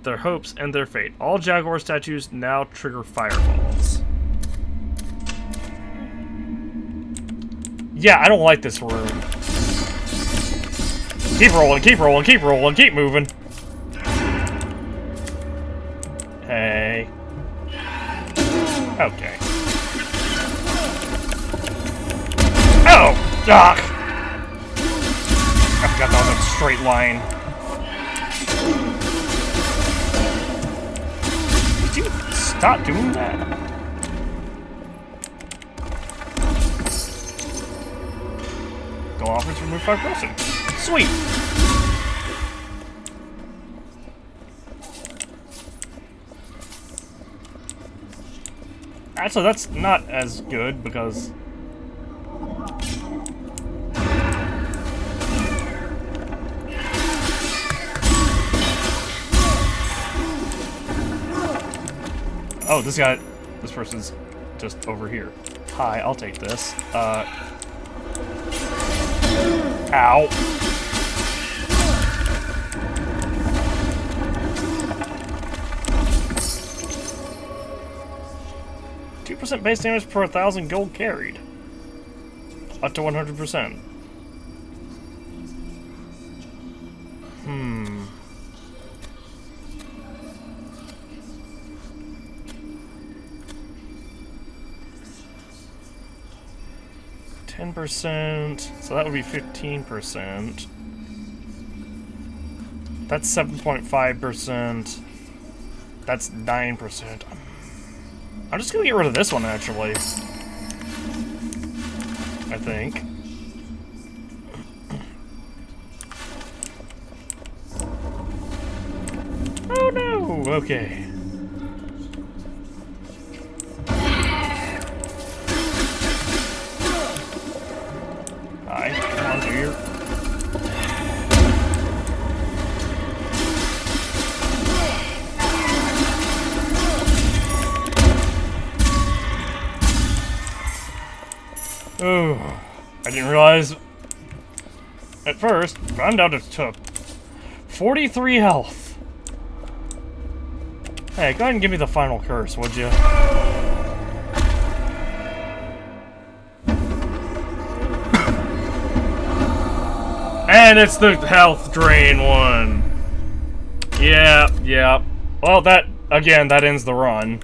their hopes, and their fate. All Jaguar statues now trigger fireballs. Yeah, I don't like this room. Keep rolling, keep rolling, keep rolling, keep moving. Hey. Okay. Oh! Ugh! I forgot that was a straight line. Did you stop doing that? Go offense, remove 5%. Sweet! Actually, that's not as good because... Oh, this person's just over here. Hi, I'll take this. Ow. 2% base damage per 1,000 gold carried. Up to 100%. 10%, so that would be 15%. That's 7.5%. That's 9%. I'm just gonna get rid of this one, actually. I think. Oh no! Okay. Hi, come on here. Oh, I didn't realize at first, but I'm down to 43 health. Hey, go ahead and give me the final curse, would you? And it's the health drain one. Yeah, yeah. Well, that, again, that ends the run.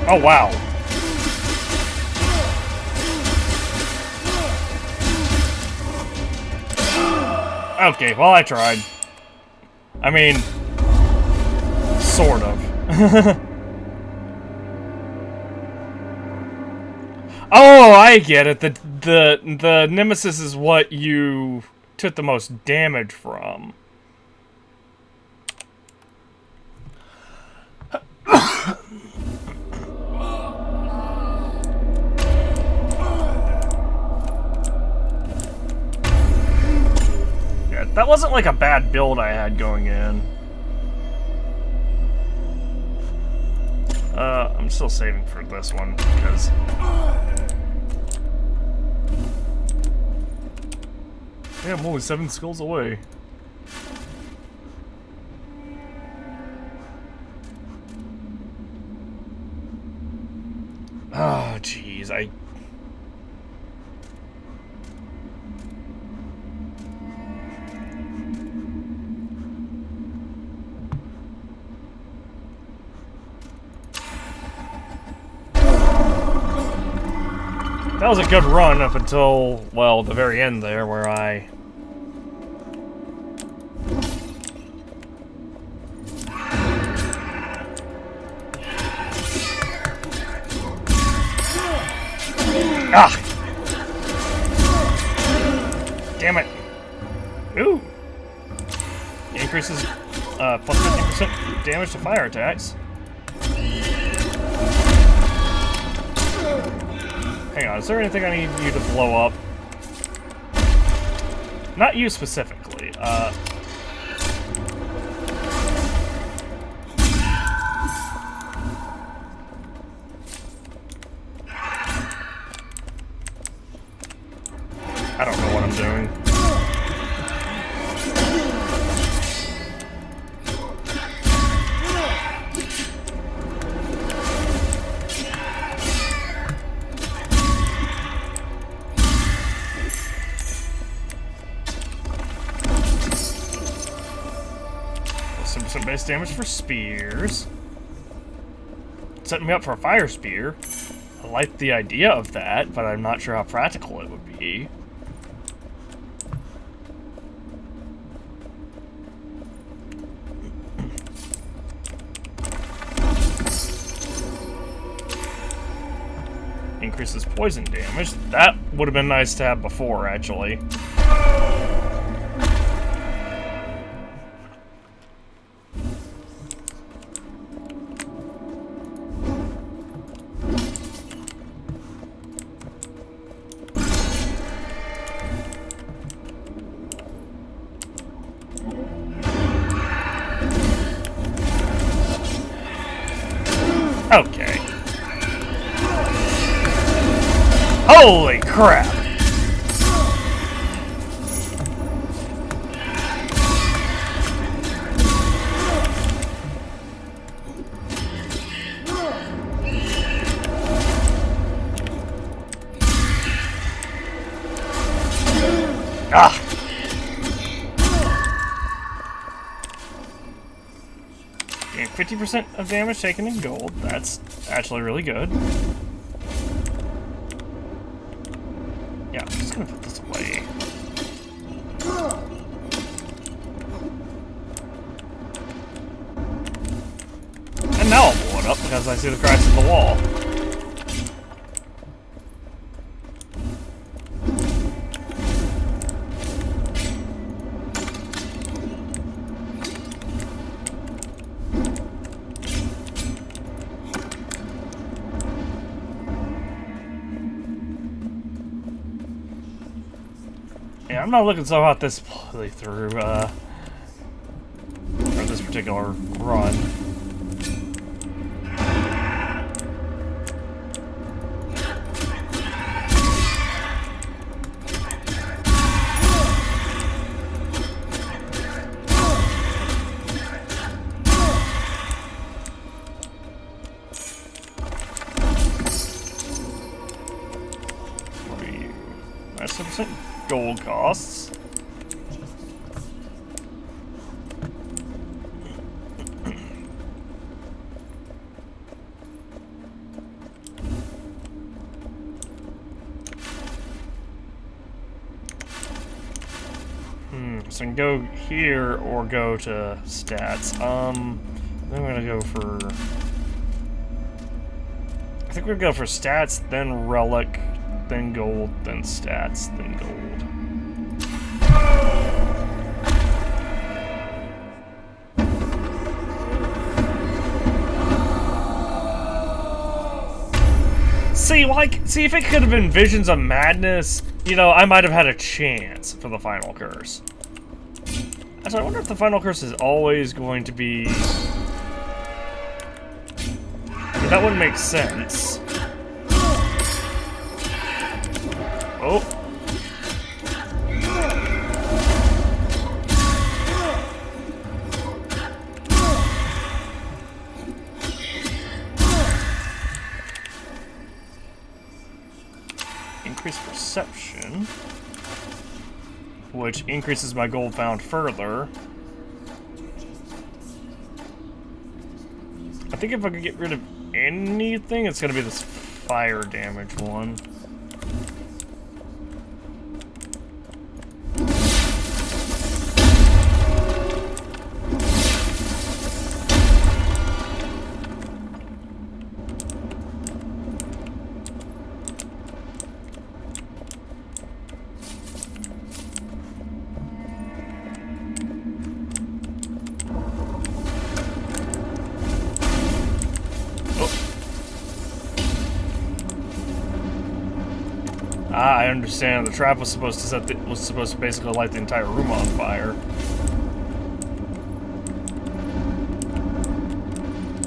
Oh, wow. Okay, well, I tried. I mean, sort of. Oh, I get it. The Nemesis is what you took the most damage from. That wasn't like a bad build I had going in. I'm still saving for this one because yeah, I'm only 7 skulls away. Oh, jeez, That was a good run up until, well, the very end there, where I... Ah! Damn it. Ooh! It increases plus 50% damage to fire attacks. Hang on, is there anything I need you to blow up? Not you specifically. I don't know what I'm doing. Some base damage for spears. Setting me up for a fire spear. I like the idea of that, but I'm not sure how practical it would be. Increases poison damage. That would have been nice to have before, actually. Okay. Holy crap! Ah! Gain 50% of damage taken in gold. That's actually really good. Yeah, I'm just gonna put this away. And now I'll blow it up because I see the cracks in the wall. Yeah, I'm not looking so hot this playthrough, or this particular run. That's 7% gold costs. So I can go here or go to stats. I'm gonna go for... I think we're gonna go for stats, then relic, then gold, then stats, then gold. See, if it could have been Visions of Madness, you know, I might have had a chance for the final curse. Actually, I wonder if the final curse is always going to be... I mean, that wouldn't make sense. Oh. increase perception, which increases my gold found further. I think if I could get rid of anything, it's gonna be this fire damage one. Ah, I understand. The trap was supposed to basically light the entire room on fire.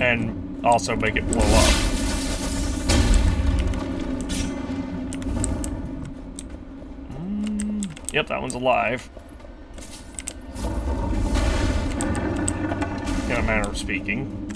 And also make it blow up. Yep, that one's alive. In a manner of speaking.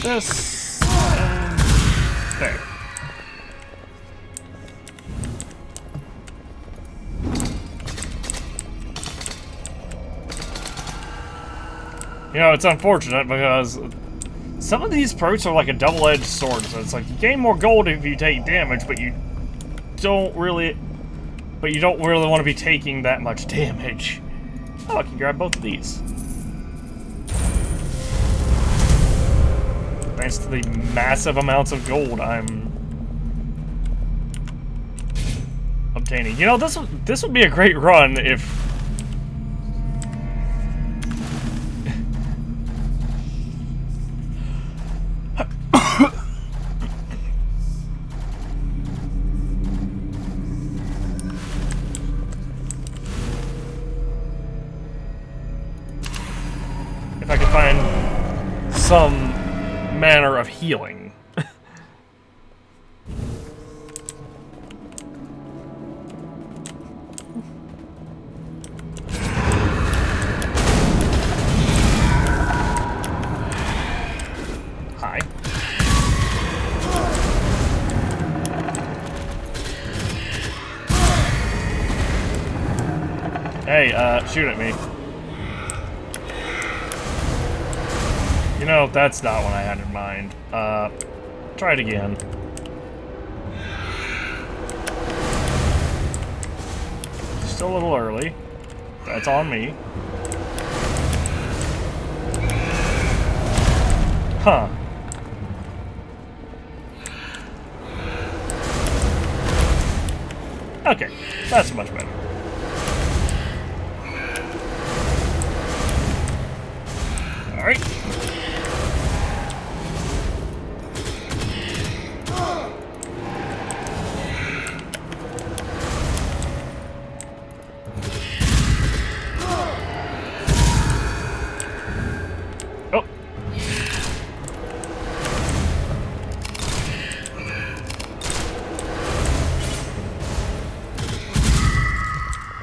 This and there. You know, it's unfortunate because some of these perks are like a double-edged sword. So it's like you gain more gold if you take damage, but you don't really want to be taking that much damage. Oh, I can grab both of these. Thanks to the massive amounts of gold I'm obtaining. You know, this would be a great run if if I could find some manner of healing. Hi. Hey, shoot at me. You know, that's not what I had in mind. Try it again. Still a little early. That's on me. Huh. Okay, that's much better. Alright.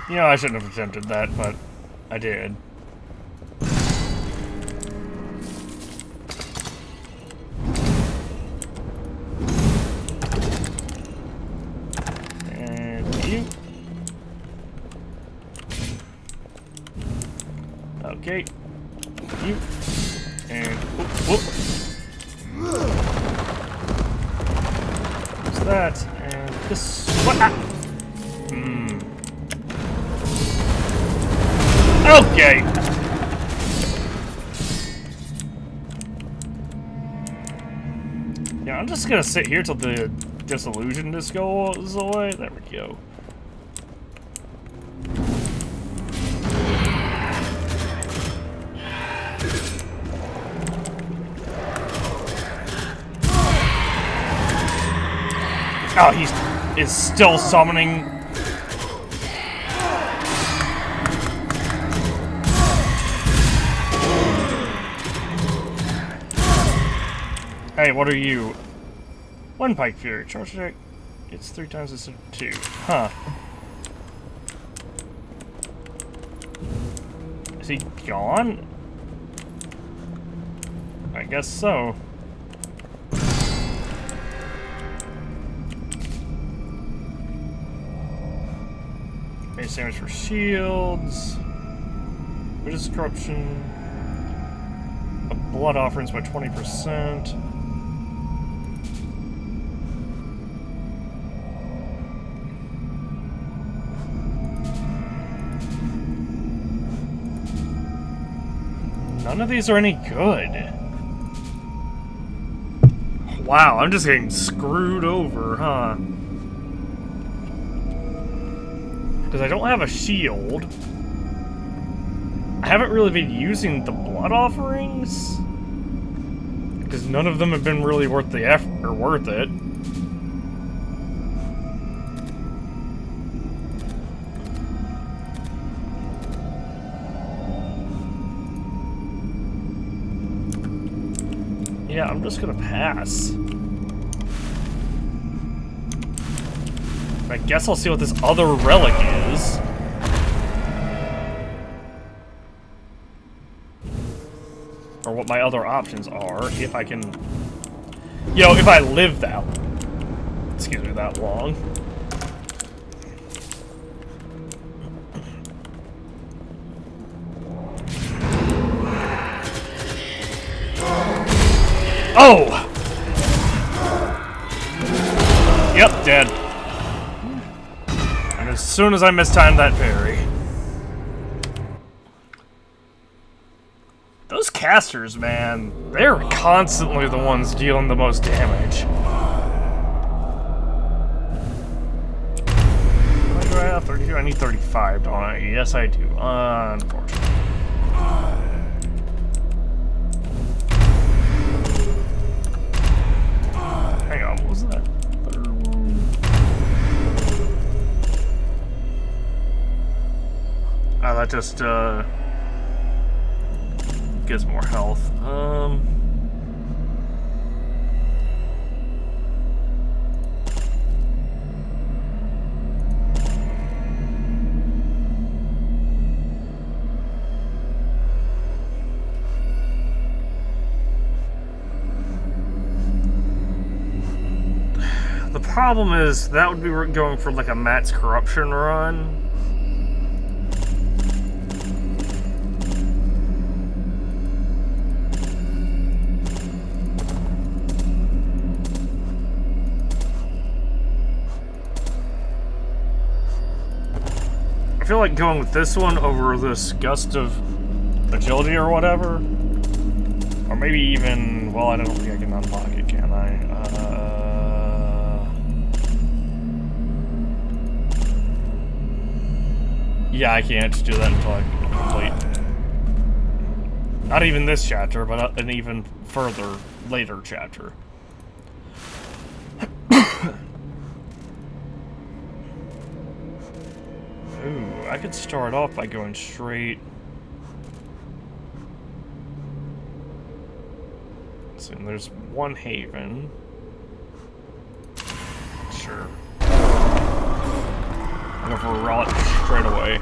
You know, I shouldn't have attempted that, but I did. And you. Okay. You. And whoop, whoop. that, and this. What? Okay. Yeah, I'm just gonna sit here till the disillusion just goes away. There we go. Oh, he is still summoning. Hey, what are you? One Pike Fury. Charge attack. It's 3 times instead of 2. Huh. Is he gone? I guess so. Base damage for shields. Reduce corruption. Blood offerings by 20%. None of these are any good. Wow, I'm just getting screwed over, huh? Because I don't have a shield. I haven't really been using the blood offerings. Because none of them have been really worth the effort, or worth it. Yeah, I'm just gonna pass. I guess I'll see what this other relic is. Or what my other options are, if I can... You know, if I live that... Excuse me, that long. Oh! Yep, dead. And as soon as I mistimed that parry. Those casters, man, they're constantly the ones dealing the most damage. What do I have? 32? I need 35, don't I? Yes, I do. Unfortunately. Hang on, what was that? Third one? Oh, that just, gives more health. The problem is that would be going for like a Matt's Corruption run. I feel like going with this one over this Gust of Agility or whatever. Or maybe even, well, I don't think I can unlock it, can I? Yeah, I can't do that until I complete. Not even this chapter, but an even further, later chapter. Ooh, I could start off by going straight. Let's see, there's one haven. Sure. I'm going for a relic straight away.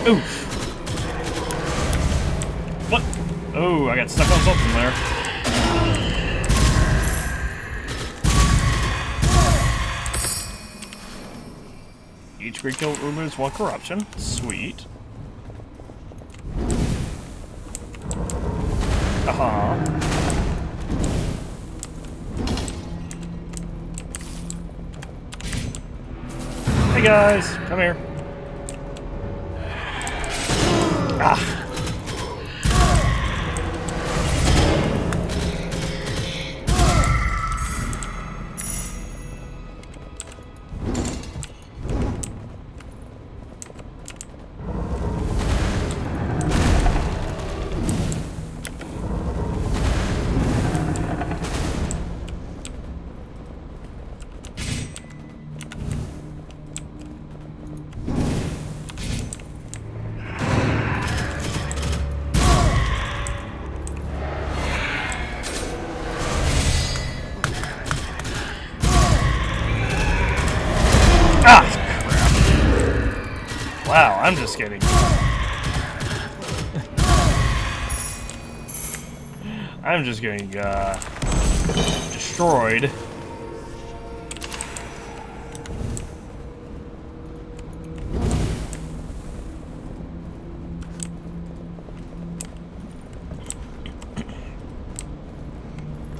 Oof. I got stuck on something there. Each great kill removes 1 corruption. Sweet. Hey guys, come here. Ah. Ah, crap. Wow, I'm just kidding. I'm just getting destroyed.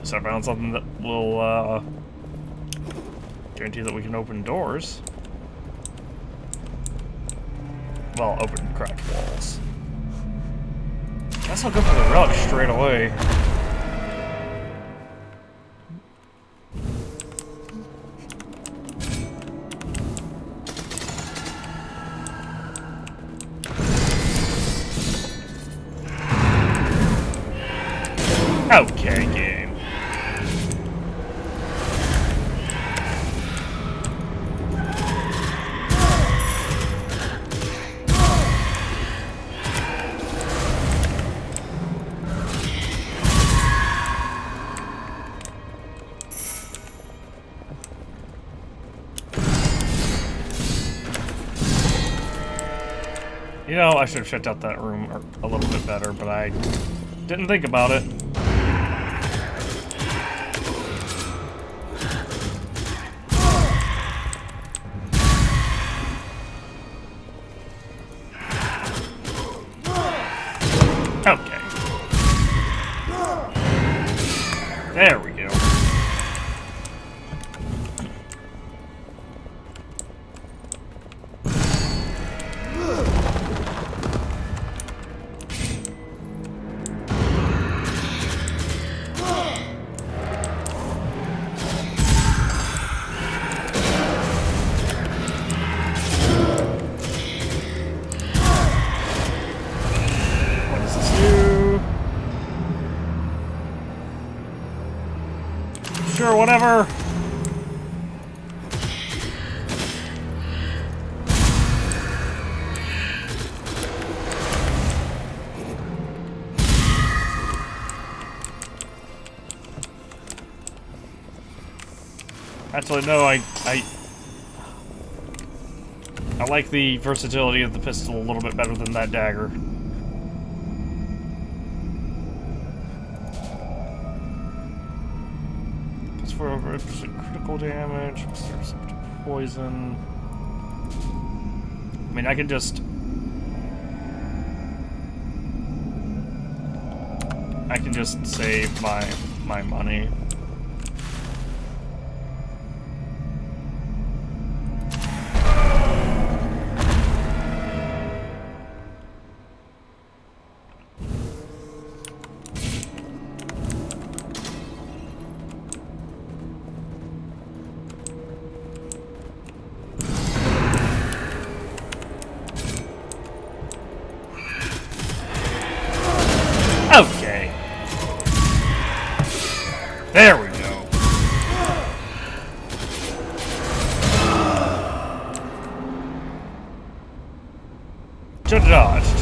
So I found something that will guarantee that we can open doors. Well, open cracked walls. Guess I'll go for the relic straight away. Okay, game. You know, I should have checked out that room a little bit better, but I didn't think about it. Okay. There we go. Sure, whatever. Actually, no, I like the versatility of the pistol a little bit better than that dagger. For over 8% critical damage, poison. I mean, I can just save my money. Okay. There we go. Should have dodged.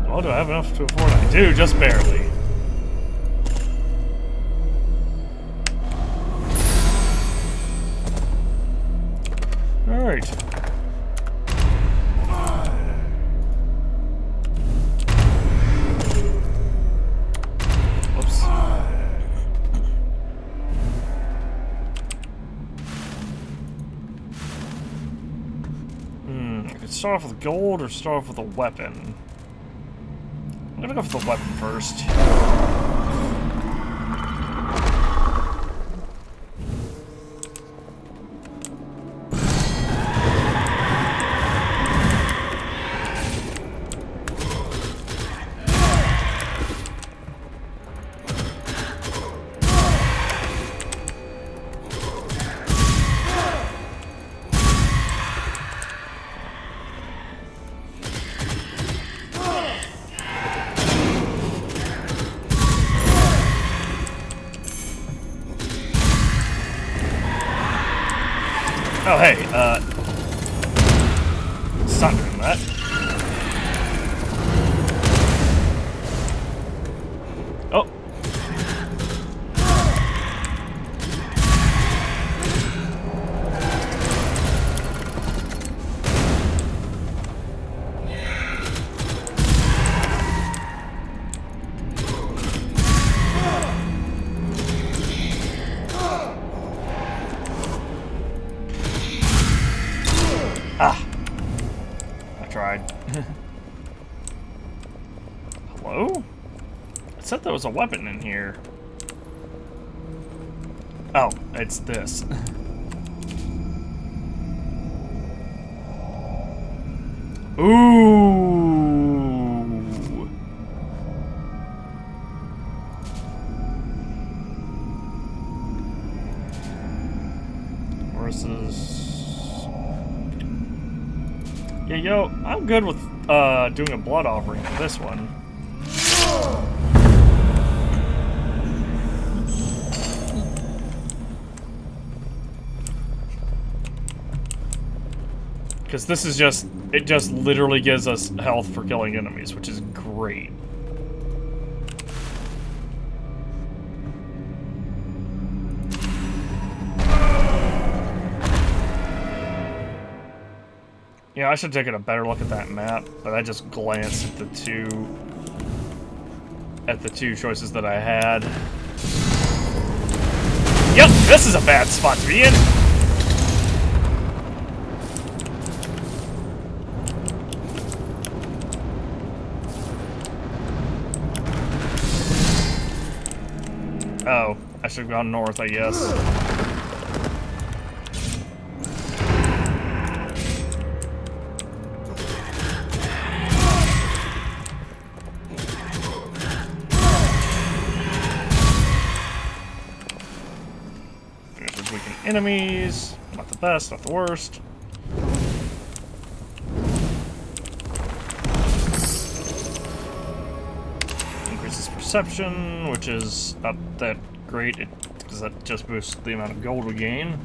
Well, do I have enough to afford? I do, just barely. start off with gold or start off with a weapon? I'm gonna go for the weapon first. Oh, hey, stop doing that. Oh. Ah. I tried. Hello? It said there was a weapon in here. Oh, it's this. Ooh. Versus... Yeah, yo, I'm good with doing a blood offering for this one. Because this is just, it just literally gives us health for killing enemies, which is great. Yeah, I should have taken a better look at that map, but I just glanced at the two choices that I had. Yep, this is a bad spot to be in. Oh, I should have gone north, I guess. Enemies, not the best, not the worst. Increases perception, which is not that great because that just boosts the amount of gold we gain.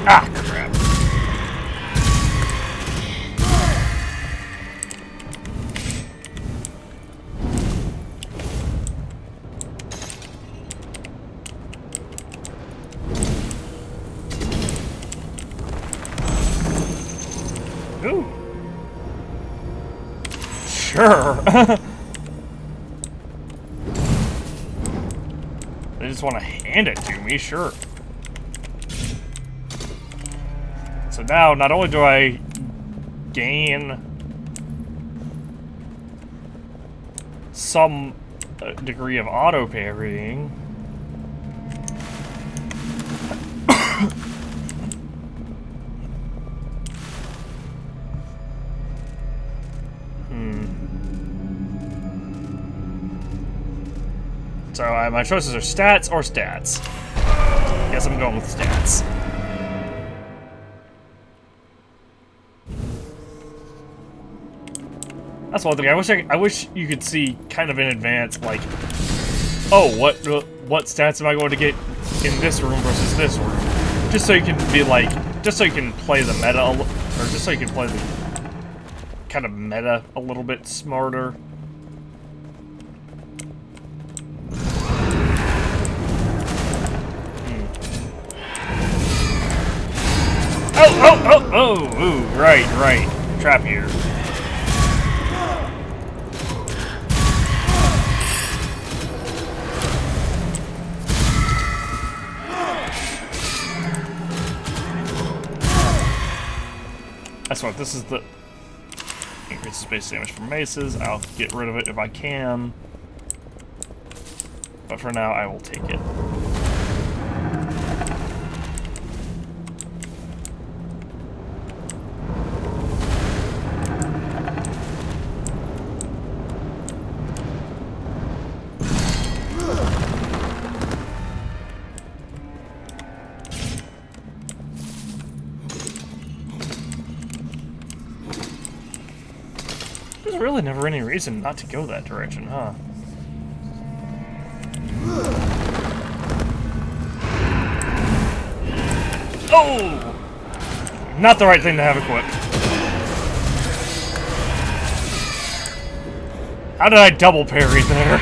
Ah, crap. Ooh. Sure. They just want to hand it to me, sure. So now, not only do I gain some degree of auto parrying, So my choices are stats or stats. Guess I'm going with stats. That's one thing. I wish you could see kind of in advance, like, oh, what stats am I going to get in this room versus this room? Just so you can be like, just so you can play the meta, or just so you can play the kind of meta a little bit smarter. Oh, ooh, right, trap here. That's what, this is the... Increases base damage from maces. I'll get rid of it if I can. But for now, I will take it. There's really never any reason not to go that direction, huh? Oh! Not the right thing to have equipped. How did I double parry there?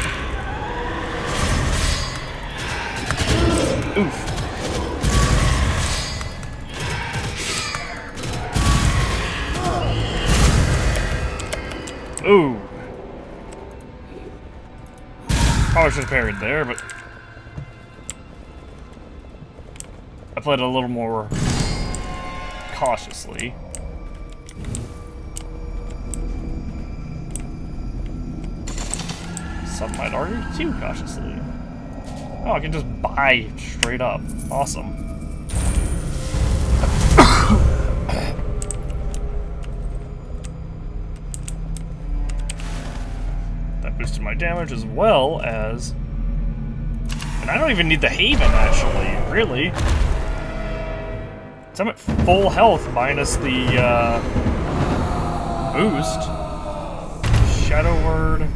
Oof. Ooh. Probably should have parried there, but I played a little more cautiously. Some might argue too cautiously. Oh, I can just buy straight up. Awesome. Boosted my damage as well as... And I don't even need the Haven, actually, really. So I'm at full health minus the boost. Shadow Word.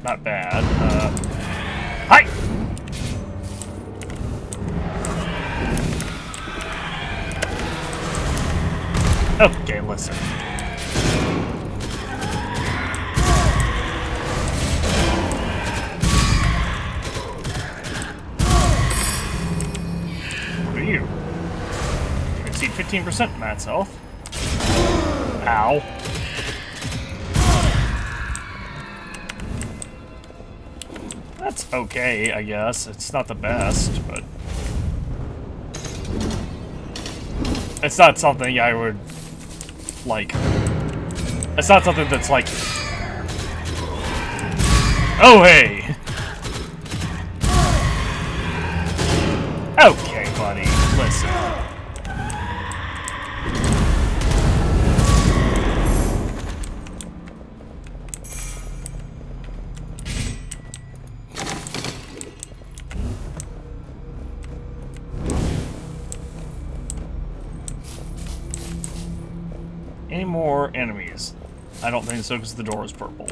Not bad. Hi! Okay, listen. What are you? You exceed 15% max health. Ow. That's okay, I guess. It's not the best, but... It's not something I would... like... It's not something that's like... Oh, hey! Okay, buddy. Listen. Any more enemies? I don't think so because the door is purple.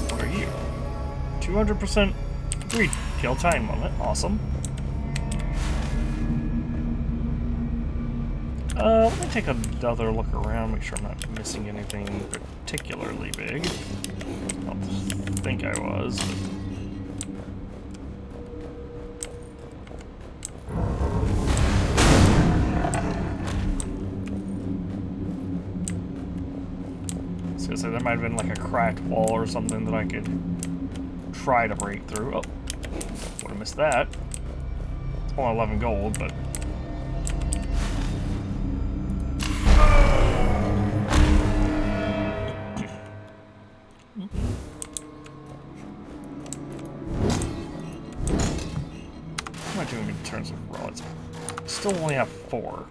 What are you? 200% agreed kill time limit. Awesome. Let me take another look around, make sure I'm not missing anything particularly big. I don't think I was, but... I was gonna say there might have been like a cracked wall or something that I could try to break through. Oh, would have missed that. It's only 11 gold, but... What am I doing in terms of rods? Still only have 4.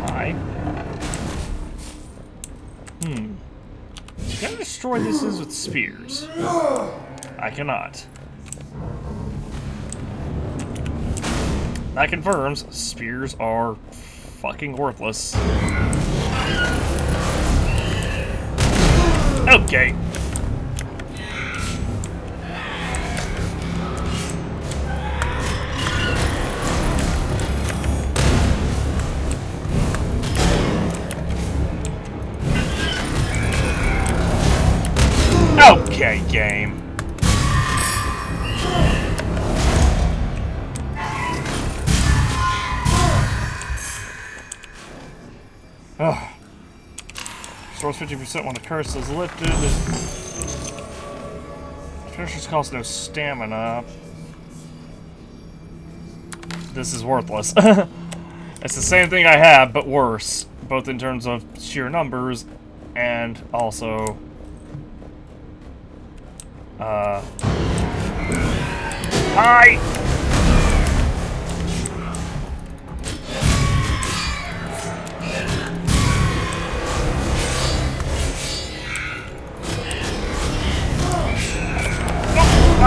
Hi. Can I destroy these with spears? I cannot. That confirms spears are fucking worthless. Okay. Okay, game. Ugh. Restores 50% when the curse is lifted. Finishers cost no stamina. This is worthless. It's the same thing I have, but worse. Both in terms of sheer numbers and also... Hi!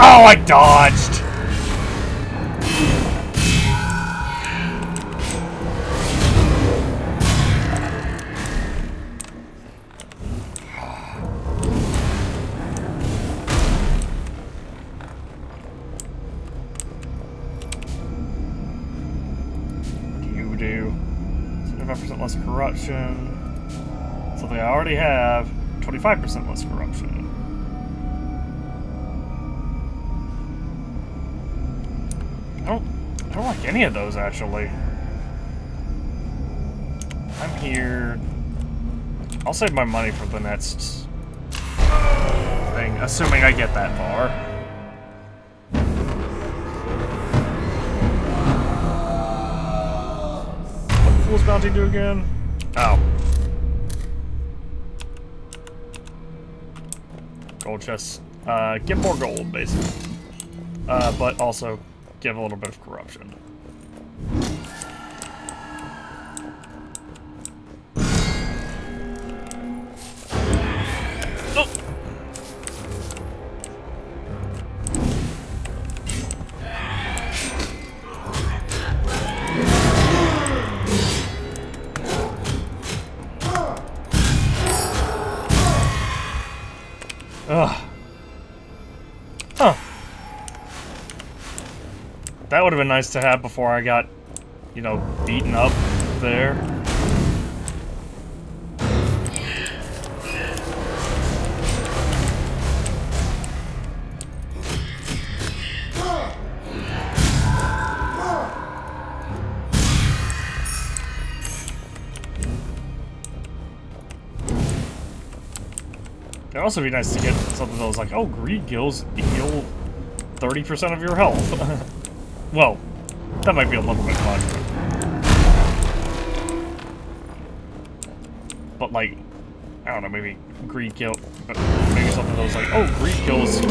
Oh, I dodged! What do you do? 75% less corruption. Something I already have. 25% less corruption. I don't like any of those, actually. I'm here. I'll save my money for the next thing, assuming I get that far. What did Fool's Bounty do again? Oh. Gold chest. Get more gold, basically. But also give a little bit of corruption. Ugh. Huh. That would have been nice to have before I got, you know, beaten up there. It'd also be nice to get something that was like, oh, greed gills heal 30% of your health. Well, that might be a little bit much. But like, I don't know, maybe greed kill, but maybe something that was like, oh, greed kills.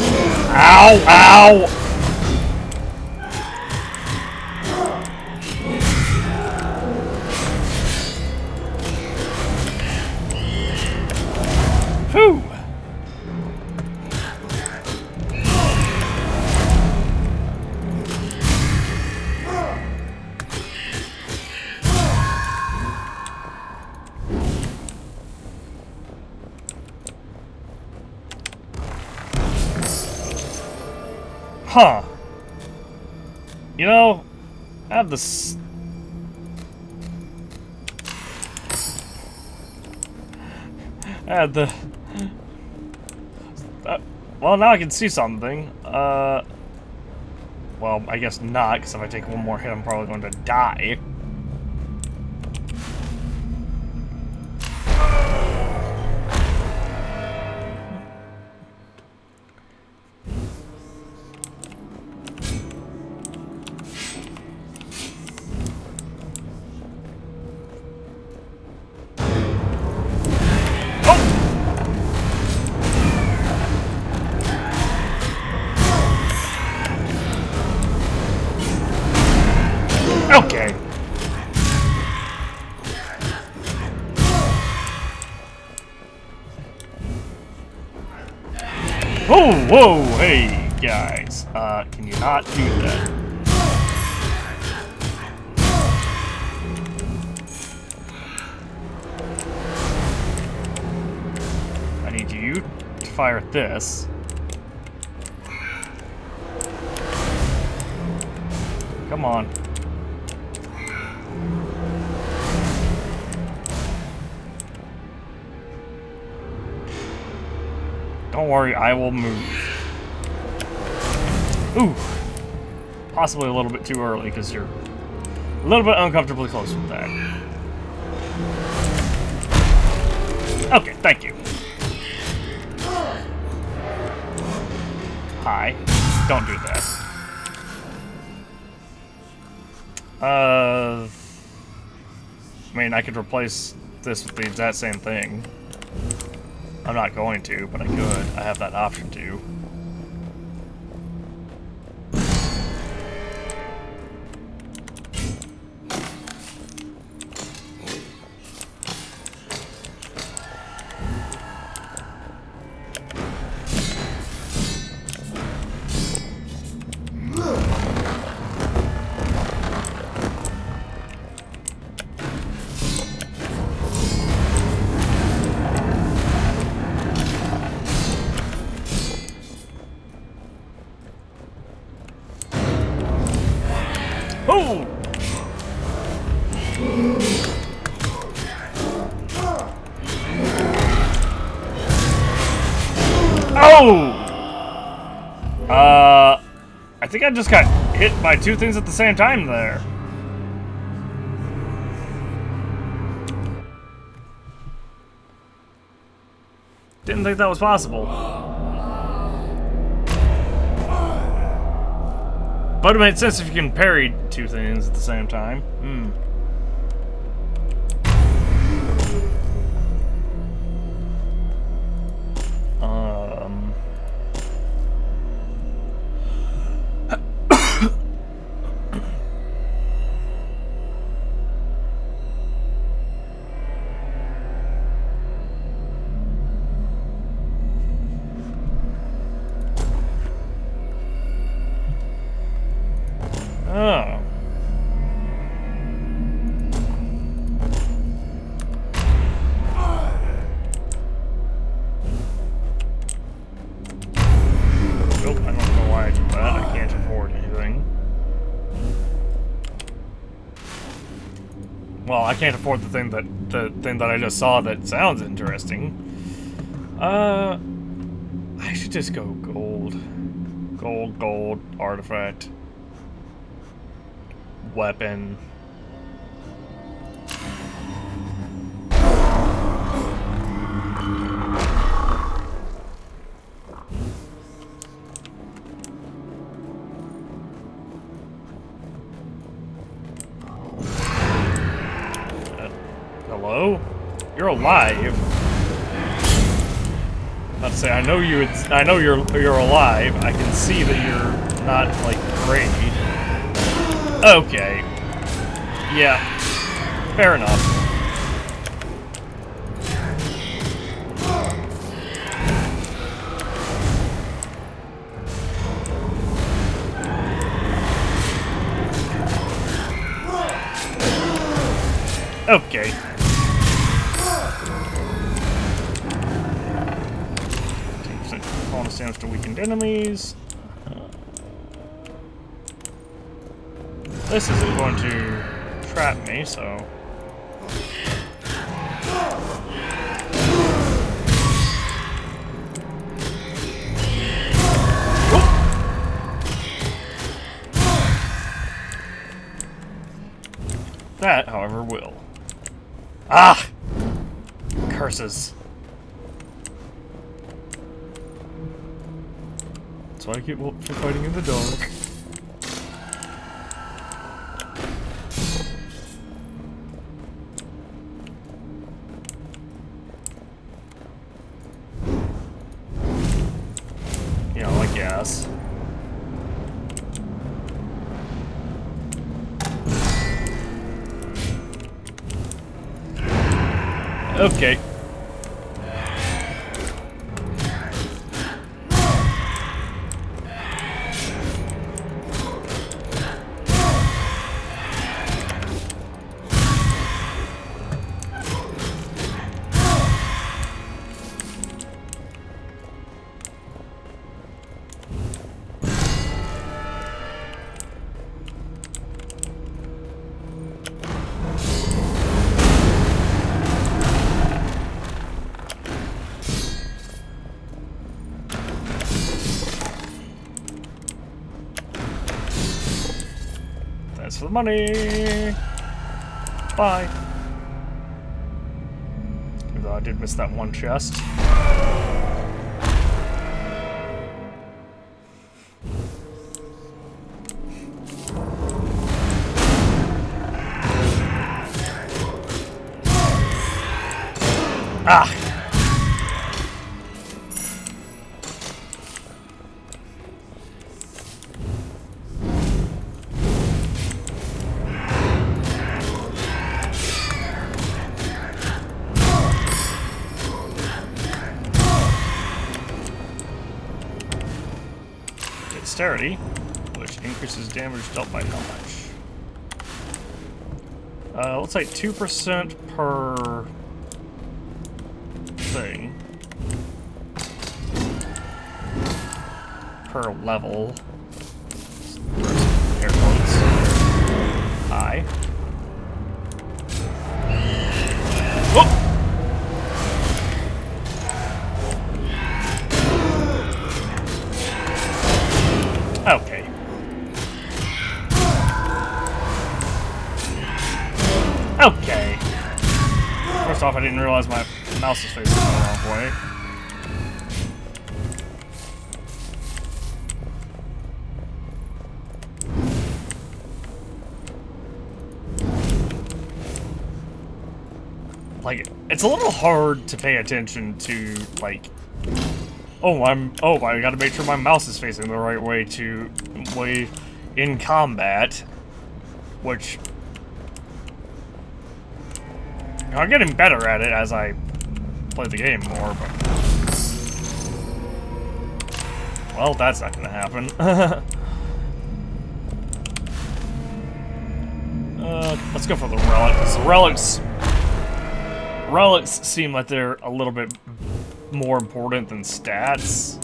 Ow! Ow! Whew! Huh. You know, I have this... I had the... well, now I can see something. Well, I guess not, because if I take one more hit, I'm probably going to die. Okay. Whoa, whoa, hey, guys. Can you not do that? I need you to fire at this. Come on. Don't worry, I will move. Ooh. Possibly a little bit too early, because you're a little bit uncomfortably close with that. Okay, thank you. Hi. Don't do that. I mean, I could replace this with the exact same thing. I'm not going to, but I could. I have that option to. Oh! Oh! I think I just got hit by two things at the same time there. Didn't think that was possible. But it made sense if you can parry two things at the same time. Oh. Nope, I don't know why I did that. I can't afford anything. Well, I can't afford the thing that I just saw that sounds interesting. I should just go gold. Gold, artifact. Weapon. Hello? You're alive. Not to say I know you. I know you're alive. I can see that you're not like great. Okay. Yeah. Fair enough. Okay. Bonus damage to weakened enemies. This isn't going to trap me, so... That, however, will. Ah! Curses. That's why I keep fighting in the dark. You know, I guess. Okay. the money. Bye. Even though I did miss that one chest. Ah! Dexterity, which increases damage dealt by how much? Let's say 2% per thing. Per level. Air quotes. High. Whoa! Okay. Okay. First off, I didn't realize my mouse is facing the wrong way. Like, it's a little hard to pay attention to, like, I gotta make sure my mouse is facing the right way in combat, which I'm getting better at it as I play the game more, but well, that's not gonna happen. Let's go for the relics. Relics seem like they're a little bit more important than stats.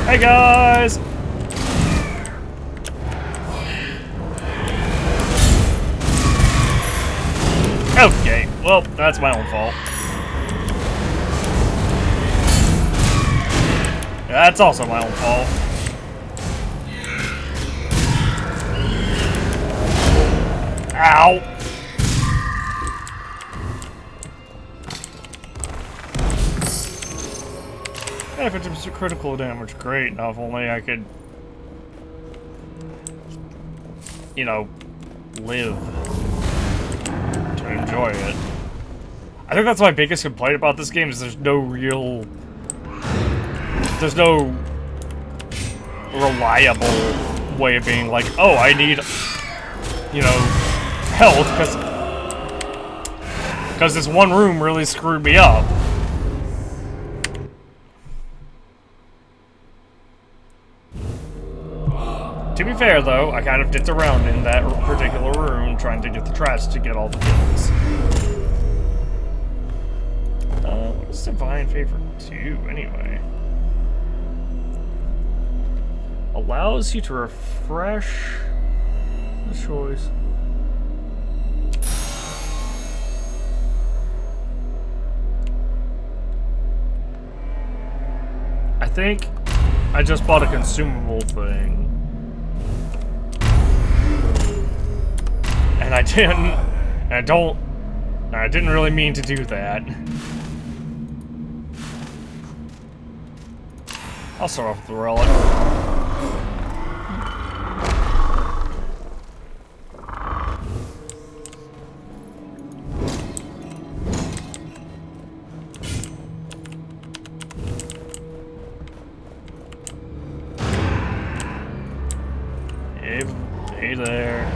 Hey guys! Okay, well, that's my own fault. That's also my own fault. Ow! Yeah, if it's critical damage, great. Now, if only I could, you know, live to enjoy it. I think that's my biggest complaint about this game is there's no reliable way of being like, oh, I need, you know, health because this one room really screwed me up. To be fair, though, I kind of dipped around in that particular room trying to get the trash to get all the kills. What is Divine Favor 2, anyway? Allows you to refresh the choice. I think I just bought a consumable thing. And I didn't really mean to do that. I'll start off with the relic. Hey there.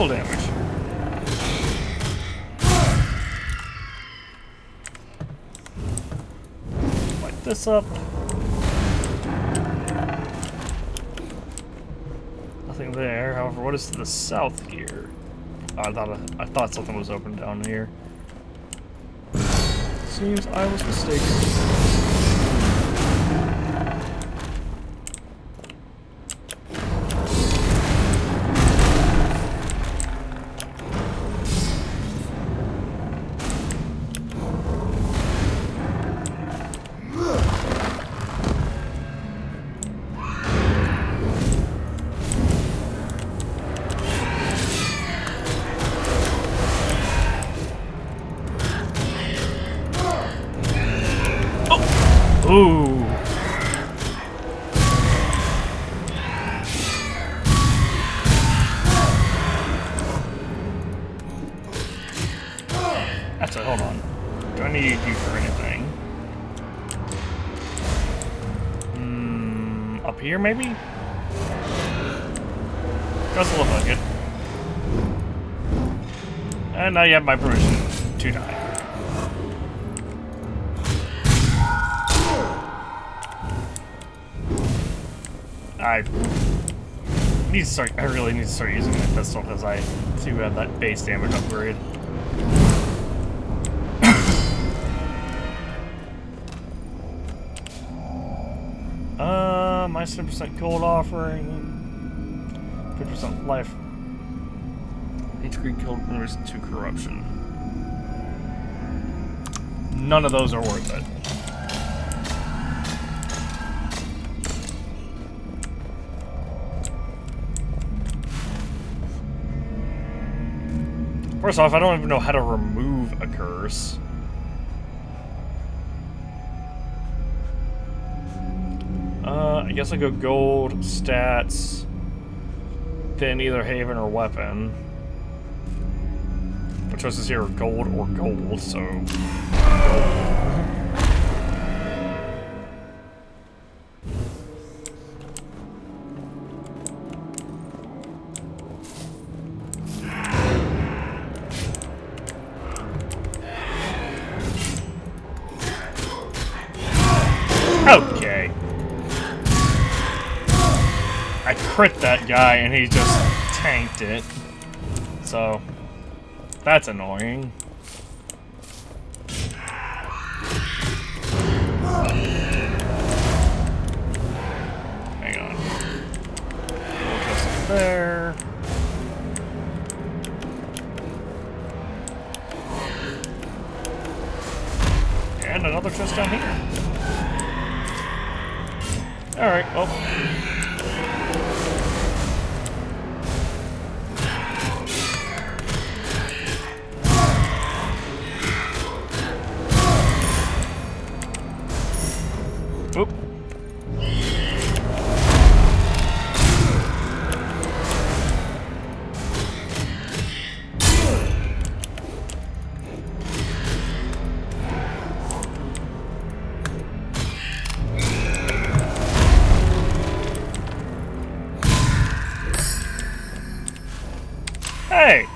missile damage. Light this up. Nothing there. However, what is to the south here? Oh, I thought something was open down here. Seems I was mistaken. Ooh. Actually, hold on. Do I need you for anything? Up here, maybe? Doesn't look like it. And now you have my permission to die. I really need to start using my pistol because I do have that base damage upgrade. My 7% gold offering, 50% life. Each greed killed moves to corruption. None of those are worth it. First off, I don't even know how to remove a curse. I guess I go gold, stats, then either haven or weapon. The choices here are gold or gold, so gold. Okay. I crit that guy and he just tanked it. So, that's annoying. Hang on. We'll just there. And another chest down here. Alright, well. Oop. Hey!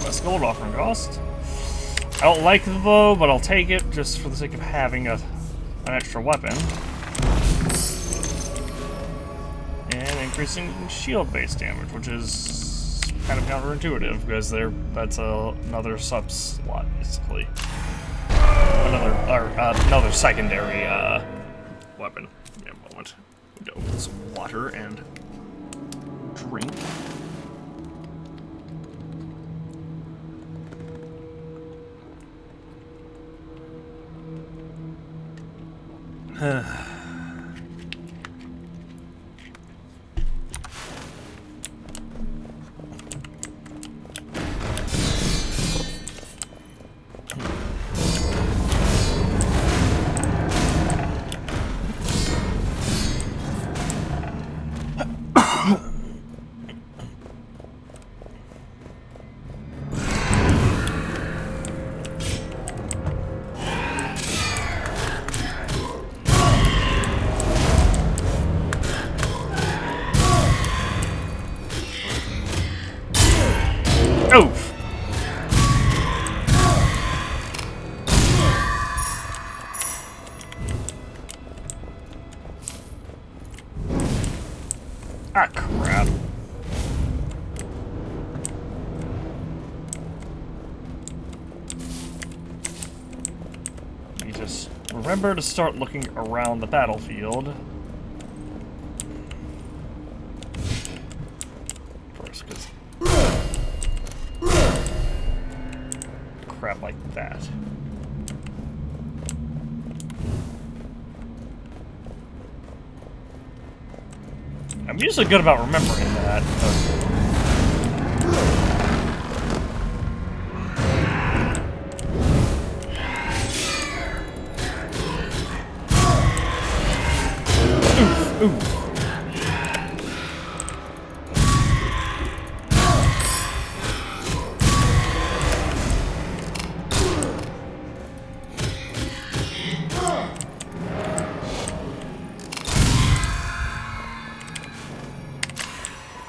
Less gold offering cost. I don't like the bow, but I'll take it just for the sake of having an extra weapon. And increasing shield base damage, which is kind of counterintuitive because that's another sub slot basically. Another secondary weapon. In a moment. Go with some water and drink. Ah, crap. You just remember to start looking around the battlefield. First, because crap like that. I'm usually good about remembering that, but... Ooh.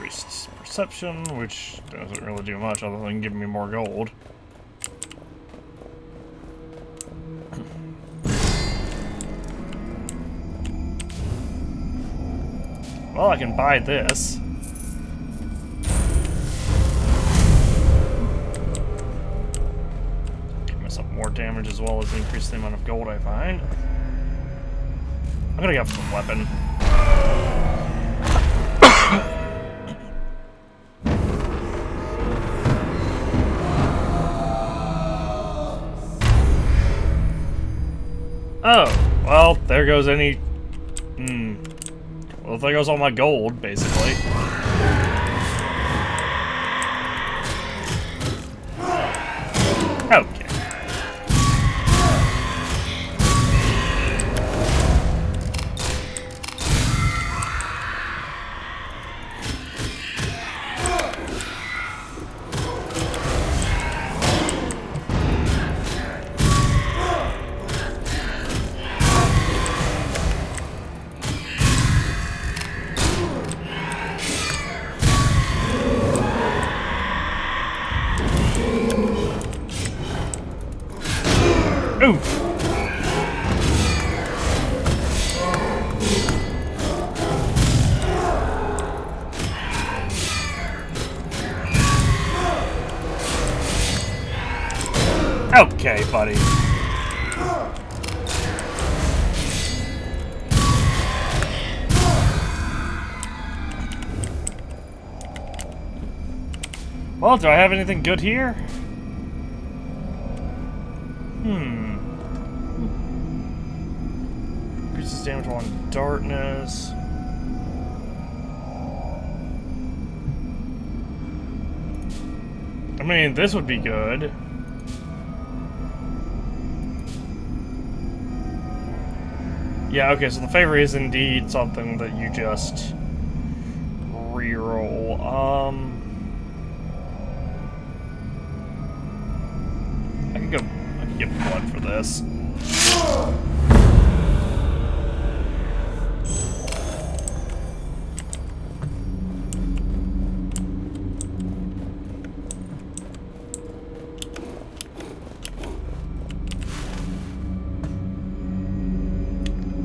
Increased perception, which doesn't really do much other than give me more gold. Well, I can buy this. Give myself more damage as well as increase the amount of gold I find. I'm gonna go for some weapon. Oh, well, there goes any... Well, there goes all my gold, basically. Okay. Oof. Okay, buddy. Well, do I have anything good here? Increases damage while in darkness. I mean, this would be good. Yeah, okay, so the favor is indeed something that you just reroll. I could get blood for this.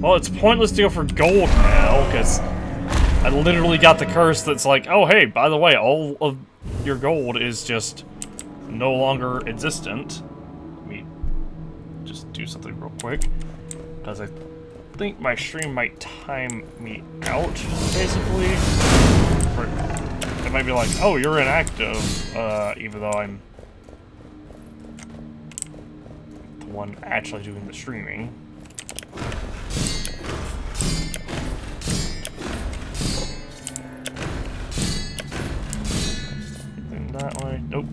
Well, it's pointless to go for gold now, because I literally got the curse that's like, oh hey, by the way, all of your gold is just no longer existent. Let me just do something real quick, because I think my stream might time me out, basically. It might be like, oh, you're inactive, even though I'm the one actually doing the streaming. That way. Nope.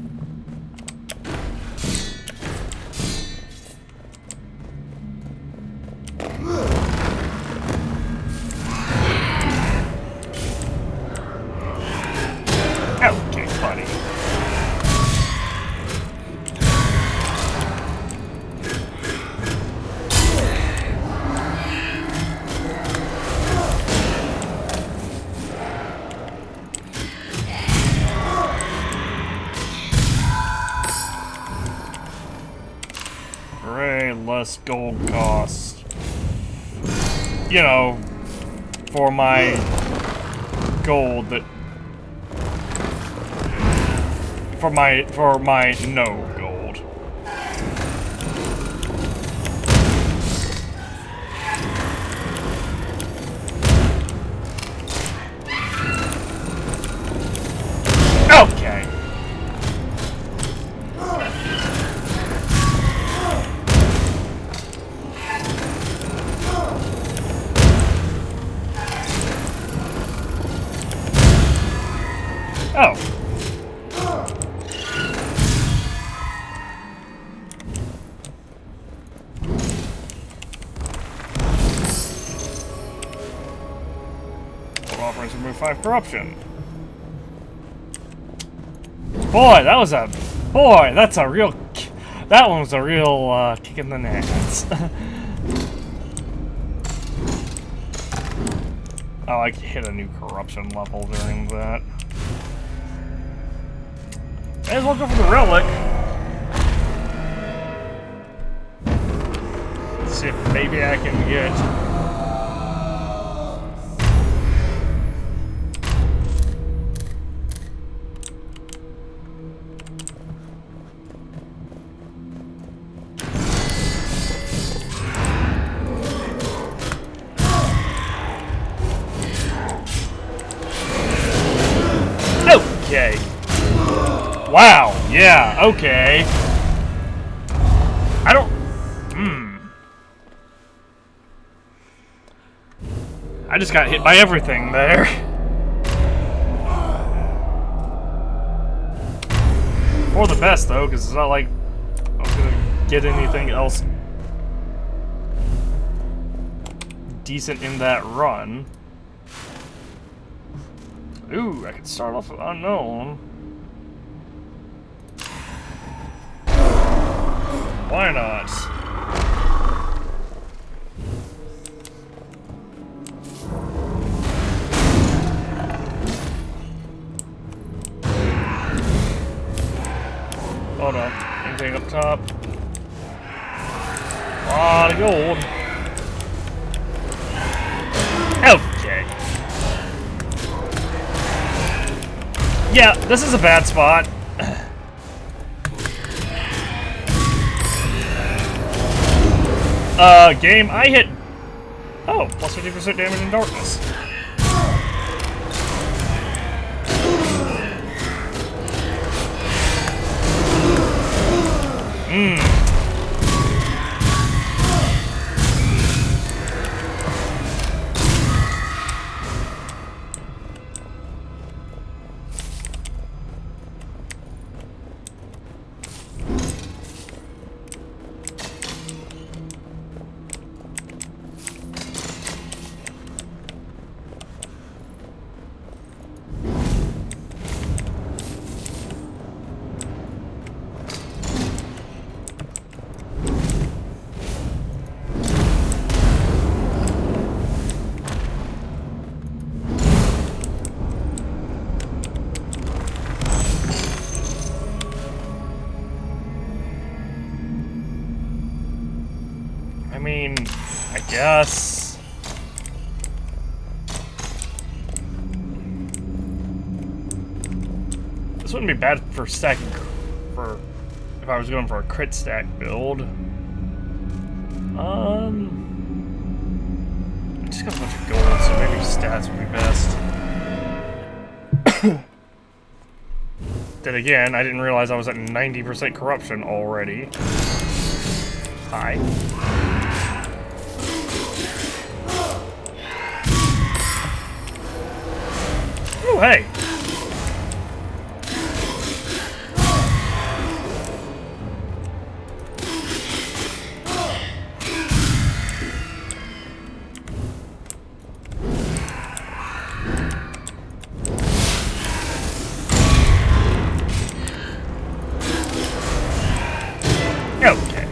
Okay, buddy. Less gold cost. You know, for my gold that for my no gold. Okay. Oh. Offerings remove 5 corruption. Boy, that was a... Boy, that's a real... That one was a real kick in the nuts. I like to hit a new corruption level during that. May as well go for the relic. Let's see if maybe I can get... Okay. Wow. Yeah. Okay. I don't... I just got hit by everything there. For the best, though, because it's not like I'm gonna get anything else decent in that run. Ooh, I could start off with unknown. Why not? Hold on. Anything up top? A lot of gold. Okay. Yeah, this is a bad spot. Game, I hit... Oh, plus 50% damage in darkness. I mean, I guess. This wouldn't be bad for stacking for if I was going for a crit stack build. I just got a bunch of gold, so maybe stats would be best. Then again, I didn't realize I was at 90% corruption already. Hi. Oh, hey! Okay.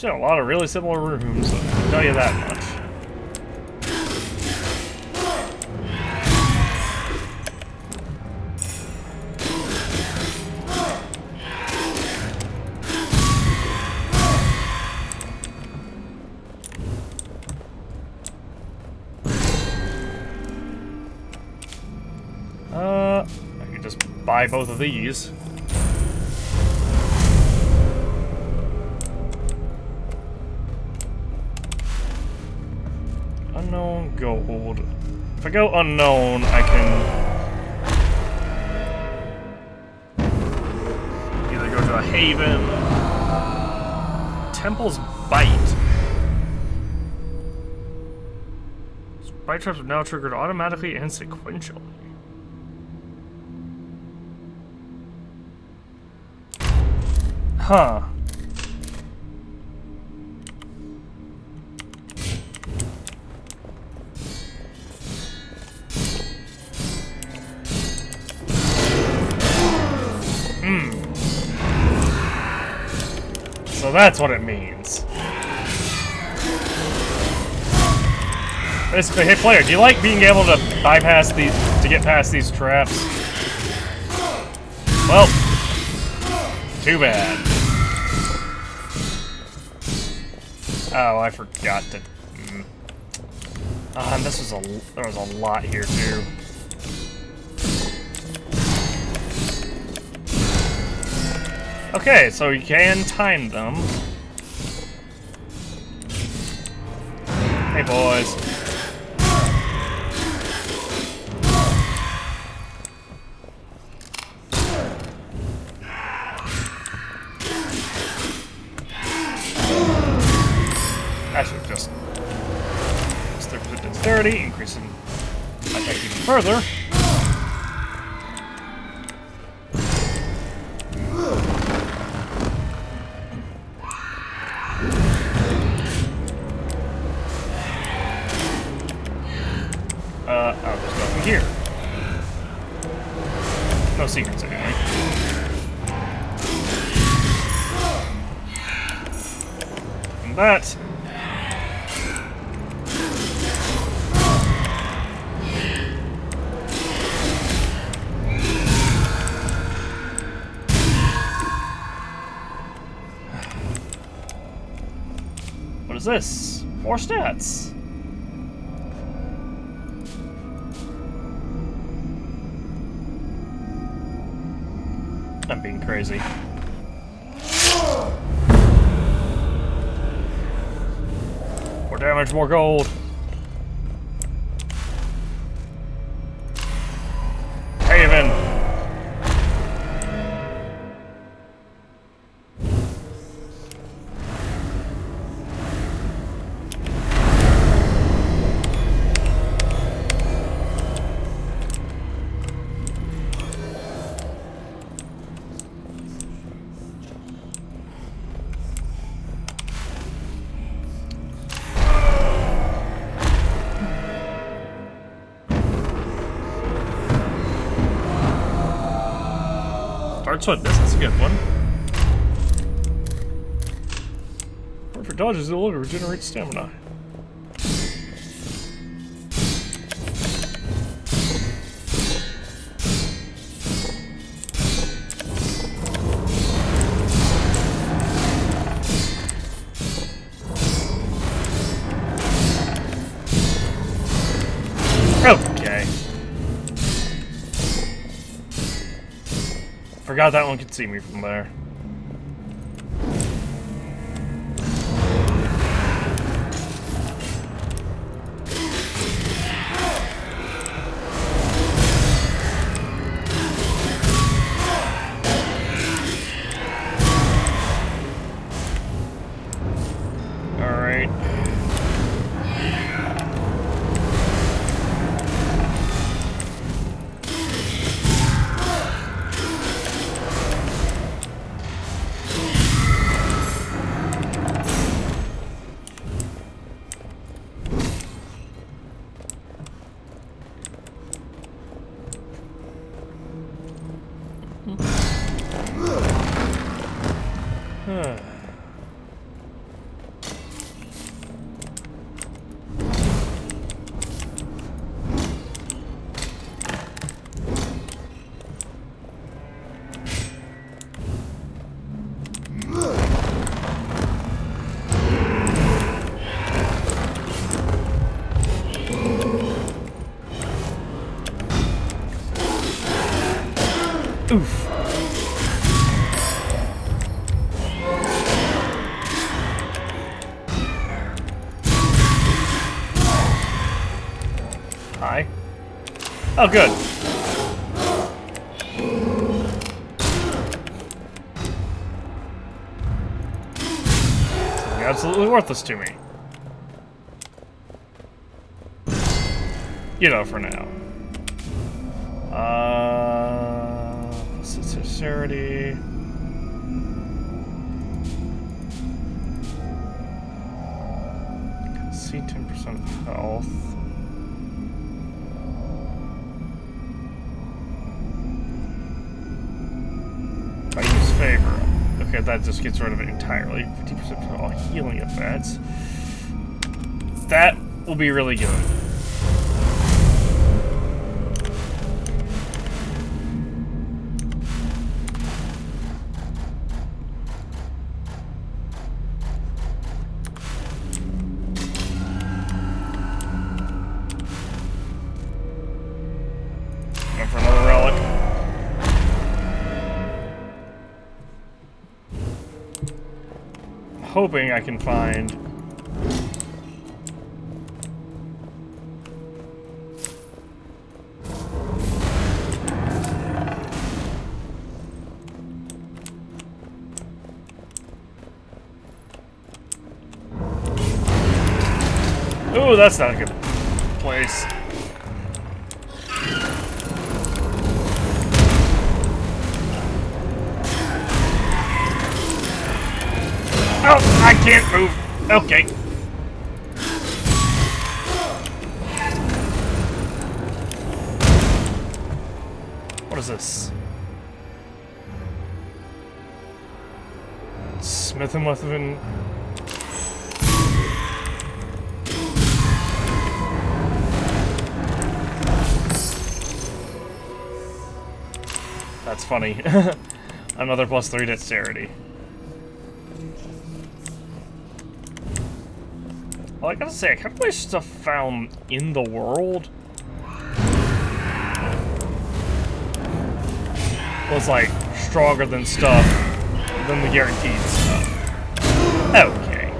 There's a lot of really similar rooms, I'll tell you that much. I could just buy both of these. Unknown gold. If I go unknown, I can either go to a haven, Temple's Bite. Bite traps are now triggered automatically and sequentially. Huh. So that's what it means. Basically, hey player, do you like being able to bypass these, to get past these traps? Well, too bad. Oh, I forgot to. And this was there was a lot here too. Okay, so you can time them. Hey boys. I should just 30% dexterity, increasing my attack even further. Oh, there's nothing here. No secrets anyway. And that. What is this? More stats. I'm being crazy. More damage, more gold. Haven. Dark Sweat, that's a good one. Perfect dodges will regenerate stamina. Okay. Forgot that one could see me from there. Alright. Oof. Hi. Oh, good. Something absolutely worthless to me. You know, for now. Sincerity. See 10% of health. I use favor. Okay, that just gets rid of it entirely. 50% of all healing effects. That will be really good. Going for another relic. Hoping I can find ooh, that's not a good place. Oh, I can't move. Okay. What is this? Smith and Wesson. That's funny. Another +3 dexterity. Well, I gotta say, I kind of wish stuff found in the world was like stronger than stuff than the guaranteed stuff. Okay.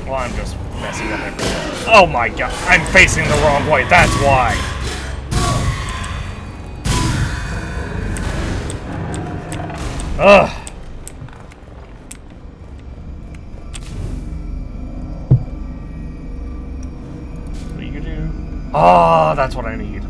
Well, I'm just messing up everything. Oh my god, I'm facing the wrong way, that's why! Ugh. What do you do? Oh, that's what I need.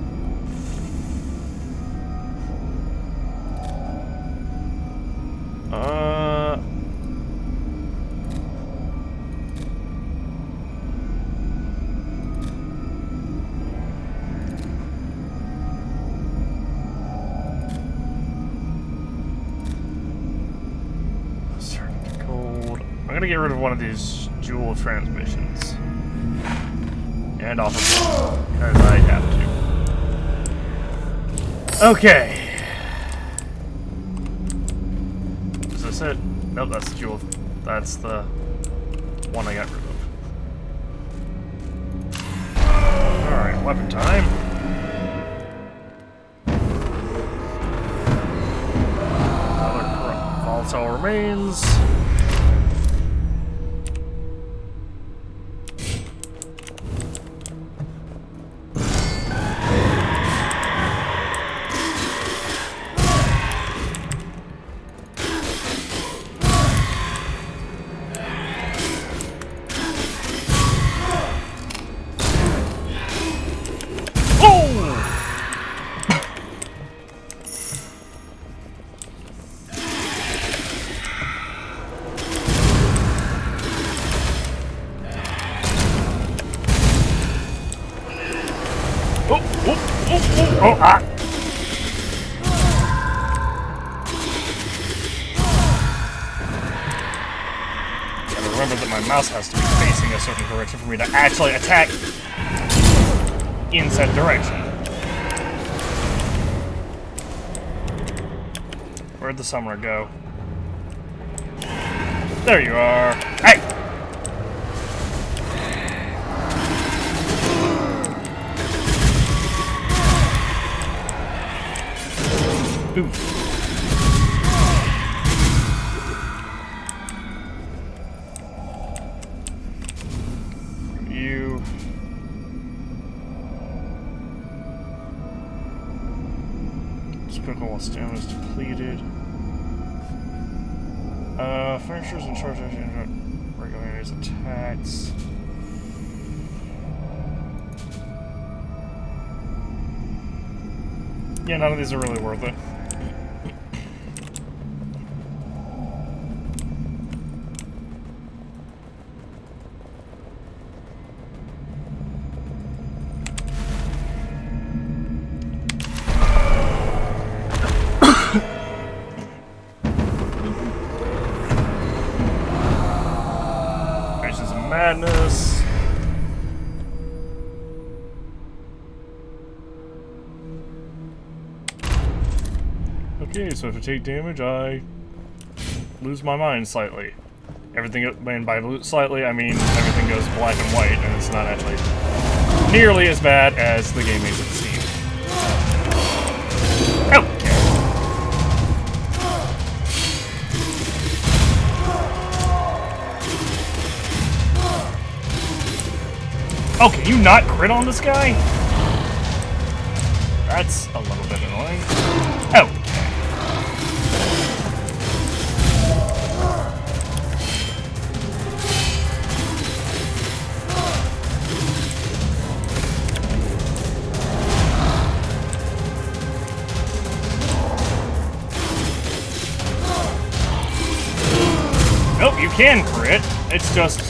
I'm gonna get rid of one of these dual transmissions. And off of it, because I have to. Okay. Is this it? Nope, that's the dual. That's the one I got rid of. Alright, weapon time. Another volatile remains. Oh, ah! Gotta remember that my mouse has to be facing a certain direction for me to actually attack in said direction. Where'd the summoner go? There you are. Hey! to quickly while stamina is depleted. Finishers and charge regular enemies attacks. Yeah, none of these are really worth it. Madness. Okay, so if I take damage, I lose my mind slightly. Everything, and by slightly, I mean everything goes black and white, and it's not actually nearly as bad as the game makes it seem. Oh! Oh, can you not crit on this guy? That's a little bit annoying. Oh. Nope, you can crit. It's just...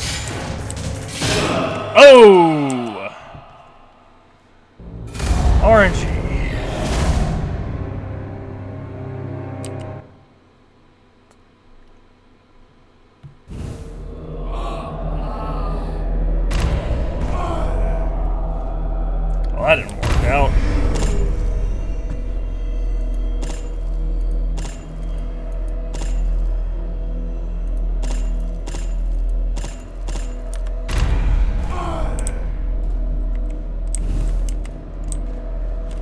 Oh! Orangey. Well, that didn't work out.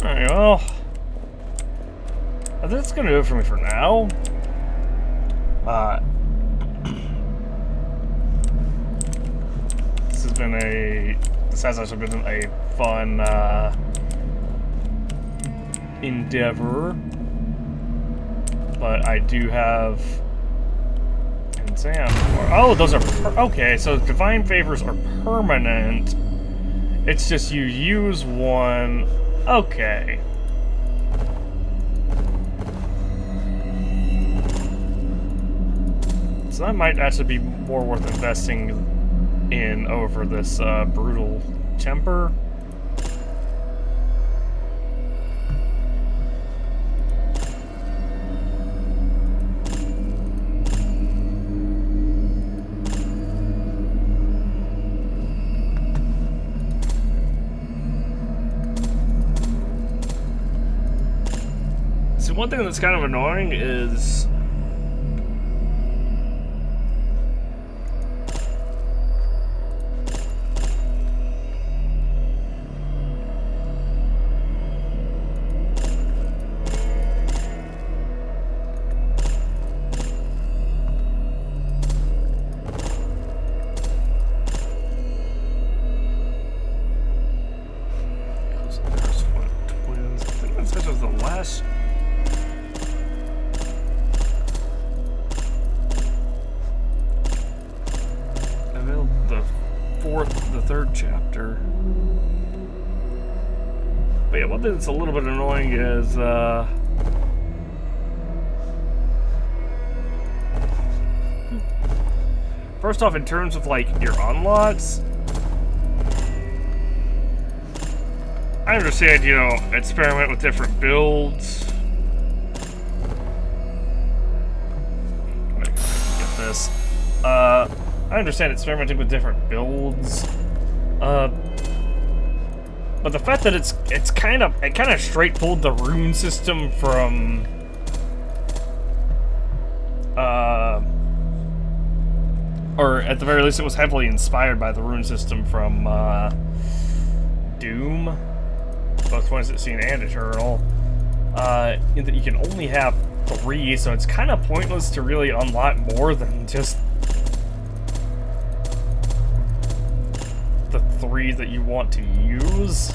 Alright, well, I think that's gonna do it for me for now. This has actually been a fun endeavor, but I do have Sam. Oh, those are okay. So divine favors are permanent. It's just you use one. Okay. So that might actually be more worth investing in over this brutal temper. So one thing that's kind of annoying is the third chapter. But yeah, one thing that's a little bit annoying is first off, in terms of like your unlocks, I understand, you know, experiment with different builds. Get this. I understand experimenting with different builds, but the fact that it kind of straight pulled the rune system from or at the very least it was heavily inspired by the rune system from Doom, both 2016 and Eternal, in that you can only have 3, so it's kind of pointless to really unlock more than just the 3 that you want to use.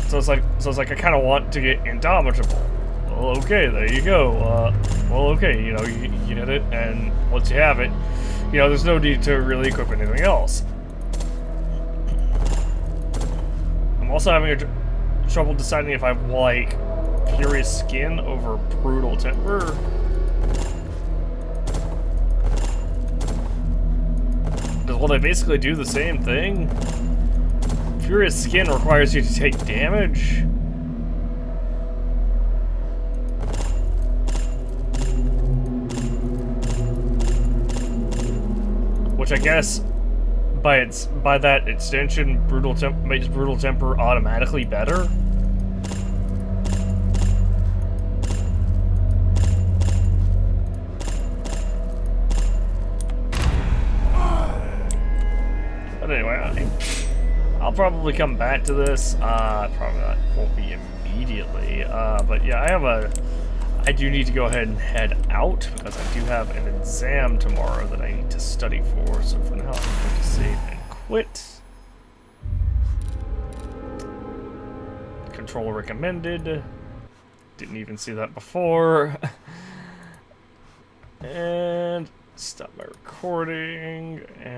So it's like I kind of want to get indomitable. Well, okay, there you go. Well, okay, you know, you get it, and once you have it, you know, there's no need to really equip anything else. I'm also having trouble deciding if I like Furious Skin over Brutal Temper. Well, they basically do the same thing. Furious Skin requires you to take damage. Which I guess, by that extension, makes Brutal Temper automatically better. But anyway, I'll probably come back to this. Probably not, won't be immediately. But yeah, I do need to go ahead and head out because I do have an exam tomorrow that I need to study for. So for now, I'm going to save and quit. Controller recommended. Didn't even see that before. And stop my recording. And